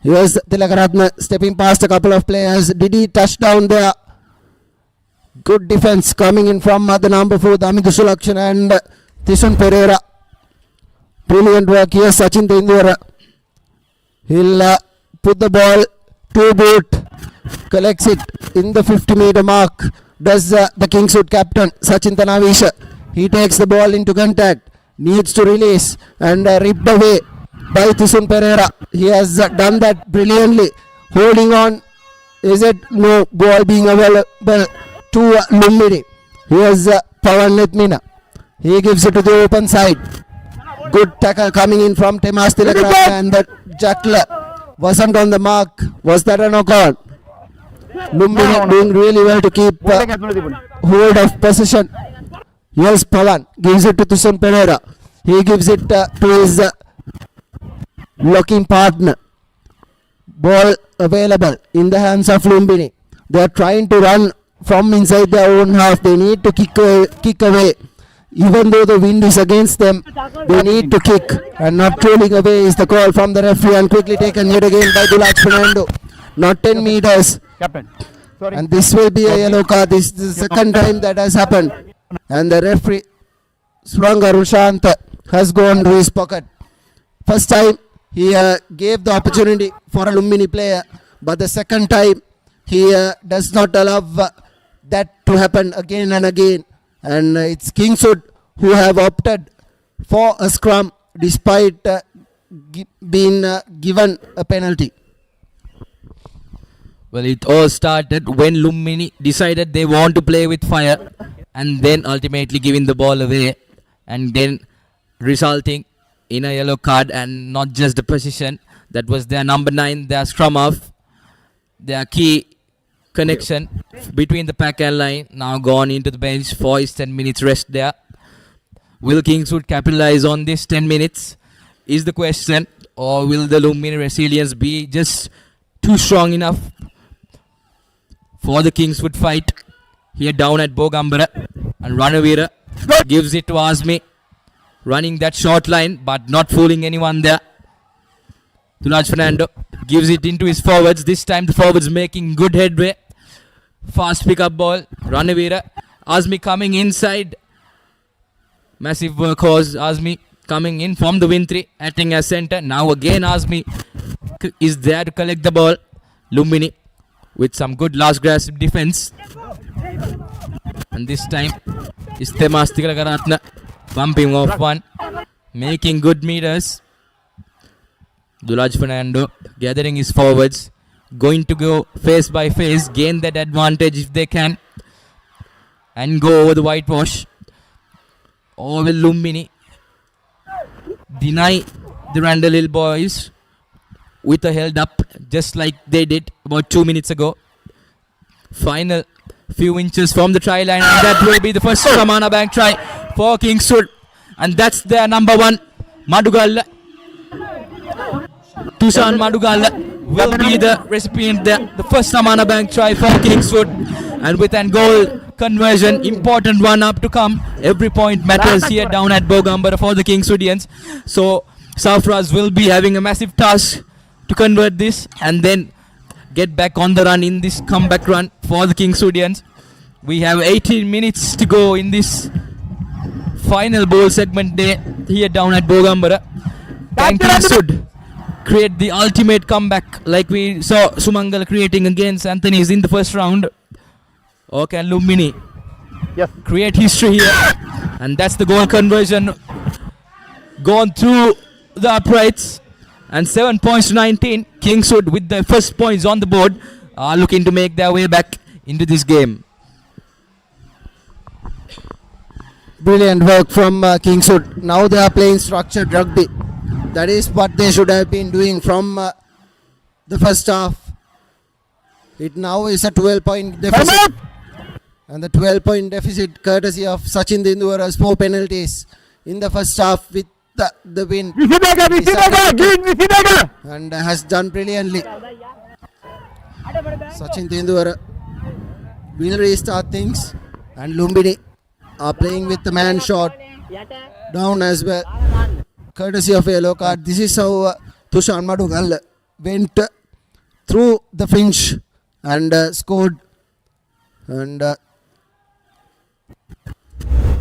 Here's Tilakaratna stepping past a couple of players. Did he touch down there? Good defense coming in from the number 4, Damidu Sulakshana and Tisun Pereira. Brilliant work here, Sachin Tendulkar. He'll put the ball to boot, collects it in the 50-meter mark. Does the Kingswood captain, Sachin Tanavisha. He takes the ball into contact, needs to release, and ripped away by Tisun Pereira. He has done that brilliantly. Holding on. Is it? No. Ball being available to Lumbini. Here's Pawan Netmina. He gives it to the open side. Good tackle coming in from Temas Tilakaratna, and the jackler wasn't on the mark. Was that a knock-on? Lumbini doing really well to keep hold of possession. Here's Pawan. Gives it to Tisun Pereira. He gives it to his locking partner. Ball available in the hands of Lumbini. They are trying to run from inside their own half. They need to kick away. Even though the wind is against them, they need to kick, and not trolling away is the call from the referee, and quickly taken yet again by Dulaj Fernando. Not 10 meters. Captain. And this will be a yellow card. This is the second time that has happened. And the referee, Suranga Rushanta, has gone to his pocket. First time, he gave the opportunity for a Lumbini player, but the second time, he does not allow that to happen again and again. And it's Kingswood who have opted for a scrum despite being given a penalty. Well, it all started when Lumbini decided they want to play with fire, and then ultimately giving the ball away, and then resulting in a yellow card, and not just the position. That was their number 9, their scrum off, their key connection between the pack and line, now gone into the bench for his 10 minutes rest there. Will Kingswood capitalize on this 10 minutes? is the question. Or will the Lumbini resilience be just too strong enough for the Kingswood fight? Here down at Bogambara. And Ranavira gives it to Azmi. Running that short line but not fooling anyone there. Dulaj Fernando gives it into his forwards. This time the forwards making good headway. Fast pick-up ball. Ranavira. Azmi coming inside. Massive workhorse. Azmi coming in from the win 3. Acting as centre. Now again Azmi is there to collect the ball. Lumbini with some good last grasp defense. And this time Istema Stikalakaratna bumping off one. Making good meters. Dulaj Fernando gathering his forwards. Going to go face by face. Gain that advantage if they can. And go over the whitewash. Or will Lumbini deny the Randall Hill boys with a held up just like they did about 2 minutes ago. Final few inches from the try line, and that will be the first Samana Bank try for Kingswood, and that's their number 1. Madugalla Tushan Madugalla will be the recipient there. The first Samana Bank try for Kingswood, and with an goal conversion, important one up to come. Every point matters here down at Bogambara for the Kingswoodians. So Safras will be having a massive task to convert this and then get back on the run in this comeback run for the Kingswoodians. We have 18 minutes to go in this final bowl segment day here down at Bogambara. Can Kingswood create the ultimate comeback like we saw Sumangal creating against Anthony's in the first round? Or can Lumbini create history here? And that's the goal conversion gone through the uprights. And 7 points to 19. Kingswood with the first points on the board are looking to make their way back into this game. Brilliant work from Kingswood. Now they are playing structured rugby. That is what they should have been doing from the first half. It now is a 12-point deficit. And the 12-point deficit courtesy of Sachin Tendulkar's 4 penalties in the first half with the win. And has done brilliantly. Sachin Tendulkar will restart things, and Lumbini are playing with the man shot down as well. Courtesy of a yellow card. This is how Tushan Madugalla went through the fringe and scored. And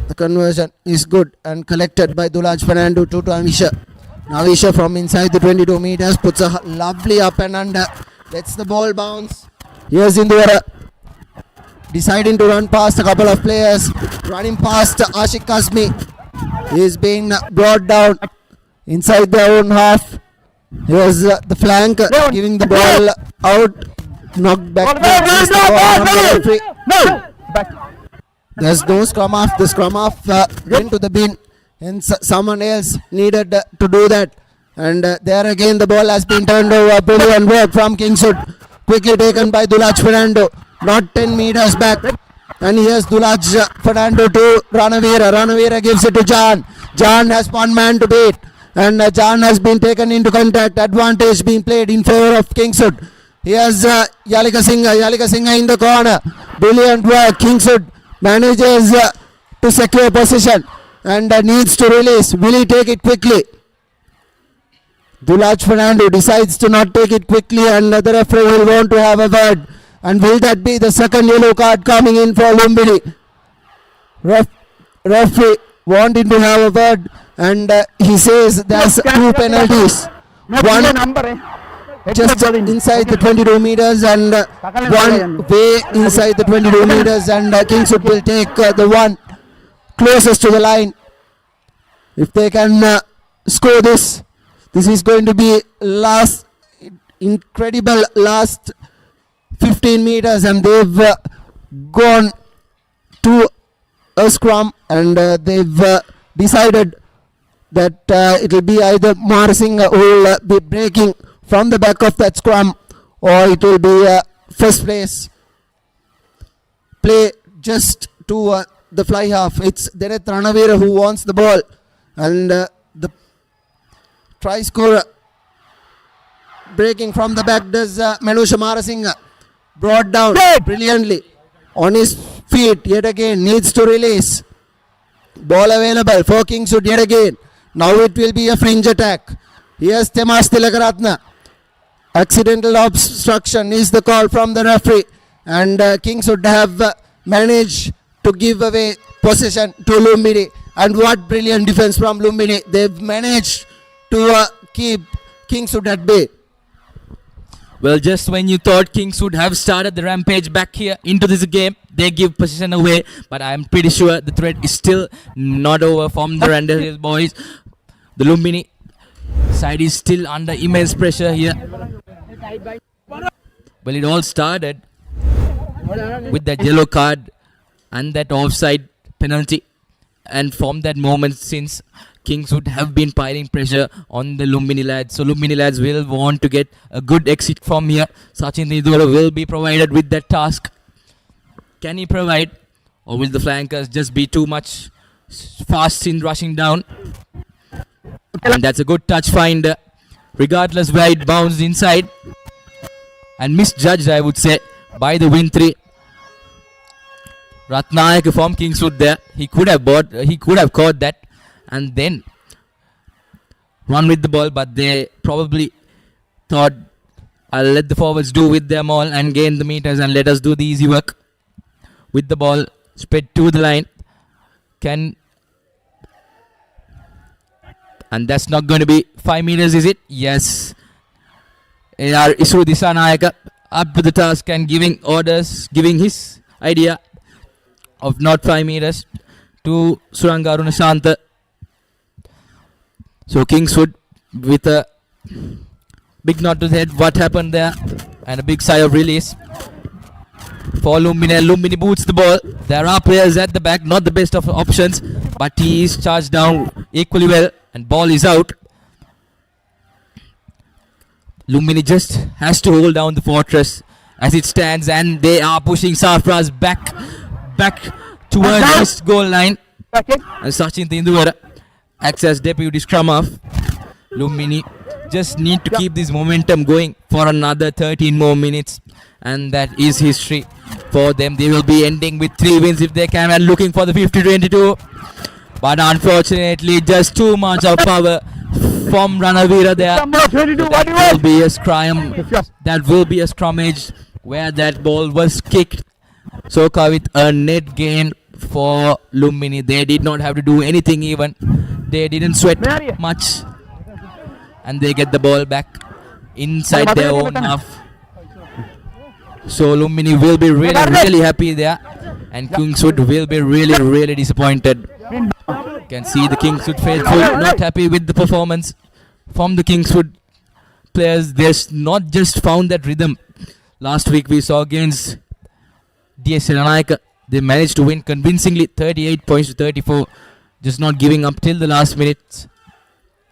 the conversion is good and collected by Dulaj Fernando to Navisha. Navisha from inside the 22 meters puts a lovely up and under. Lets the ball bounce. Here's Indura deciding to run past a couple of players. Running past Ashik Kazmi. He is being brought down inside their own half. Here's the flank giving the ball out. Knocked back. There's no scrum off. The scrum off went to the bin, and someone else needed to do that. And there again the ball has been turned over. Brilliant work from Kingswood. Quickly taken by Dulaj Fernando. Not 10 meters back. And here's Dulaj Fernando to Ranavira. Ranavira gives it to Jan. Jan has one man to beat. And Jan has been taken into contact. Advantage being played in favor of Kingswood. Here's Yalika Singha. Yalika Singha in the corner. Brilliant work. Kingswood manages to secure possession and needs to release. Will he take it quickly? Dulaj Fernando decides to not take it quickly, and the referee will want to have a word. And will that be the second yellow card coming in for Lumbini? Referee wanting to have a word, and he says there's 2 penalties. One just inside the 22 meters and one way inside the 22 meters, and Kingswood will take the one closest to the line. If they can score this, this is going to be incredible last 15 meters, and they've gone to a scrum, and they've decided that it will be either Marsing who will be breaking from the back of that scrum, or it will be first place play just to the fly half. It's Deret Ranavira who wants the ball, and the try scorer. Breaking from the back does Manusha Marasinghe. Brought down brilliantly. On his feet yet again. Needs to release. Ball available for Kingswood yet again. Now it will be a fringe attack. Here's Temas Tilakaratne. Accidental obstruction is the call from the referee. And Kingswood have managed to give away possession to Lumbini. And what brilliant defense from Lumbini. They've managed to keep Kingswood at bay. Well, just when you thought Kings would have started the rampage back here into this game, they give possession away. But I'm pretty sure the threat is still not over from the Randall Hill boys. The Lumbini side is still under immense pressure here. Well, it all started with that yellow card and that offside penalty. And from that moment since, Kingswood have been piling pressure on the Lumbini lads. So Lumbini lads will want to get a good exit from here. Sachin Nidwala will be provided with that task. Can he provide? Or will the flankers just be too much fast in rushing down? And that's a good touch find. Regardless where it bounced inside. And misjudged, I would say, by the win 3. Ratnayaka from Kingswood there. He could have caught that and then run with the ball, but they probably thought, I'll let the forwards do with their maul and gain the meters and let us do the easy work. With the ball spread to the line. And that's not going to be 5 meters, is it? Yes. Isru Disanayaka up to the task and giving orders, giving his idea of not 5 meters to Suranga Arunashanta. So Kingswood with a big nod to the head. What happened there? And a big sigh of release for Lumbini. Lumbini boots the ball. There are players at the back, not the best of options, but he is charged down equally well and ball is out. Lumbini just has to hold down the fortress as it stands, and they are pushing Sarfraz back towards this goal line. And Sachin Tendulkar acts as deputy scrum half. Lumbini just need to keep this momentum going for another 13 more minutes, and that is history for them. They will be ending with 3 wins if they can and looking for the 50-22. But unfortunately, just too much of power from Ranavira there. That will be a scrum. That will be a scrummage where that ball was kicked. Soka with a net gain for Lumbini. They did not have to do anything even. They didn't sweat much. And they get the ball back inside their own half. So Lumbini will be really happy there. And Kingswood will be really disappointed. Can see the Kingswood faithful not happy with the performance from the Kingswood players. They've not just found that rhythm. Last week we saw against DS Ranayaka. They managed to win convincingly 38 points to 34. Just not giving up till the last minute.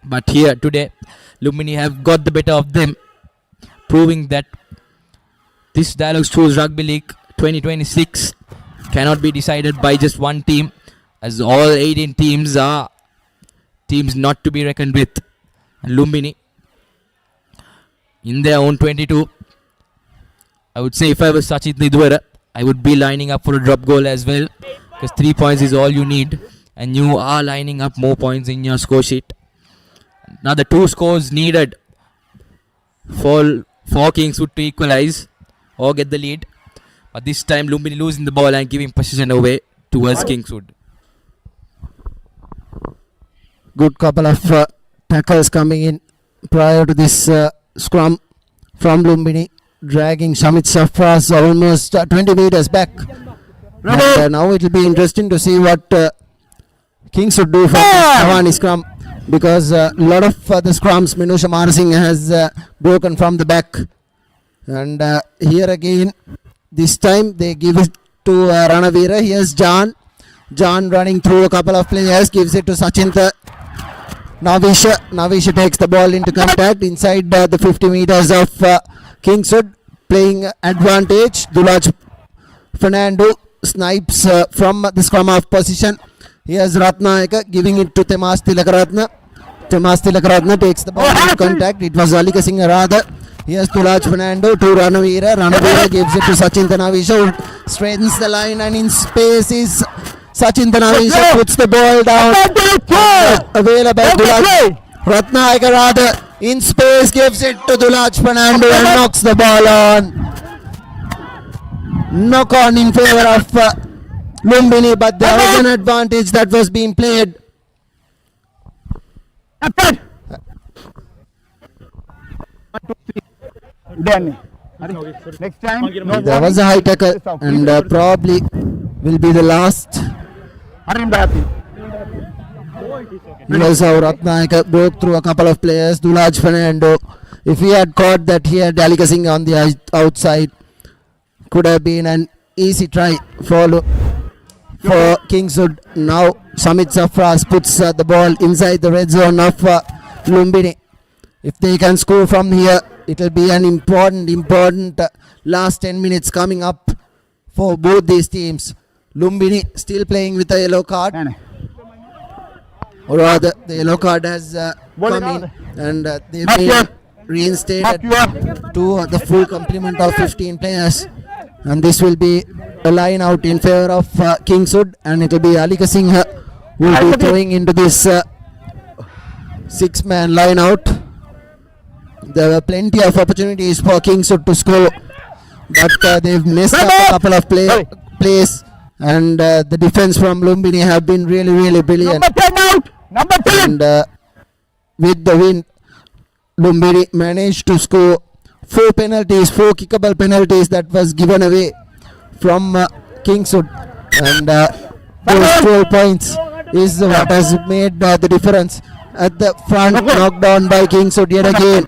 But here today, Lumbini have got the better of them, proving that this Dialog Schools Rugby League 2026 cannot be decided by just one team, as all 18 teams are teams not to be reckoned with. And Lumbini, in their own 22, I would say if I was Sachit Nidwara, I would be lining up for a drop goal as well, because 3 points is all you need, and you are lining up more points in your score sheet. Now the 2 scores needed for Kingswood to equalize or get the lead. But this time Lumbini losing the ball and giving possession away towards Kingswood. Good couple of tackles coming in prior to this scrum from Lumbini, dragging Shamit Safraz almost 20 meters back. And, now it will be interesting to see what Kingswood do for Avani scrum, because a lot of the scrums Minusha Marasinghe has broken from the back. And here again, this time they give it to Ranavira. Here's John running through a couple of players, gives it to Sachinta. Navisha takes the ball into contact inside the 50 meters of Kingswood, playing advantage. Dulaj Fernando snipes from the scrum half position. Here's Ratnayaka giving it to Temas Tilakaratne. Tomas Tilakaratna takes the ball into contact. It was Alika Singh rather. Here's Tulaj Fernando to Ranavira. Ranavira gives it to Sachin Tanavisha, who straightens the line, and in space is Sachin Tanavisha, puts the ball down. Available Tulaj Ratnayaka rather in space, gives it to Tulaj Fernando and knocks the ball on. Knock on in favor of Lumbini, but there was an advantage that was being played. Next time, There was a high tackle and probably will be the last. Because how Ratnayaka broke through a couple of players. Tulaj Fernando, if he had caught that, he had Alika Singh on the outside, could have been an easy try for Kingswood. Now Samit Safras puts the ball inside the red zone of Lumbini. If they can score from here, it will be an important last 10 minutes coming up for both these teams. Lumbini still playing with a yellow card. Or rather, the yellow card has come in, and they've been reinstated to the full complement of 15 players. And this will be a line out in favor of Kingswood, and it will be Alika Singh who will be throwing into this 6-man line out. There were plenty of opportunities for Kingswood to score, but they've missed up a couple of plays, and the defense from Lumbini have been really brilliant. And with the win, Lumbini managed to score 4 kickable penalties that was given away from Kingswood, and those 12 points is what has made the difference. At the front, knocked down by Kingswood yet again.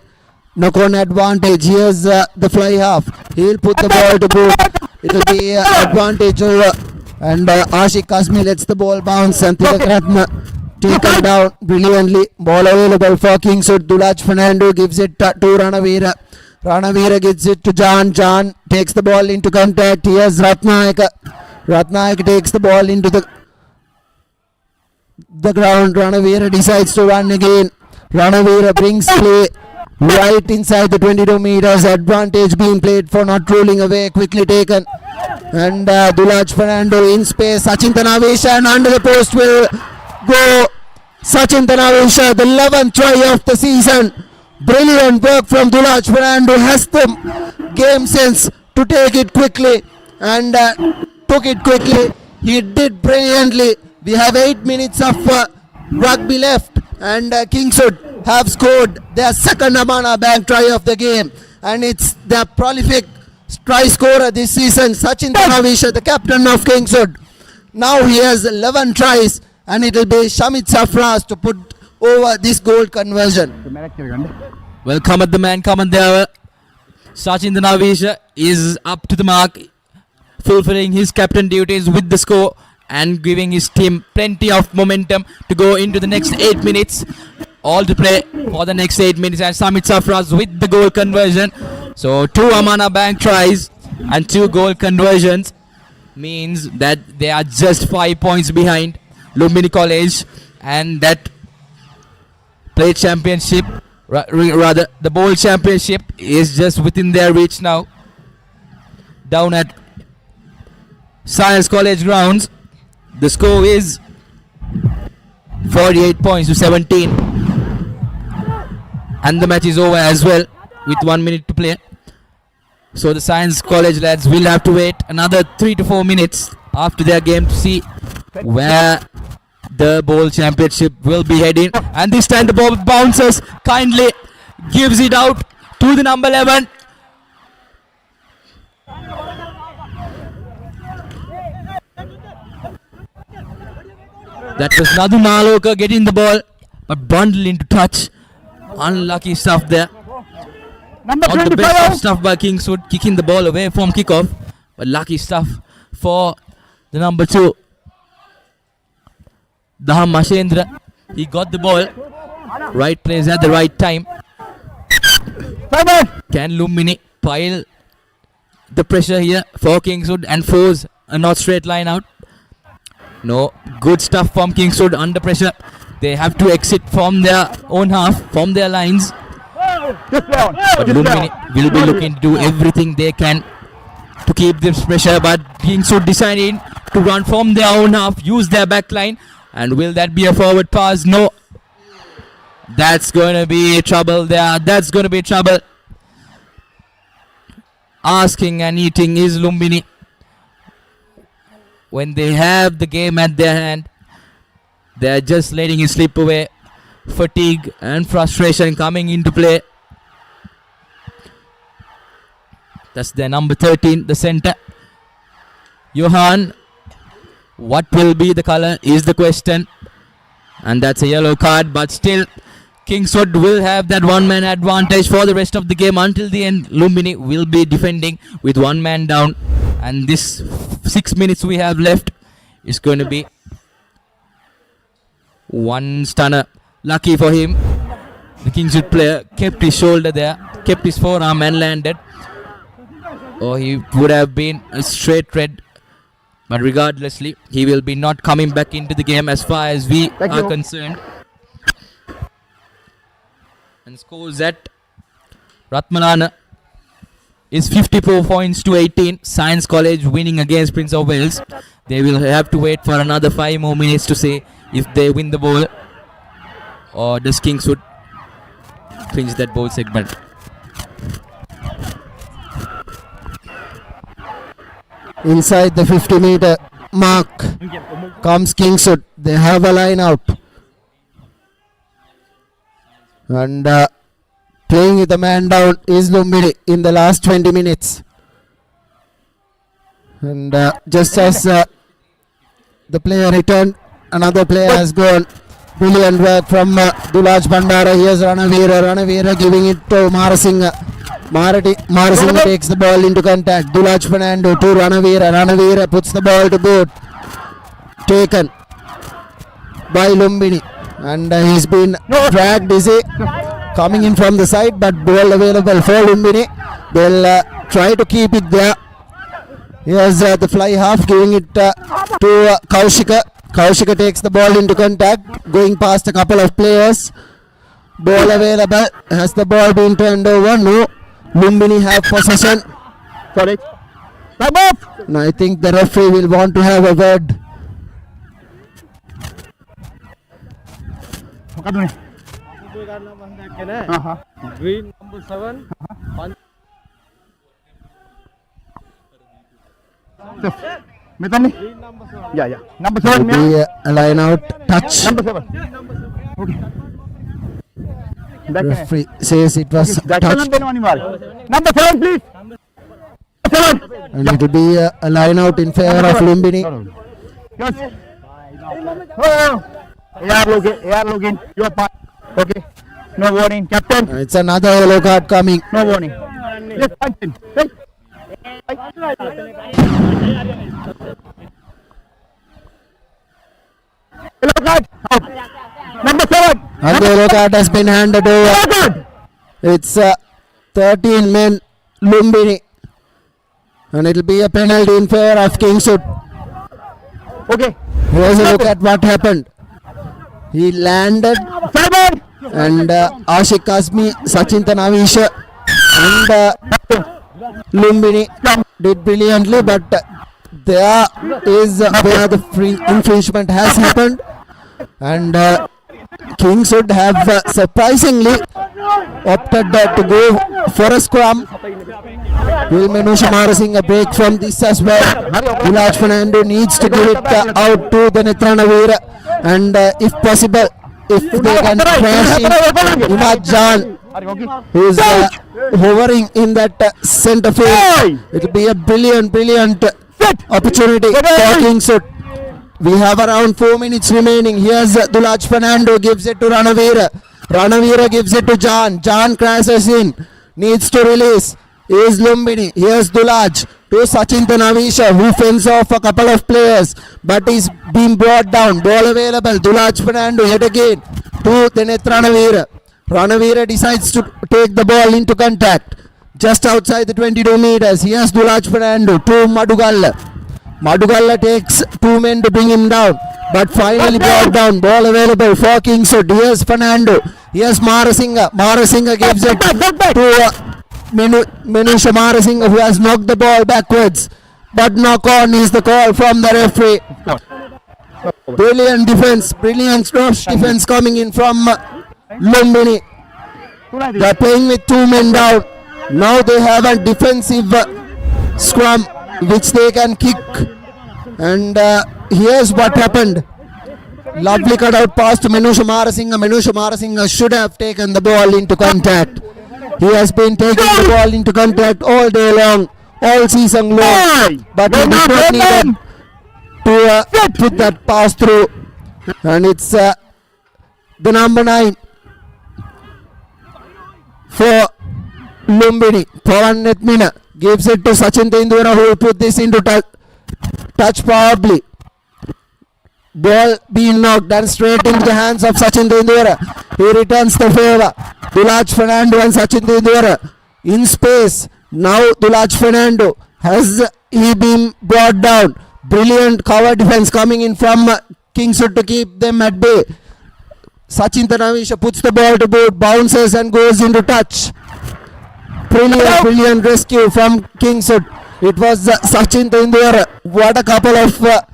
Knock on advantage. Here's the fly half. He'll put the ball to boot. It will be advantage over, and Ashik Kazmi lets the ball bounce, and Tilakaratna taken down brilliantly. Ball available for Kingswood. Tulaj Fernando gives it to Ranavira. Ranavira gives it to John. John takes the ball into contact. Here's Ratnayaka. Ratnayaka takes the ball into the ground. Ranavira decides to run again. Ranavira brings play right inside the 22 meters. Advantage being played for not rolling away. Quickly taken. And Tulaj Fernando in space. Sachin Tanavisha, and under the post will go Sachin Tanavisha, the 11th try of the season. Brilliant work from Tulaj Fernando. Has the game sense to take it quickly, and took it quickly. He did brilliantly. We have 8 minutes of rugby left, and Kingswood have scored their second Amana Bank try of the game, and it's their prolific try scorer this season, Sachin Tanavisha, the captain of Kingswood. Now he has 11 tries, and it will be Shamit Safras to put over this goal conversion. Well, come at the man, come on there. Sachin Tanavisha is up to the mark, fulfilling his captain duties with the score and giving his team plenty of momentum to go into the next 8 minutes. All to play for the next 8 minutes, and Samit Safras with the goal conversion. So 2 Amana Bank tries and 2 goal conversions means that they are just 5 points behind Lumbini College, and that play championship, rather the bowl championship, is just within their reach now. Down at Science College grounds, the score is 48 points to 17, and the match is over as well with 1 minute to play. So the Science College lads will have to wait another 3 to 4 minutes after their game to see where the bowl championship will be heading. And this time the ball bounces, kindly gives it out to the number 11. That was Nadu Maloka getting the ball, but bundled into touch. Unlucky stuff there. Not the best of stuff by Kingswood, kicking the ball away from kickoff, but lucky stuff for the number 2, Daham Mashendra. He got the ball, right place at the right time. Can Lumbini pile the pressure here for Kingswood and force a not straight line out? No, good stuff from Kingswood under pressure. They have to exit from their own half, from their lines. But Lumbini will be looking to do everything they can to keep this pressure. But Kingswood deciding to run from their own half, use their back line. And will that be a forward pass? No. That's going to be trouble there. That's going to be trouble. Asking and eating is Lumbini. When they have the game at their hand, they're just letting it slip away. Fatigue and frustration coming into play. That's their number 13, the center. Johan, what will be the color is the question. And that's a yellow card, but still Kingswood will have that one-man advantage for the rest of the game until the end. Lumbini will be defending with one man down. And this 6 minutes we have left is going to be one stunner. Lucky for him, the Kingswood player kept his shoulder there, kept his forearm and landed. Or he would have been a straight red. But regardlessly, he will be not coming back into the game as far as we are concerned. And scores at Ratmalana is 54 points to 18. Science College winning against Prince of Wales. They will have to wait for another 5 more minutes to see if they win the ball. Or does Kingswood clinch that ball segment? Inside the 50-meter mark comes Kingswood. They have a line out. And playing with the man down is Lumbini in the last 20 minutes. And just as the player returned, another player has gone. Brilliant work from Dulaj Bandara. Here's Ranavira giving it to Marasinghe. Marasinghe takes the ball into contact. Dulaj Fernando to Ranavira. Ranavira puts the ball to boot. Taken by Lumbini. And he's been dragged easy. Coming in from the side, but ball available for Lumbini. They'll try to keep it there. Here's the fly half, giving it to Kaushika. Kaushika takes the ball into contact, going past a couple of players. Ball available. Has the ball been turned over? No. Lumbini have possession. Sorry. No, I think the referee will want to have a word. Green number 7. Yeah. Number 7. Be a line out. Touch. Number 7. Okay. Referee says it was touched. Number 7, please. And it will be a line out in favor of Lumbini. AR login. Your part. Okay. No warning, captain. It's another yellow card coming. No warning. Yes, yellow card. Out. Number 7. And the yellow card has been handed over. It's 13 men Lumbini. And it will be a penalty in favor of Kingswood. Okay. Here's a look at what happened. He landed. And Ashik Kazmi, Sachin Tanavisha and Lumbini did brilliantly, but there is where the infringement has happened, and Kingswood have surprisingly opted to go for a scrum. Will Menusha Marasinghe a break from this as well? Dulaj Fernando needs to give it out to the Netranavira, and if possible, if they can crash in Imad Jan, who is hovering in that centre field, it will be a brilliant opportunity for Kingswood. We have around 4 minutes remaining. Here's Dulaj Fernando, gives it to Ranavira. Ranavira gives it to Jan. Jan crashes in, needs to release. Is Lumbini. Here's Dulaj to Sachin Tanavisha, who fends off a couple of players, but is being brought down. Ball available. Dulaj Fernando yet again to Denet Ranavira. Ranavira decides to take the ball into contact just outside the 22 meters. Here's Dulaj Fernando to Madugalla. Madugalla takes 2 men to bring him down, but finally brought down. Ball available for Kingswood. Here's Fernando. Here's Marasinga. Marasinga gives it to Manusha Marasinga, who has knocked the ball backwards. But knock on is the call from the referee. Brilliant defense. Brilliant rush defense coming in from Lumbini. They're playing with 2 men down. Now they have a defensive scrum which they can kick. And here's what happened. Lovely cutout pass to Manusha Marasinga. Manusha Marasinga should have taken the ball into contact. He has been taking the ball into contact all day long, all season long. But he did not need to put that pass through. And it's the number 9 for Lumbini. Pawan Netmina gives it to Sachin Tendulkar, who will put this into touch powerfully. Ball being knocked and straight into the hands of Sachin Tendulkar. He returns the favor. Dulaj Fernando and Sachin Tendulkar in space. Now Dulaj Fernando has he been brought down. Brilliant cover defense coming in from Kingswood to keep them at bay. Sachin Tanavisha puts the ball to boot, bounces and goes into touch. Brilliant rescue from Kingswood. It was Sachin Tendulkar. What a couple of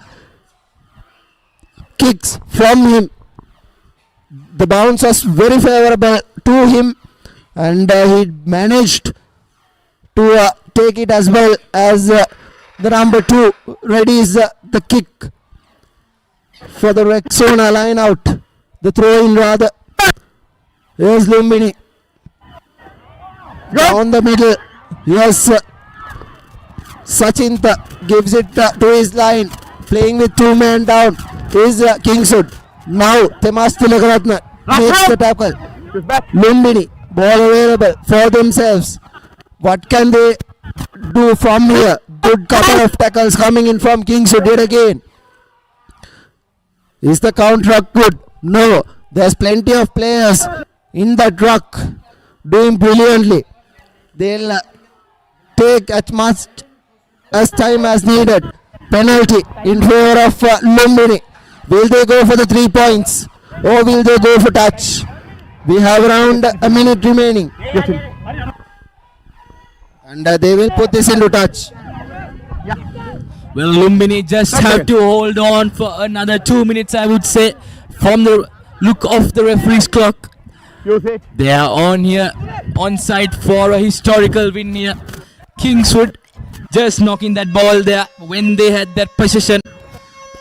kicks from him. The bounce was very favorable to him, and he managed to take it as well as the number 2 readies the kick for the Rexona line out. The throw in rather. Here's Lumbini. Down the middle. Yes. Sachinta gives it to his line. Playing with 2 men down is Kingswood. Now Temas Tilakaratna makes the tackle. Lumbini. Ball available for themselves. What can they do from here? Good couple of tackles coming in from Kingswood yet again. Is the counter good? No. There's plenty of players in that ruck doing brilliantly. They'll take as much as time as needed. Penalty in favor of Lumbini. Will they go for the 3 points or will they go for touch? We have around a minute remaining. And they will put this into touch. Well, Lumbini just have to hold on for another 2 minutes, I would say, from the look of the referee's clock. They are on here, on site for a historical win here. Kingswood just knocking that ball there when they had that possession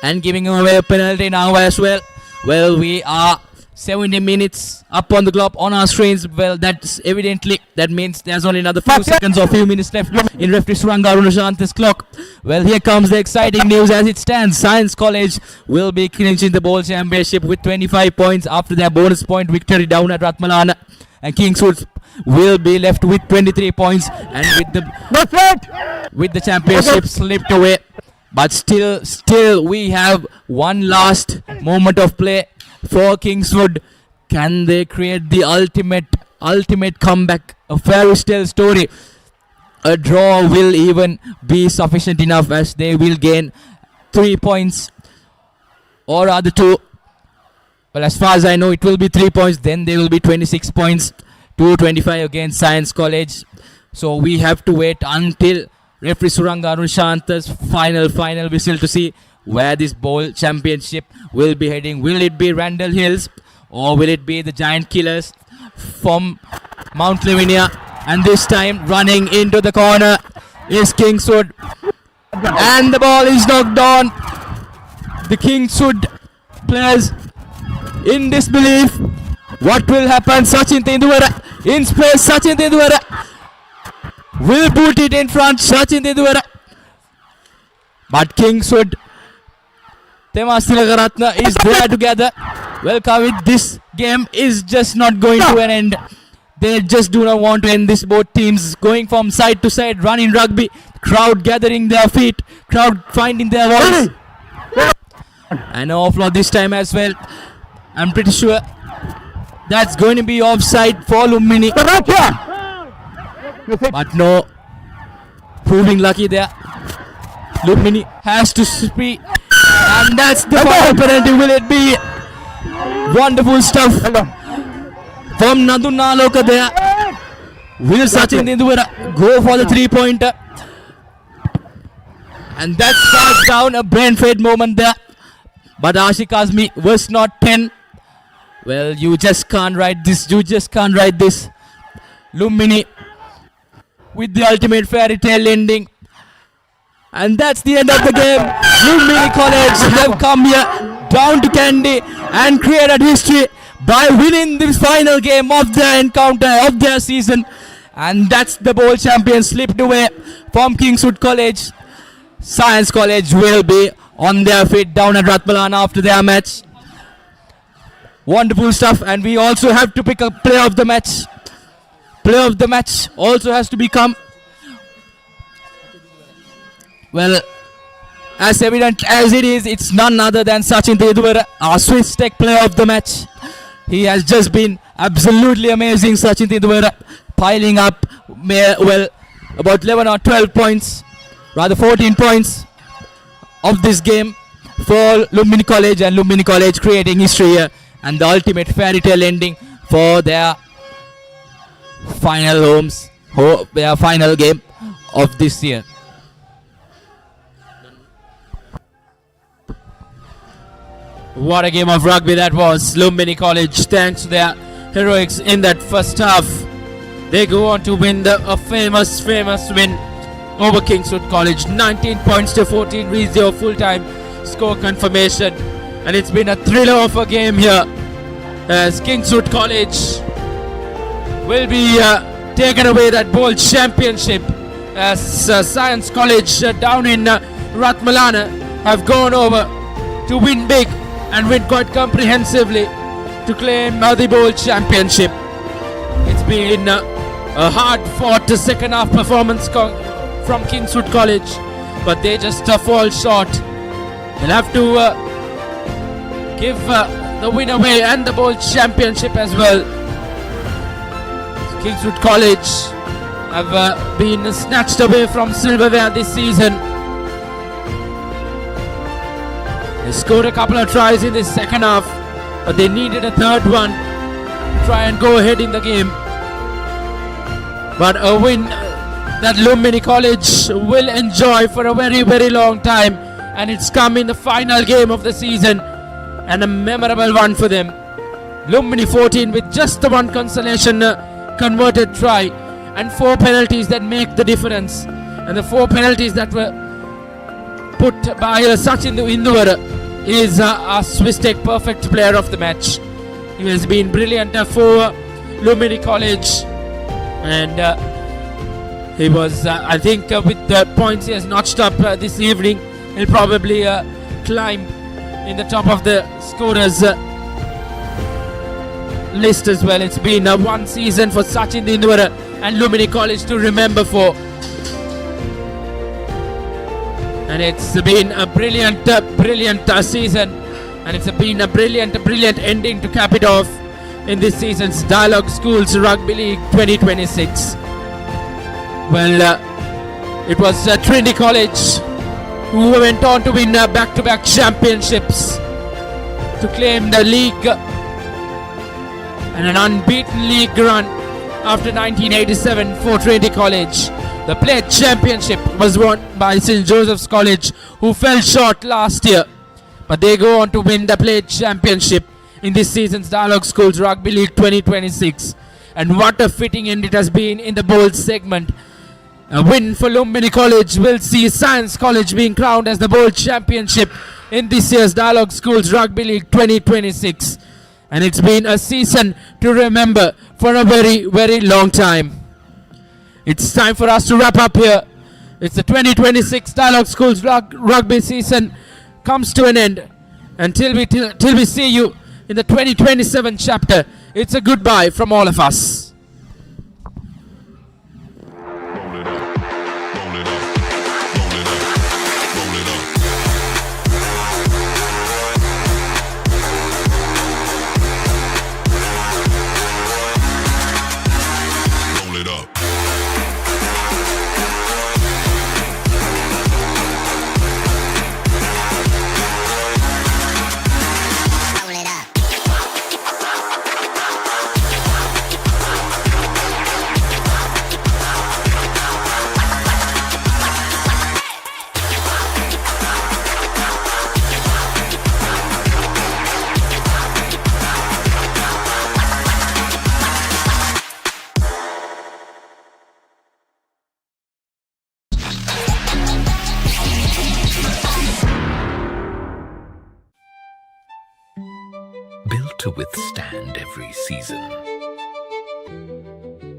and giving away a penalty now as well. Well, we are 70 minutes up on the clock on our screens. Well, that's evidently, that means there's only another few seconds or few minutes left in referee Suranga Arunashanta's clock. Well, here comes the exciting news as it stands. Science College will be clinching the bowl championship with 25 points after their bonus point victory down at Ratmalana. And Kingswood will be left with 23 points and with the championship slipped away. But still we have one last moment of play for Kingswood. Can they create the ultimate comeback? A fairy tale story. A draw will even be sufficient enough as they will gain 3 points or rather 2. Well, as far as I know, it will be 3 points. Then there will be 26 points to 25 against Science College. So we have to wait until referee Suranga Arunashanta's final whistle to see where this bowl championship will be heading. Will it be Randall Hills or will it be the Giant Killers from Mount Lavinia? And this time running into the corner is Kingswood. And the ball is knocked on. The Kingswood players in disbelief. What will happen? Sachin Tendulkar in space. Sachin Tendulkar will put it in front. Sachin Tendulkar. But Kingswood, Temas Tilakaratna is there together. Well, Kavit, this game is just not going to an end. They just do not want to end this. Both teams going from side to side, running rugby. Crowd gathering their feet. Crowd finding their voice. And offload this time as well. I'm pretty sure that's going to be offside for Lumbini. But no, proving lucky there. Lumbini has to speed. And that's the final penalty. Will it be? Wonderful stuff from Nandu Naloka there. Will Sachin Tendulkar go for the 3-pointer? And that starts down a brain fade moment there. But Ashik Azmi was not 10. Well, you just can't write this. You just can't write this. Lumbini with the ultimate fairy tale ending. And that's the end of the game. Lumbini College have come here down to Kandy and created history by winning this final game of their encounter of their season. And that's the bowl champion slipped away from Kingswood College. Science College will be on their feet down at Ratmalana after their match. Wonderful stuff. And we also have to pick a player of the match. Player of the match also has to become, well, as evident as it is, it's none other than Sachin Tendulkar, our Swiss Tech player of the match. He has just been absolutely amazing, Sachin Tendulkar, piling up, well, about 11 or 12 points, rather 14 points of this game for Lumbini College, and Lumbini College creating history here and the ultimate fairy tale ending for their final their final game of this year. What a game of rugby that was. Lumbini College, thanks to their heroics in that first half, they go on to win a famous win over Kingswood College. 19 points to 14 reads your full-time score confirmation. And it's been a thriller of a game here as Kingswood College will be taken away that bowl championship as Science College down in Ratmalana have gone over to win big and win quite comprehensively to claim the bowl championship. It's been a hard-fought second half performance from Kingswood College, but they just fall short. They'll have to give the win away and the bowl championship as well. Kingswood College have been snatched away from silverware this season. They scored a couple of tries in the second half, but they needed a third one to try and go ahead in the game. But a win that Lumbini College will enjoy for a very long time, and it's come in the final game of the season and a memorable one for them. Lumbini 14 with just the one consolation converted try and 4 penalties that make the difference, and the 4 penalties that were put by Sachin Tendulkar is a Swiss Tech perfect player of the match. He has been brilliant for Lumbini College, and he was I think with the points he has notched up this evening, he'll probably climb in the top of the scorers list as well. It's been one season for Sachin Tendulkar and Lumbini College to remember for, and it's been a brilliant season, and it's been a brilliant ending to cap it off in this season's Dialog Schools Rugby League 2026. Well, it was Trinity College who went on to win back-to-back championships to claim the league and an unbeaten league run after 1987 for Trinity College. The Plate Championship was won by St. Joseph's College, who fell short last year, but they go on to win the Plate Championship in this season's Dialog Schools Rugby League 2026. And what a fitting end it has been in the bowl segment. A win for Lumbini College will see Science College being crowned as the bowl championship in this year's Dialog Schools Rugby League 2026. And it's been a season to remember for a very long time. It's time for us to wrap up here. It's the 2026 Dialog Schools Rugby season comes to an end. Until we see you in the 2027 chapter, it's a goodbye from all of us. to withstand every season.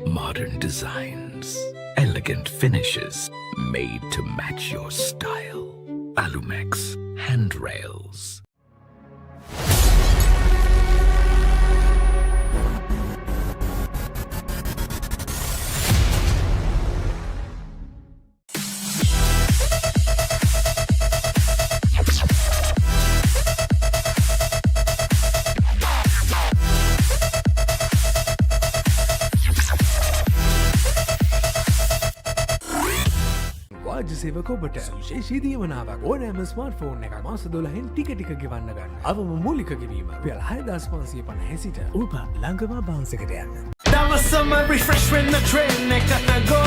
Modern designs, elegant finishes, made to match your style. Alumex handrails. වාජ්‍ය සේවක ඔබට විශේෂී දීමනාවක් ඕනෑම smartphone එකක් මාස 12න් ටික ගෙවන්න ගන්න. අවම මූලික ගෙවීම රුපියල් 6550 සිට ඔබ ළඟම බාන්ස් එකට යන්න. දවසම refresh වෙන්න train එකට go.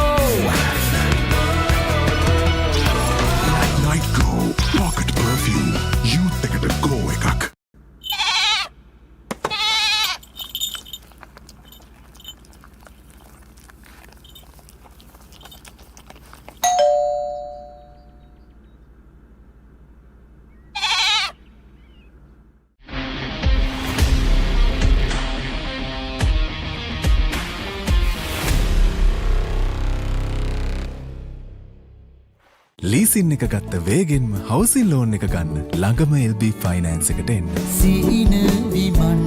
Night Go Pocket Perfume youth එකට go එකක්. ලීසින් එක ගත්ත වේගෙන්ම හවසින් ලෝන් එක ගන්න ළඟම LB ෆයිනෑන්ස් එකට එන්න. සීන විමන්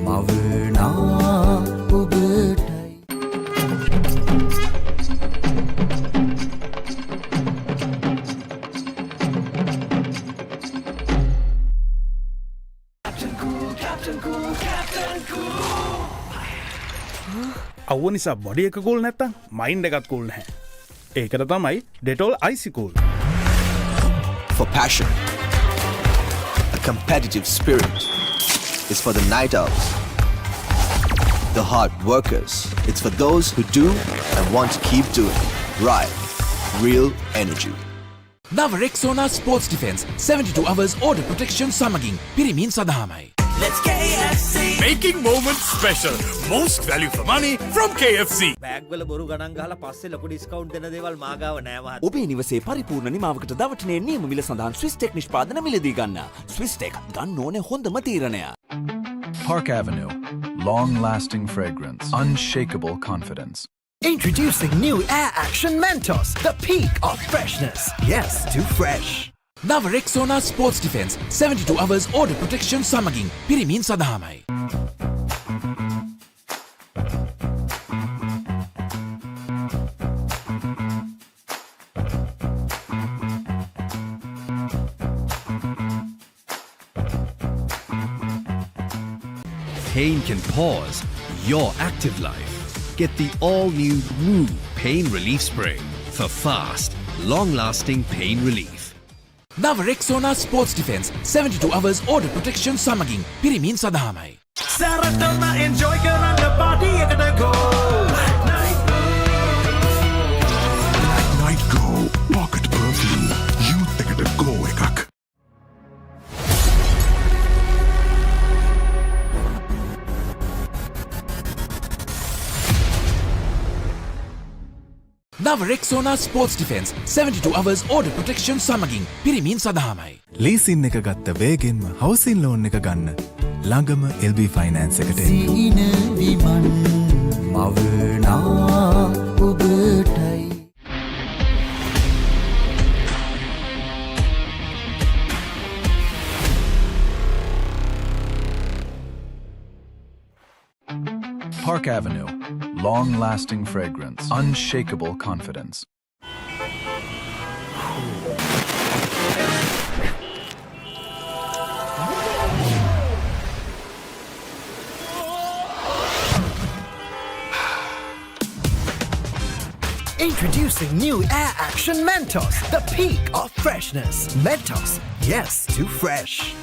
මවනා ඔබටයි. අව්ව නිසා බොඩි එක කූල් නැත්තම් මයින්ඩ් එකත් කූල් නැහැ. ඒකට තමයි Dettol Icy Cool. For passion, a competitive spirit. It's for the night owls, the hard workers. It's for those who do and want to keep doing. Right. Real energy. Now Rexona Sports Defense 72 hours order protection සමගින් පිරිමින් සඳහාමයි. Let's KFC! Making moments special. Most value for money from KFC. Bag වල බොරු ගණන් ගහලා පස්සේ ලොකු discount දෙන දේවල් මාගාව නෑ මහත්තයා. ඔබේ නිවසේ පරිපූර්ණ නිමාවකට දවටනේ නියම මිල සඳහන් ස්විස් ටෙක් නිෂ්පාදන මිලදී ගන්න. ස්විස් ටෙක් ගන්න ඕනේ හොඳම තීරණය. Park Avenue. Long-lasting fragrance. Unshakable confidence. Introducing new Air Action Mentos, the peak of freshness. Yes, too fresh. Now Rexona Sports Defense 72 hours order protection සමගින් පිරිමින් සඳහාමයි. Pain can pause your active life. Get the all-new Woo Pain Relief Spray for fast, long-lasting pain relief. Now Rexona Sports Defense 72 hours order protection සමගින් පිරිමින් සඳහාමයි. සැරටම enjoy කරන්න party එකට go. Night Go Pocket Perfume youth එකට go එකක්. Now Rexona Sports Defense 72 hours order protection සමගින් පිරිමින් සඳහාමයි. Leasing එක ගත්ත වේගෙන්ම හවසින් ලෝන් එක ගන්න ළඟම LB ෆයිනෑන්ස් එකට එන්න. සීන විමන් මවනා ඔබටයි. Park Avenue. Long-lasting fragrance. Unshakable confidence. Introducing new Air Action Mentos, the peak of freshness. Mentos, yes, too fresh.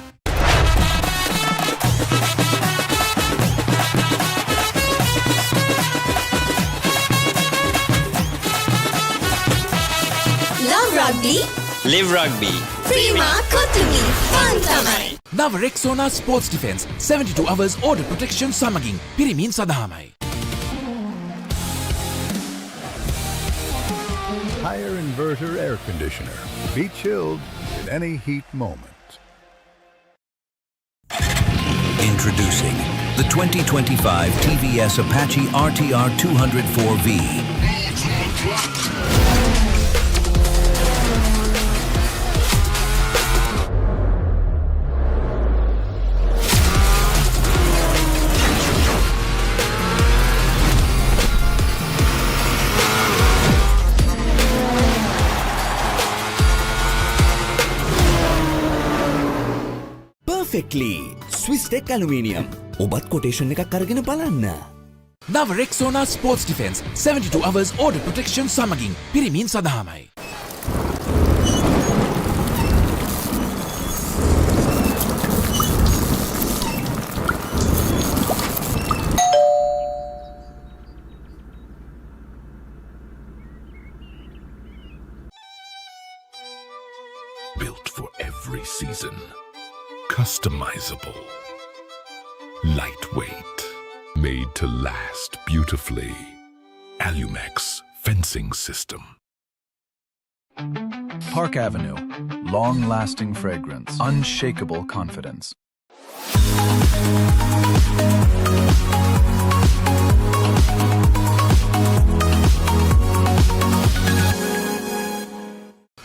Love rugby. Live rugby. Prima Kotumi. Fun tamai. Now Rexona Sports Defense 72 hours order protection සමගින් පිරිමින් සඳහාමයි. Higher inverter air conditioner. Be chilled in any heat moment. Introducing the 2025 TVS Apache RTR 204V. Perfectly Swiss Tech Aluminium. ඔබත් quotation එකක් අරගෙන බලන්න. නව Rexona sports defence 72 hours order protection සමගින් පිරිමින් සඳහාමයි. Built for every season. Customizable. Lightweight. Made to last beautifully. Alumex fencing system. Park Avenue. Long-lasting fragrance. Unshakable confidence.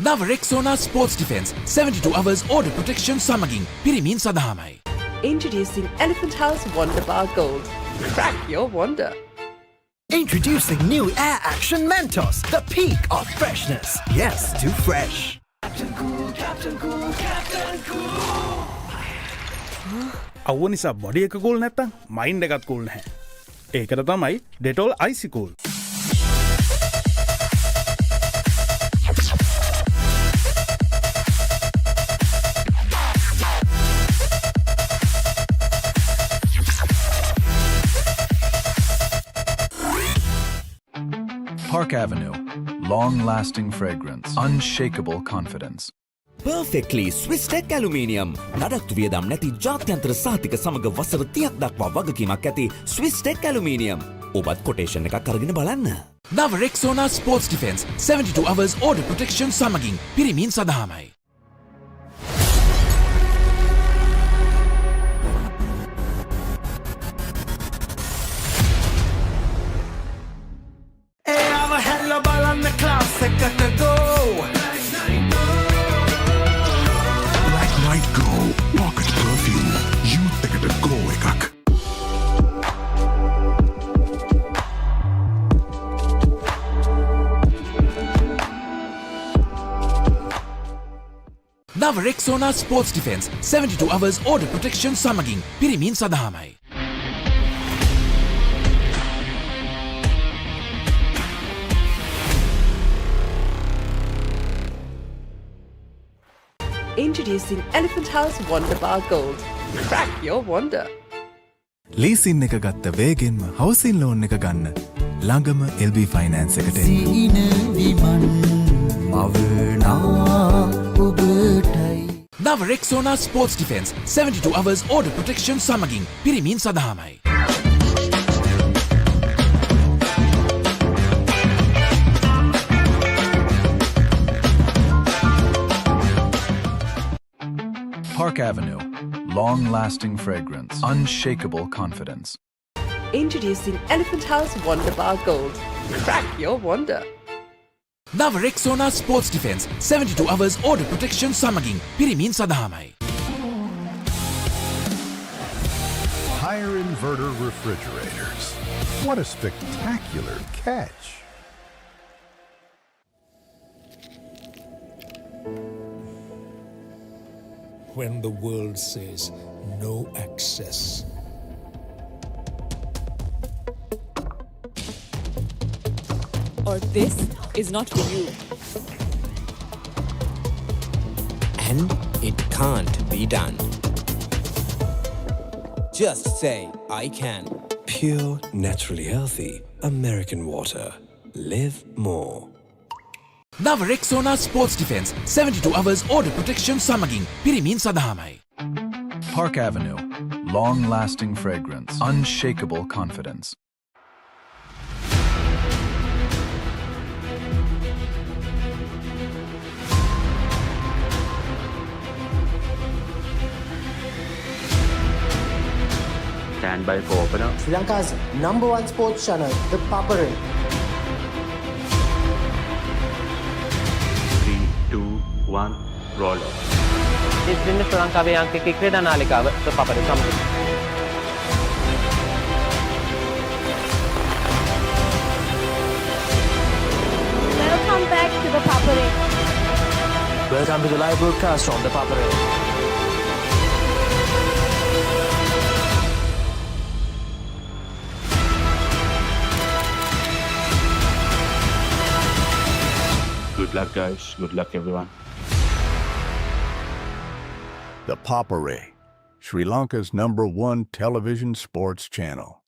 නව Rexona sports defence 72 hours order protection සමගින් පිරිමින් සඳහාමයි. Introducing Elephant House Wonder Bar Gold. Crack your wonder. Introducing new Air Action Mentos, the peak of freshness. Yes, too fresh. Captain Cool, Captain Cool, Captain Cool. අවුව නිසා body එක cool නැත්තම් mind එකත් cool නැහැ. ඒකට තමයි Dettol Icy Cool. Park Avenue. Long-lasting fragrance. Unshakable confidence. Perfectly Swiss Tech Aluminium. නඩත්තු වියදම් නැති ජාත්‍යන්තර සහතික සමග වසර 30ක් දක්වා වගකීමක් ඇති Swiss Tech Aluminium. ඔබත් quotation එකක් අරගෙන බලන්න. නව Rexona sports defence 72 hours order protection සමගින් පිරිමින් සඳහාමයි. Black Light Go Pocket Perfume. Youth එකට go එකක්. නව Rexona sports defence 72 hours order protection සමගින් පිරිමින් සඳහාමයි. Introducing Elephant House Wonder Bar Gold. Crack your wonder. Leasing එක ගත්ත වේගෙන්ම හවසින් ලෝන් එක ගන්න. ළඟම LB ෆයිනෑන්ස් එකට එන්න. නව Rexona sports defence 72 hours order protection සමගින් පිරිමින් සඳහාමයි. Park Avenue. Long-lasting fragrance. Unshakable confidence. Introducing Elephant House Wonder Bar Gold. Crack your wonder. නව Rexona sports defence 72 hours order protection සමගින් පිරිමින් සඳහාමයි. Higher inverter refrigerators. What a spectacular catch. When the world says no access. Or this is not for you. And it can't be done. Just say, I can. Pure, naturally healthy American water. Live more. නව Rexona sports defence 72 hours order protection සමගින් පිරිමින් සඳහාමයි. Park Avenue. Long-lasting fragrance. Unshakable confidence. Stand by for opener. Sri Lanka's #1 sports channel, the Papare. 3, 2, 1, roll off. ඉතින් ශ්‍රී ලංකාවේ අංකික ක්‍රීඩා නාලිකාව ThePapare සමග. Welcome back to the Papare. Welcome to the live broadcast from the Papare. Good luck, guys. Good luck, everyone. The Papare, Sri Lanka's #1 television sports channel.